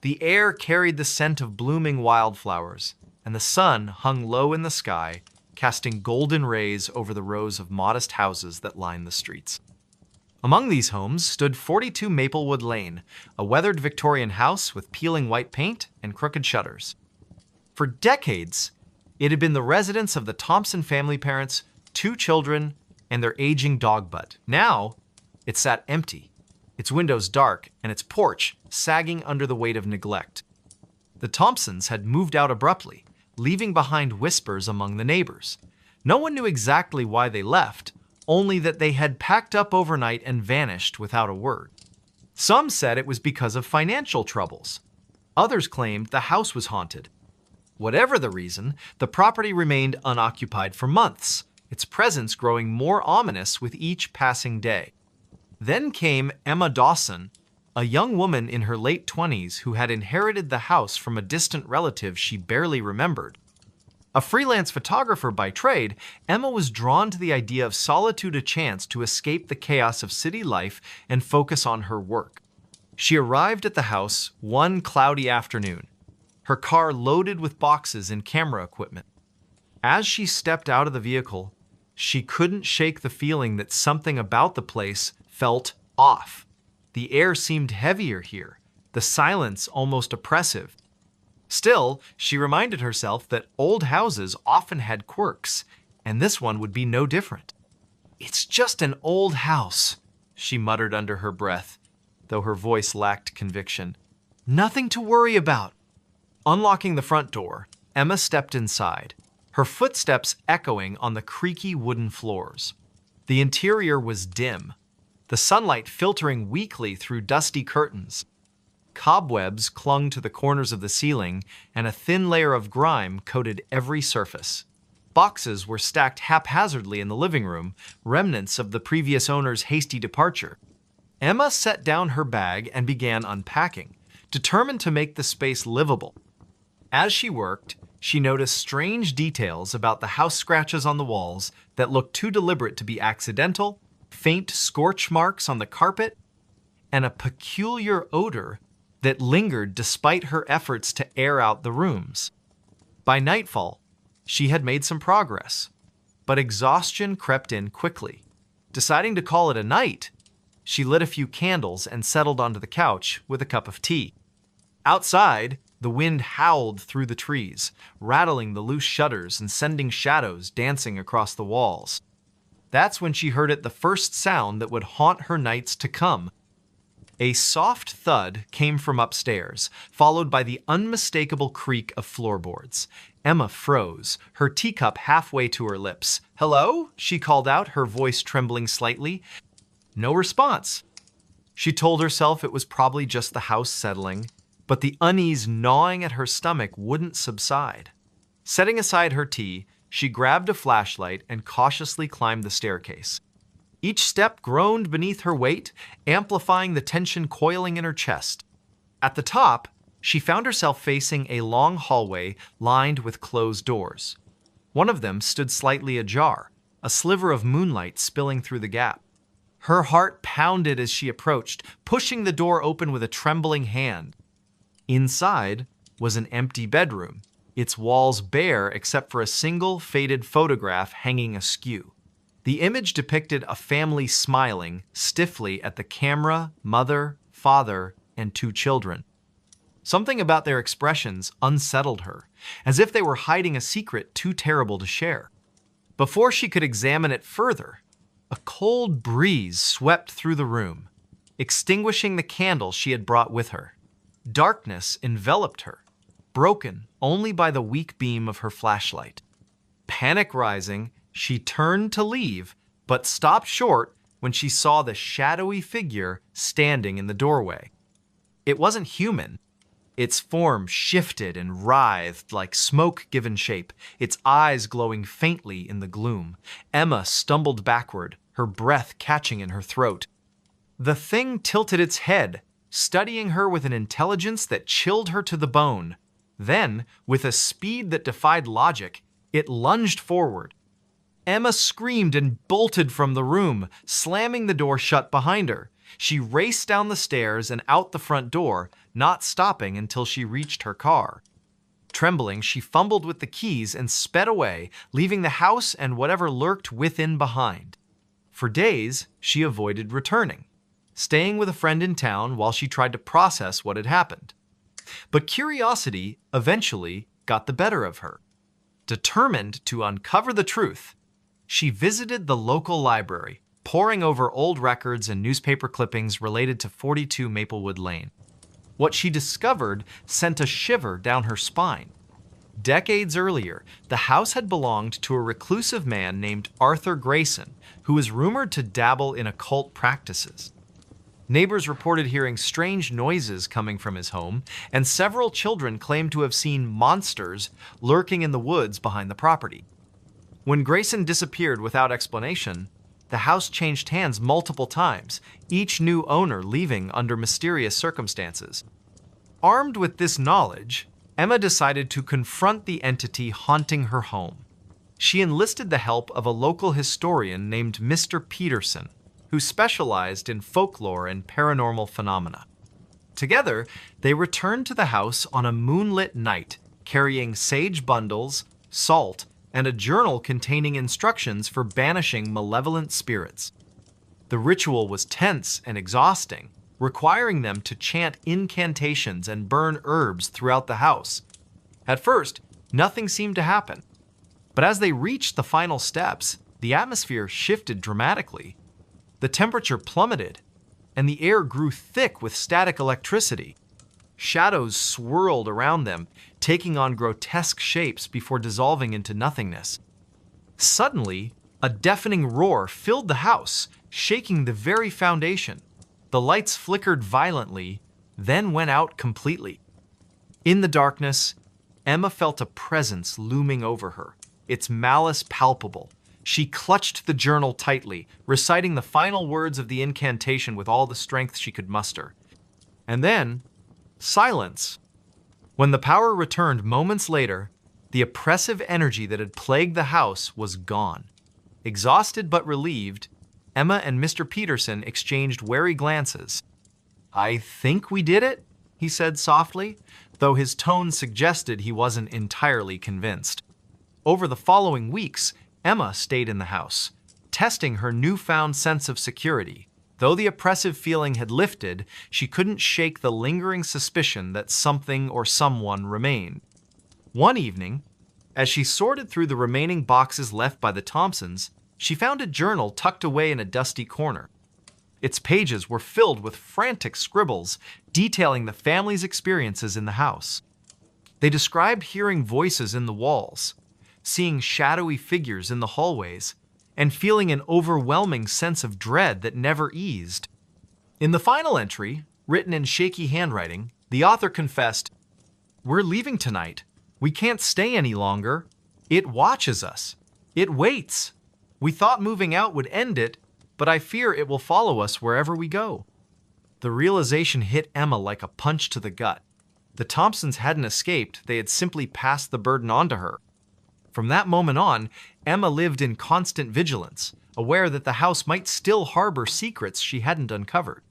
The air carried the scent of blooming wildflowers, and the sun hung low in the sky, casting golden rays over the rows of modest houses that lined the streets. Among these homes stood 42 Maplewood Lane, a weathered Victorian house with peeling white paint and crooked shutters. For decades, it had been the residence of the Thompson family parents, 2 children, and their aging dog Bud. Now, it sat empty, its windows dark and its porch sagging under the weight of neglect. The Thompsons had moved out abruptly, leaving behind whispers among the neighbors. No one knew exactly why they left, only that they had packed up overnight and vanished without a word. Some said it was because of financial troubles. Others claimed the house was haunted. Whatever the reason, the property remained unoccupied for months, its presence growing more ominous with each passing day. Then came Emma Dawson, a young woman in her late 20s who had inherited the house from a distant relative she barely remembered. A freelance photographer by trade, Emma was drawn to the idea of solitude, a chance to escape the chaos of city life and focus on her work. She arrived at the house one cloudy afternoon, her car loaded with boxes and camera equipment. As she stepped out of the vehicle, she couldn't shake the feeling that something about the place felt off. The air seemed heavier here, the silence almost oppressive. Still, she reminded herself that old houses often had quirks, and this one would be no different. "It's just an old house," she muttered under her breath, though her voice lacked conviction. "Nothing to worry about." Unlocking the front door, Emma stepped inside, her footsteps echoing on the creaky wooden floors. The interior was dim, the sunlight filtering weakly through dusty curtains. Cobwebs clung to the corners of the ceiling, and a thin layer of grime coated every surface. Boxes were stacked haphazardly in the living room, remnants of the previous owner's hasty departure. Emma set down her bag and began unpacking, determined to make the space livable. As she worked, she noticed strange details about the house scratches on the walls that looked too deliberate to be accidental, faint scorch marks on the carpet, and a peculiar odor that lingered despite her efforts to air out the rooms. By nightfall, she had made some progress, but exhaustion crept in quickly. Deciding to call it a night, she lit a few candles and settled onto the couch with a cup of tea. Outside, the wind howled through the trees, rattling the loose shutters and sending shadows dancing across the walls. That's when she heard the first sound that would haunt her nights to come. A soft thud came from upstairs, followed by the unmistakable creak of floorboards. Emma froze, her teacup halfway to her lips. "Hello?" she called out, her voice trembling slightly. No response. She told herself it was probably just the house settling, but the unease gnawing at her stomach wouldn't subside. Setting aside her tea, she grabbed a flashlight and cautiously climbed the staircase. Each step groaned beneath her weight, amplifying the tension coiling in her chest. At the top, she found herself facing a long hallway lined with closed doors. One of them stood slightly ajar, a sliver of moonlight spilling through the gap. Her heart pounded as she approached, pushing the door open with a trembling hand. Inside was an empty bedroom, its walls bare except for a single faded photograph hanging askew. The image depicted a family smiling stiffly at the camera, mother, father, and 2 children. Something about their expressions unsettled her, as if they were hiding a secret too terrible to share. Before she could examine it further, a cold breeze swept through the room, extinguishing the candle she had brought with her. Darkness enveloped her, broken only by the weak beam of her flashlight. Panic rising, she turned to leave, but stopped short when she saw the shadowy figure standing in the doorway. It wasn't human. Its form shifted and writhed like smoke given shape, its eyes glowing faintly in the gloom. Emma stumbled backward, her breath catching in her throat. The thing tilted its head, studying her with an intelligence that chilled her to the bone. Then, with a speed that defied logic, it lunged forward. Emma screamed and bolted from the room, slamming the door shut behind her. She raced down the stairs and out the front door, not stopping until she reached her car. Trembling, she fumbled with the keys and sped away, leaving the house and whatever lurked within behind. For days, she avoided returning, staying with a friend in town while she tried to process what had happened. But curiosity eventually got the better of her. Determined to uncover the truth, she visited the local library, poring over old records and newspaper clippings related to 42 Maplewood Lane. What she discovered sent a shiver down her spine. Decades earlier, the house had belonged to a reclusive man named Arthur Grayson, who was rumored to dabble in occult practices. Neighbors reported hearing strange noises coming from his home, and several children claimed to have seen monsters lurking in the woods behind the property. When Grayson disappeared without explanation, the house changed hands multiple times, each new owner leaving under mysterious circumstances. Armed with this knowledge, Emma decided to confront the entity haunting her home. She enlisted the help of a local historian named Mr. Peterson, who specialized in folklore and paranormal phenomena. Together, they returned to the house on a moonlit night, carrying sage bundles, salt, and a journal containing instructions for banishing malevolent spirits. The ritual was tense and exhausting, requiring them to chant incantations and burn herbs throughout the house. At first, nothing seemed to happen. But as they reached the final steps, the atmosphere shifted dramatically. The temperature plummeted, and the air grew thick with static electricity. Shadows swirled around them, taking on grotesque shapes before dissolving into nothingness. Suddenly, a deafening roar filled the house, shaking the very foundation. The lights flickered violently, then went out completely. In the darkness, Emma felt a presence looming over her, its malice palpable. She clutched the journal tightly, reciting the final words of the incantation with all the strength she could muster. And then, silence. When the power returned moments later, the oppressive energy that had plagued the house was gone. Exhausted but relieved, Emma and Mr. Peterson exchanged wary glances. "I think we did it," he said softly, though his tone suggested he wasn't entirely convinced. Over the following weeks, Emma stayed in the house, testing her newfound sense of security. Though the oppressive feeling had lifted, she couldn't shake the lingering suspicion that something or someone remained. One evening, as she sorted through the remaining boxes left by the Thompsons, she found a journal tucked away in a dusty corner. Its pages were filled with frantic scribbles detailing the family's experiences in the house. They described hearing voices in the walls, seeing shadowy figures in the hallways, and feeling an overwhelming sense of dread that never eased. In the final entry, written in shaky handwriting, the author confessed, "We're leaving tonight. We can't stay any longer. It watches us. It waits. We thought moving out would end it, but I fear it will follow us wherever we go." The realization hit Emma like a punch to the gut. The Thompsons hadn't escaped, they had simply passed the burden on to her. From that moment on, Emma lived in constant vigilance, aware that the house might still harbor secrets she hadn't uncovered.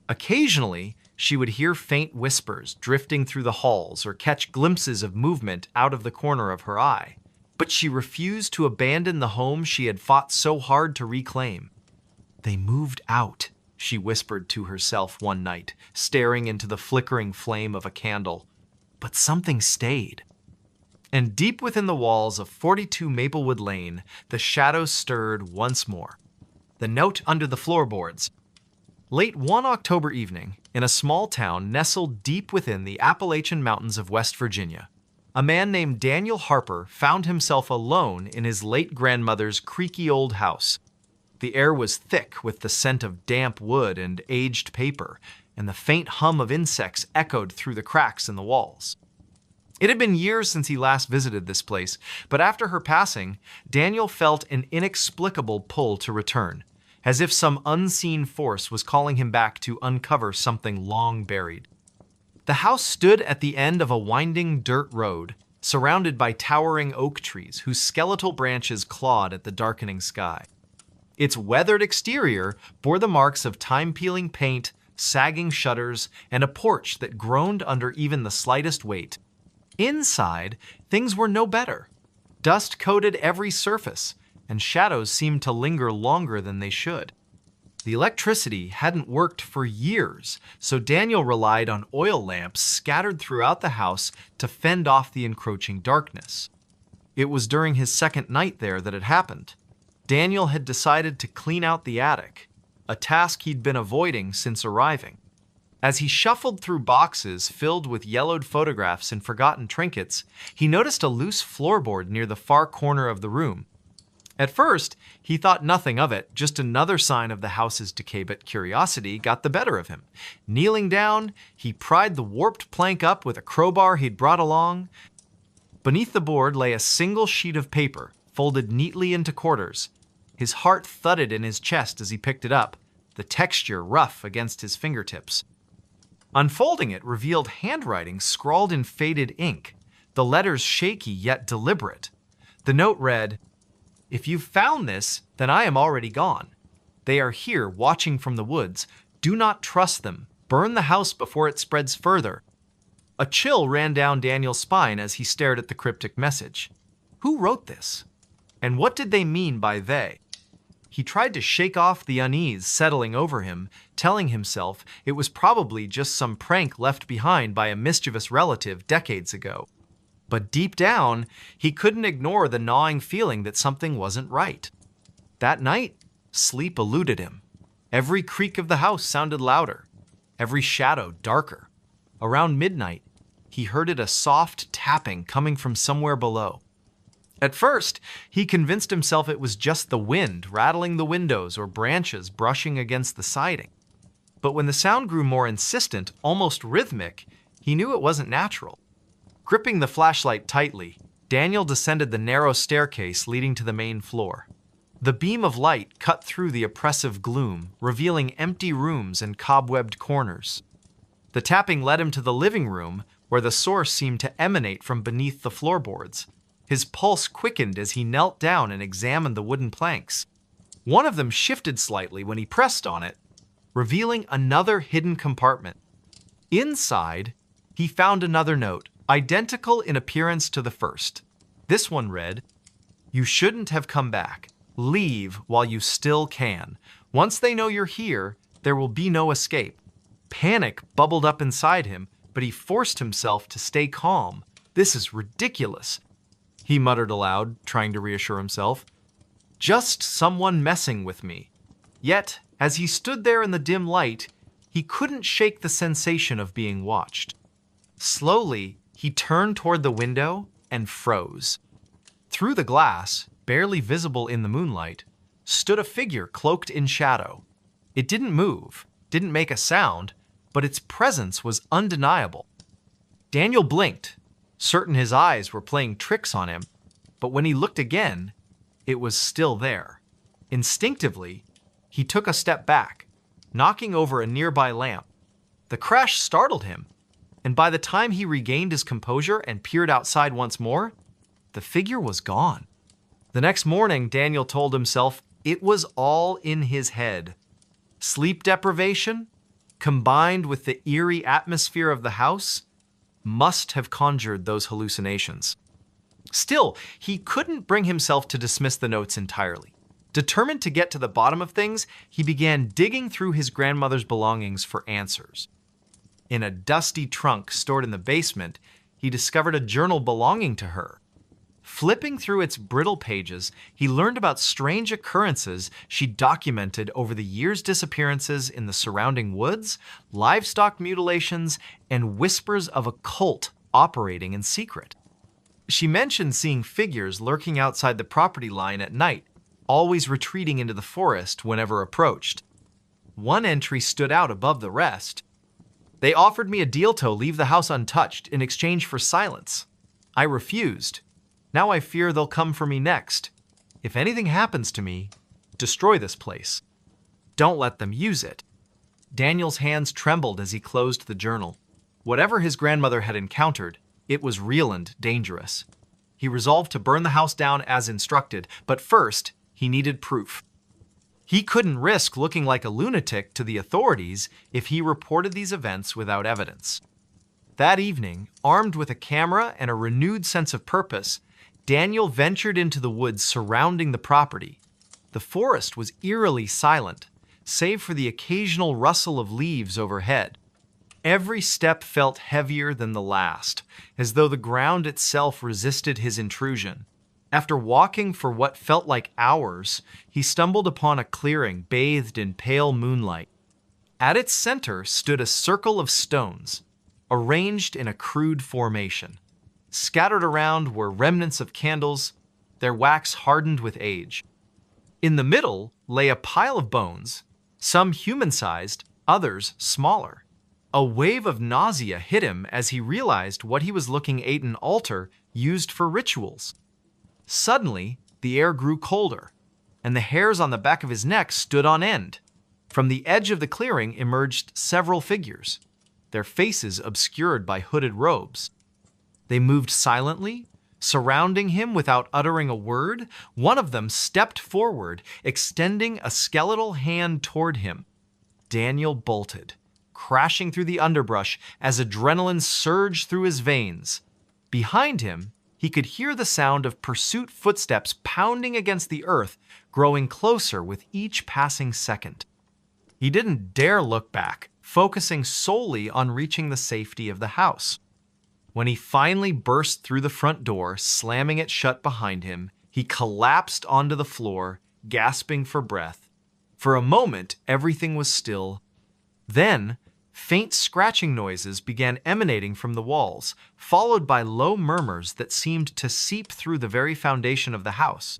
Occasionally, she would hear faint whispers drifting through the halls or catch glimpses of movement out of the corner of her eye. But she refused to abandon the home she had fought so hard to reclaim. "They moved out," she whispered to herself one night, staring into the flickering flame of a candle. But something stayed. And deep within the walls of 42 Maplewood Lane, the shadows stirred once more. The note under the floorboards. Late one October evening, in a small town nestled deep within the Appalachian Mountains of West Virginia, a man named Daniel Harper found himself alone in his late grandmother's creaky old house. The air was thick with the scent of damp wood and aged paper, and the faint hum of insects echoed through the cracks in the walls. It had been years since he last visited this place, but after her passing, Daniel felt an inexplicable pull to return, as if some unseen force was calling him back to uncover something long buried. The house stood at the end of a winding dirt road, surrounded by towering oak trees whose skeletal branches clawed at the darkening sky. Its weathered exterior bore the marks of time-peeling paint, sagging shutters, and a porch that groaned under even the slightest weight. Inside, things were no better. Dust coated every surface, and shadows seemed to linger longer than they should. The electricity hadn't worked for years, so Daniel relied on oil lamps scattered throughout the house to fend off the encroaching darkness. It was during his second night there that it happened. Daniel had decided to clean out the attic, a task he'd been avoiding since arriving. As he shuffled through boxes filled with yellowed photographs and forgotten trinkets, he noticed a loose floorboard near the far corner of the room. At first, he thought nothing of it, just another sign of the house's decay, but curiosity got the better of him. Kneeling down, he pried the warped plank up with a crowbar he'd brought along. Beneath the board lay a single sheet of paper, folded neatly into quarters. His heart thudded in his chest as he picked it up, the texture rough against his fingertips. Unfolding it revealed handwriting scrawled in faded ink, the letters shaky yet deliberate. The note read, "If you've found this, then I am already gone. They are here watching from the woods. Do not trust them. Burn the house before it spreads further." A chill ran down Daniel's spine as he stared at the cryptic message. Who wrote this? And what did they mean by they? He tried to shake off the unease settling over him, telling himself it was probably just some prank left behind by a mischievous relative decades ago. But deep down, he couldn't ignore the gnawing feeling that something wasn't right. That night, sleep eluded him. Every creak of the house sounded louder, every shadow darker. Around midnight, he heard a soft tapping coming from somewhere below. At first, he convinced himself it was just the wind rattling the windows or branches brushing against the siding. But when the sound grew more insistent, almost rhythmic, he knew it wasn't natural. Gripping the flashlight tightly, Daniel descended the narrow staircase leading to the main floor. The beam of light cut through the oppressive gloom, revealing empty rooms and cobwebbed corners. The tapping led him to the living room, where the source seemed to emanate from beneath the floorboards. His pulse quickened as he knelt down and examined the wooden planks. One of them shifted slightly when he pressed on it, revealing another hidden compartment. Inside, he found another note, identical in appearance to the first. This one read, "You shouldn't have come back. Leave while you still can. Once they know you're here, there will be no escape." Panic bubbled up inside him, but he forced himself to stay calm. "This is ridiculous," he muttered aloud, trying to reassure himself. "Just someone messing with me." Yet, as he stood there in the dim light, he couldn't shake the sensation of being watched. Slowly, he turned toward the window and froze. Through the glass, barely visible in the moonlight, stood a figure cloaked in shadow. It didn't move, didn't make a sound, but its presence was undeniable. Daniel blinked, certain his eyes were playing tricks on him, but when he looked again, it was still there. Instinctively, he took a step back, knocking over a nearby lamp. The crash startled him, and by the time he regained his composure and peered outside once more, the figure was gone. The next morning, Daniel told himself it was all in his head. Sleep deprivation, combined with the eerie atmosphere of the house, must have conjured those hallucinations. Still, he couldn't bring himself to dismiss the notes entirely. Determined to get to the bottom of things, he began digging through his grandmother's belongings for answers. In a dusty trunk stored in the basement, he discovered a journal belonging to her. Flipping through its brittle pages, he learned about strange occurrences she documented over the years' disappearances in the surrounding woods, livestock mutilations, and whispers of a cult operating in secret. She mentioned seeing figures lurking outside the property line at night, always retreating into the forest whenever approached. One entry stood out above the rest. "They offered me a deal to leave the house untouched in exchange for silence. I refused. Now I fear they'll come for me next. If anything happens to me, destroy this place. Don't let them use it." Daniel's hands trembled as he closed the journal. Whatever his grandmother had encountered, it was real and dangerous. He resolved to burn the house down as instructed, but first, he needed proof. He couldn't risk looking like a lunatic to the authorities if he reported these events without evidence. That evening, armed with a camera and a renewed sense of purpose, Daniel ventured into the woods surrounding the property. The forest was eerily silent, save for the occasional rustle of leaves overhead. Every step felt heavier than the last, as though the ground itself resisted his intrusion. After walking for what felt like hours, he stumbled upon a clearing bathed in pale moonlight. At its center stood a circle of stones, arranged in a crude formation. Scattered around were remnants of candles, their wax hardened with age. In the middle lay a pile of bones, some human-sized, others smaller. A wave of nausea hit him as he realized what he was looking at: an altar used for rituals. Suddenly, the air grew colder, and the hairs on the back of his neck stood on end. From the edge of the clearing emerged several figures, their faces obscured by hooded robes. They moved silently, surrounding him without uttering a word. One of them stepped forward, extending a skeletal hand toward him. Daniel bolted, crashing through the underbrush as adrenaline surged through his veins. Behind him, he could hear the sound of pursuit footsteps pounding against the earth, growing closer with each passing second. He didn't dare look back, focusing solely on reaching the safety of the house. When he finally burst through the front door, slamming it shut behind him, he collapsed onto the floor, gasping for breath. For a moment, everything was still. Then, Faint scratching noises began emanating from the walls, followed by low murmurs that seemed to seep through the very foundation of the house.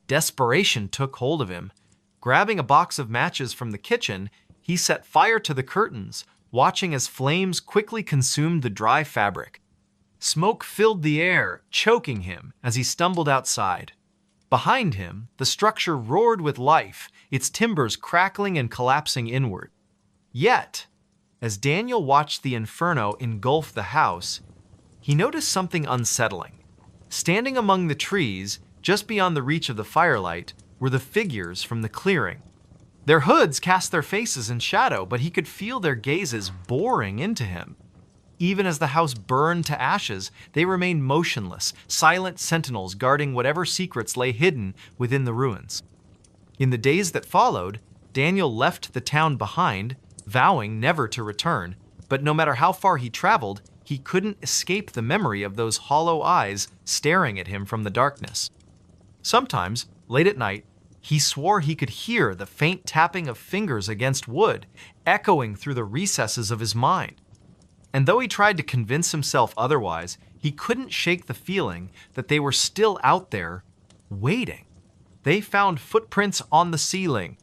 Desperation took hold of him. Grabbing a box of matches from the kitchen, he set fire to the curtains, watching as flames quickly consumed the dry fabric. Smoke filled the air, choking him as he stumbled outside. Behind him, the structure roared with life, its timbers crackling and collapsing inward. Yet, as Daniel watched the inferno engulf the house, he noticed something unsettling. Standing among the trees, just beyond the reach of the firelight, were the figures from the clearing. Their hoods cast their faces in shadow, but he could feel their gazes boring into him. Even as the house burned to ashes, they remained motionless, silent sentinels guarding whatever secrets lay hidden within the ruins. In the days that followed, Daniel left the town behind, vowing never to return, but no matter how far he traveled, he couldn't escape the memory of those hollow eyes staring at him from the darkness. Sometimes, late at night, he swore he could hear the faint tapping of fingers against wood, echoing through the recesses of his mind. And though he tried to convince himself otherwise, he couldn't shake the feeling that they were still out there, waiting. They found footprints on the ceiling.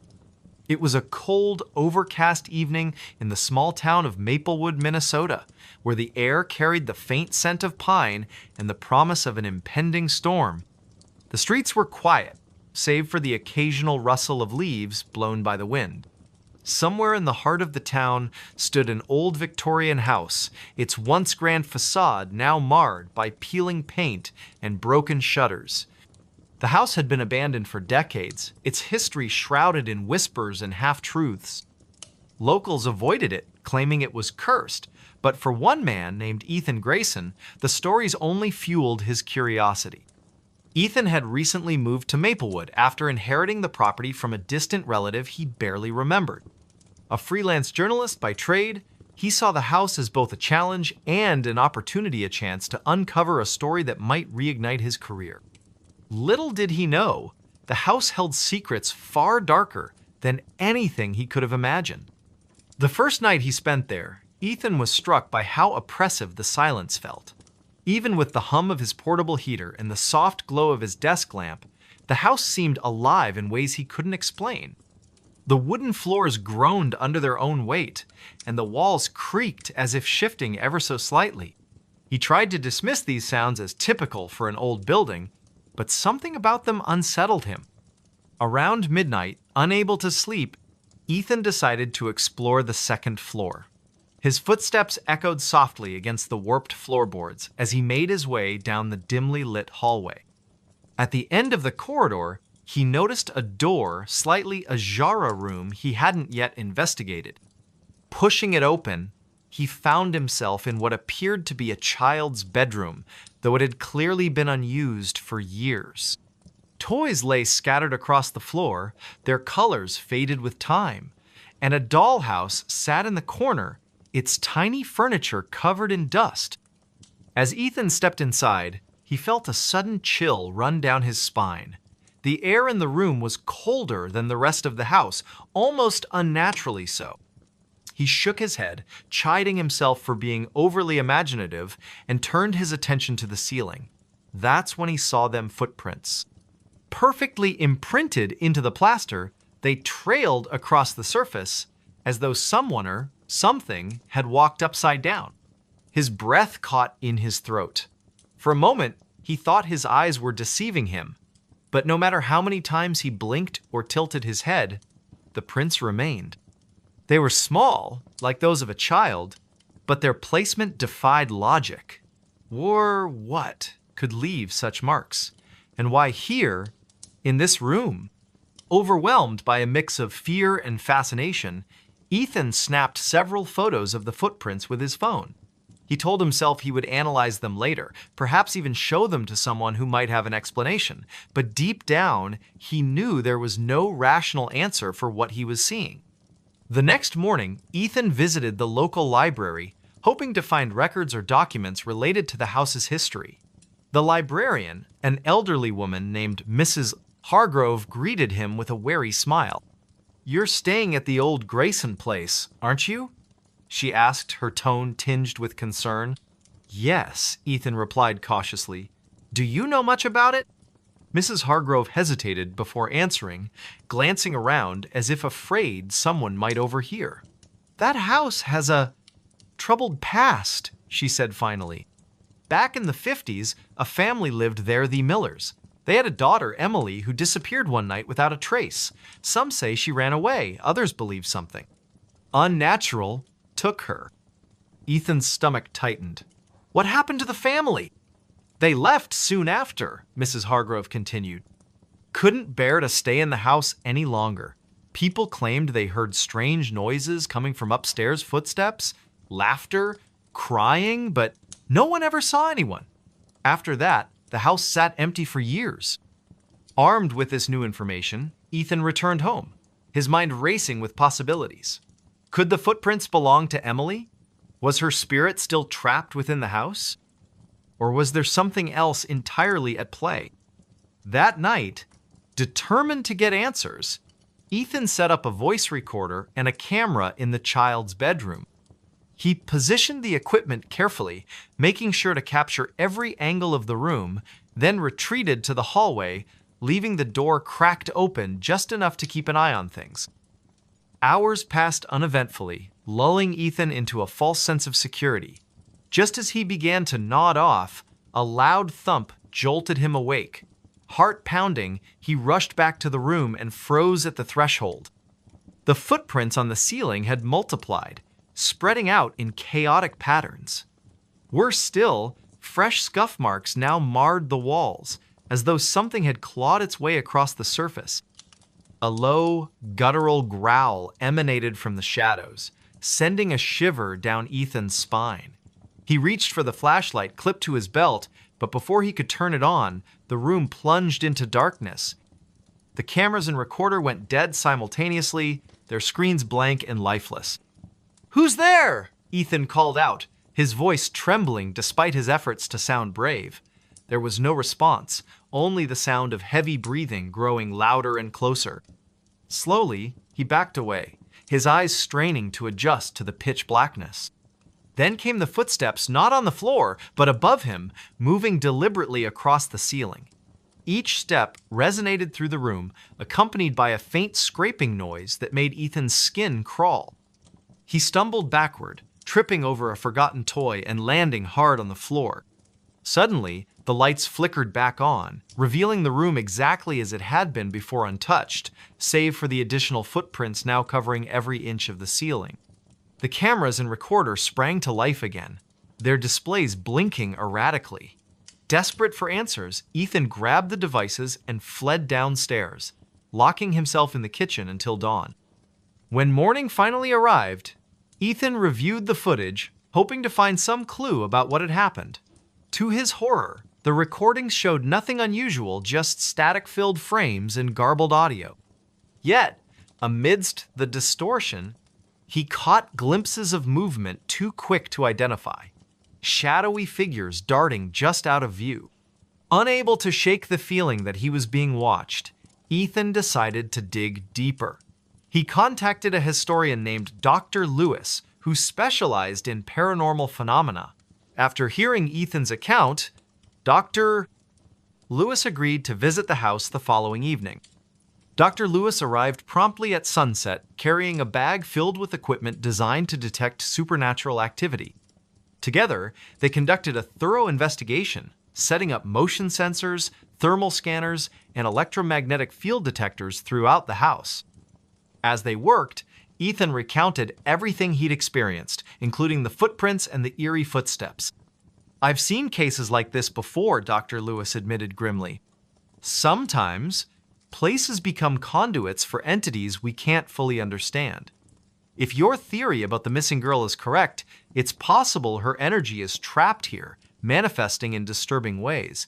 It was a cold, overcast evening in the small town of Maplewood, Minnesota, where the air carried the faint scent of pine and the promise of an impending storm. The streets were quiet, save for the occasional rustle of leaves blown by the wind. Somewhere in the heart of the town stood an old Victorian house, its once grand facade now marred by peeling paint and broken shutters. The house had been abandoned for decades, its history shrouded in whispers and half-truths. Locals avoided it, claiming it was cursed, but for one man named Ethan Grayson, the stories only fueled his curiosity. Ethan had recently moved to Maplewood after inheriting the property from a distant relative he barely remembered. A freelance journalist by trade, he saw the house as both a challenge and an opportunity, a chance to uncover a story that might reignite his career. Little did he know, the house held secrets far darker than anything he could have imagined. The first night he spent there, Ethan was struck by how oppressive the silence felt. Even with the hum of his portable heater and the soft glow of his desk lamp, the house seemed alive in ways he couldn't explain. The wooden floors groaned under their own weight, and the walls creaked as if shifting ever so slightly. He tried to dismiss these sounds as typical for an old building, but something about them unsettled him. Around midnight, unable to sleep, Ethan decided to explore the second floor. His footsteps echoed softly against the warped floorboards as he made his way down the dimly lit hallway. At the end of the corridor, he noticed a door slightly ajar, a room he hadn't yet investigated. Pushing it open, he found himself in what appeared to be a child's bedroom, though it had clearly been unused for years. Toys lay scattered across the floor, their colors faded with time, and a dollhouse sat in the corner, its tiny furniture covered in dust. As Ethan stepped inside, he felt a sudden chill run down his spine. The air in the room was colder than the rest of the house, almost unnaturally so. He shook his head, chiding himself for being overly imaginative, and turned his attention to the ceiling. That's when he saw them footprints. Perfectly imprinted into the plaster, they trailed across the surface as though someone or something had walked upside down. His breath caught in his throat. For a moment, he thought his eyes were deceiving him, but no matter how many times he blinked or tilted his head, the prints remained. They were small, like those of a child, but their placement defied logic. Or what could leave such marks? And why here, in this room? Overwhelmed by a mix of fear and fascination, Ethan snapped several photos of the footprints with his phone. He told himself he would analyze them later, perhaps even show them to someone who might have an explanation. But deep down, he knew there was no rational answer for what he was seeing. The next morning, Ethan visited the local library, hoping to find records or documents related to the house's history. The librarian, an elderly woman named Mrs. Hargrove, greeted him with a wary smile. "You're staying at the old Grayson place, aren't you?" she asked, her tone tinged with concern. Yes, Ethan replied cautiously. Do you know much about it? Mrs. Hargrove hesitated before answering, glancing around as if afraid someone might overhear. That house has a troubled past, she said finally. Back in the 50s, a family lived there, the Millers. They had a daughter, Emily, who disappeared one night without a trace. Some say she ran away, others believe something unnatural took her. Ethan's stomach tightened. What happened to the family? They left soon after, Mrs. Hargrove continued. Couldn't bear to stay in the house any longer. People claimed they heard strange noises coming from upstairs, footsteps, laughter, crying, but no one ever saw anyone. After that, the house sat empty for years. Armed with this new information, Ethan returned home, his mind racing with possibilities. Could the footprints belong to Emily? Was her spirit still trapped within the house? Or was there something else entirely at play? That night, determined to get answers, Ethan set up a voice recorder and a camera in the child's bedroom. He positioned the equipment carefully, making sure to capture every angle of the room, then retreated to the hallway, leaving the door cracked open just enough to keep an eye on things. Hours passed uneventfully, lulling Ethan into a false sense of security. Just as he began to nod off, a loud thump jolted him awake. Heart pounding, he rushed back to the room and froze at the threshold. The footprints on the ceiling had multiplied, spreading out in chaotic patterns. Worse still, fresh scuff marks now marred the walls, as though something had clawed its way across the surface. A low, guttural growl emanated from the shadows, sending a shiver down Ethan's spine. He reached for the flashlight clipped to his belt, but before he could turn it on, the room plunged into darkness. The cameras and recorder went dead simultaneously, their screens blank and lifeless. "Who's there?" Ethan called out, his voice trembling despite his efforts to sound brave. There was no response, only the sound of heavy breathing growing louder and closer. Slowly, he backed away, his eyes straining to adjust to the pitch blackness. Then came the footsteps, not on the floor, but above him, moving deliberately across the ceiling. Each step resonated through the room, accompanied by a faint scraping noise that made Ethan's skin crawl. He stumbled backward, tripping over a forgotten toy and landing hard on the floor. Suddenly, the lights flickered back on, revealing the room exactly as it had been before untouched, save for the additional footprints now covering every inch of the ceiling. The cameras and recorder sprang to life again, their displays blinking erratically. Desperate for answers, Ethan grabbed the devices and fled downstairs, locking himself in the kitchen until dawn. When morning finally arrived, Ethan reviewed the footage, hoping to find some clue about what had happened. To his horror, the recordings showed nothing unusual, just static-filled frames and garbled audio. Yet, amidst the distortion, he caught glimpses of movement too quick to identify, shadowy figures darting just out of view. Unable to shake the feeling that he was being watched, Ethan decided to dig deeper. He contacted a historian named Dr. Lewis, who specialized in paranormal phenomena. After hearing Ethan's account, Dr. Lewis agreed to visit the house the following evening. Dr. Lewis arrived promptly at sunset, carrying a bag filled with equipment designed to detect supernatural activity. Together, they conducted a thorough investigation, setting up motion sensors, thermal scanners, and electromagnetic field detectors throughout the house. As they worked, Ethan recounted everything he'd experienced, including the footprints and the eerie footsteps. "I've seen cases like this before," Dr. Lewis admitted grimly. "Sometimes, places become conduits for entities we can't fully understand. If your theory about the missing girl is correct, it's possible her energy is trapped here, manifesting in disturbing ways."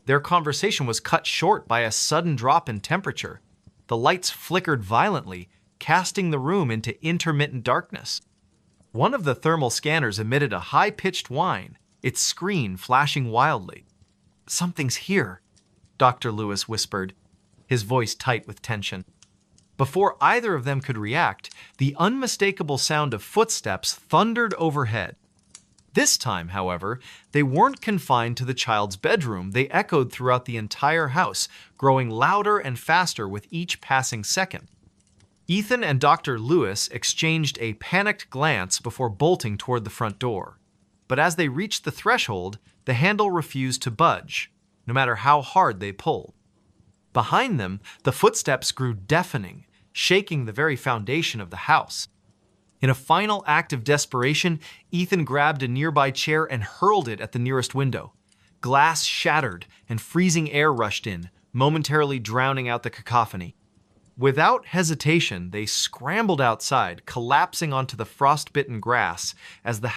Their conversation was cut short by a sudden drop in temperature. The lights flickered violently, casting the room into intermittent darkness. One of the thermal scanners emitted a high-pitched whine, its screen flashing wildly. "Something's here," Dr. Lewis whispered, his voice tight with tension. Before either of them could react, the unmistakable sound of footsteps thundered overhead. This time, however, they weren't confined to the child's bedroom. They echoed throughout the entire house, growing louder and faster with each passing second. Ethan and Dr. Lewis exchanged a panicked glance before bolting toward the front door. But as they reached the threshold, the handle refused to budge, no matter how hard they pulled. Behind them, the footsteps grew deafening, shaking the very foundation of the house. In a final act of desperation, Ethan grabbed a nearby chair and hurled it at the nearest window. Glass shattered and freezing air rushed in, momentarily drowning out the cacophony. Without hesitation, they scrambled outside, collapsing onto the frost-bitten grass as the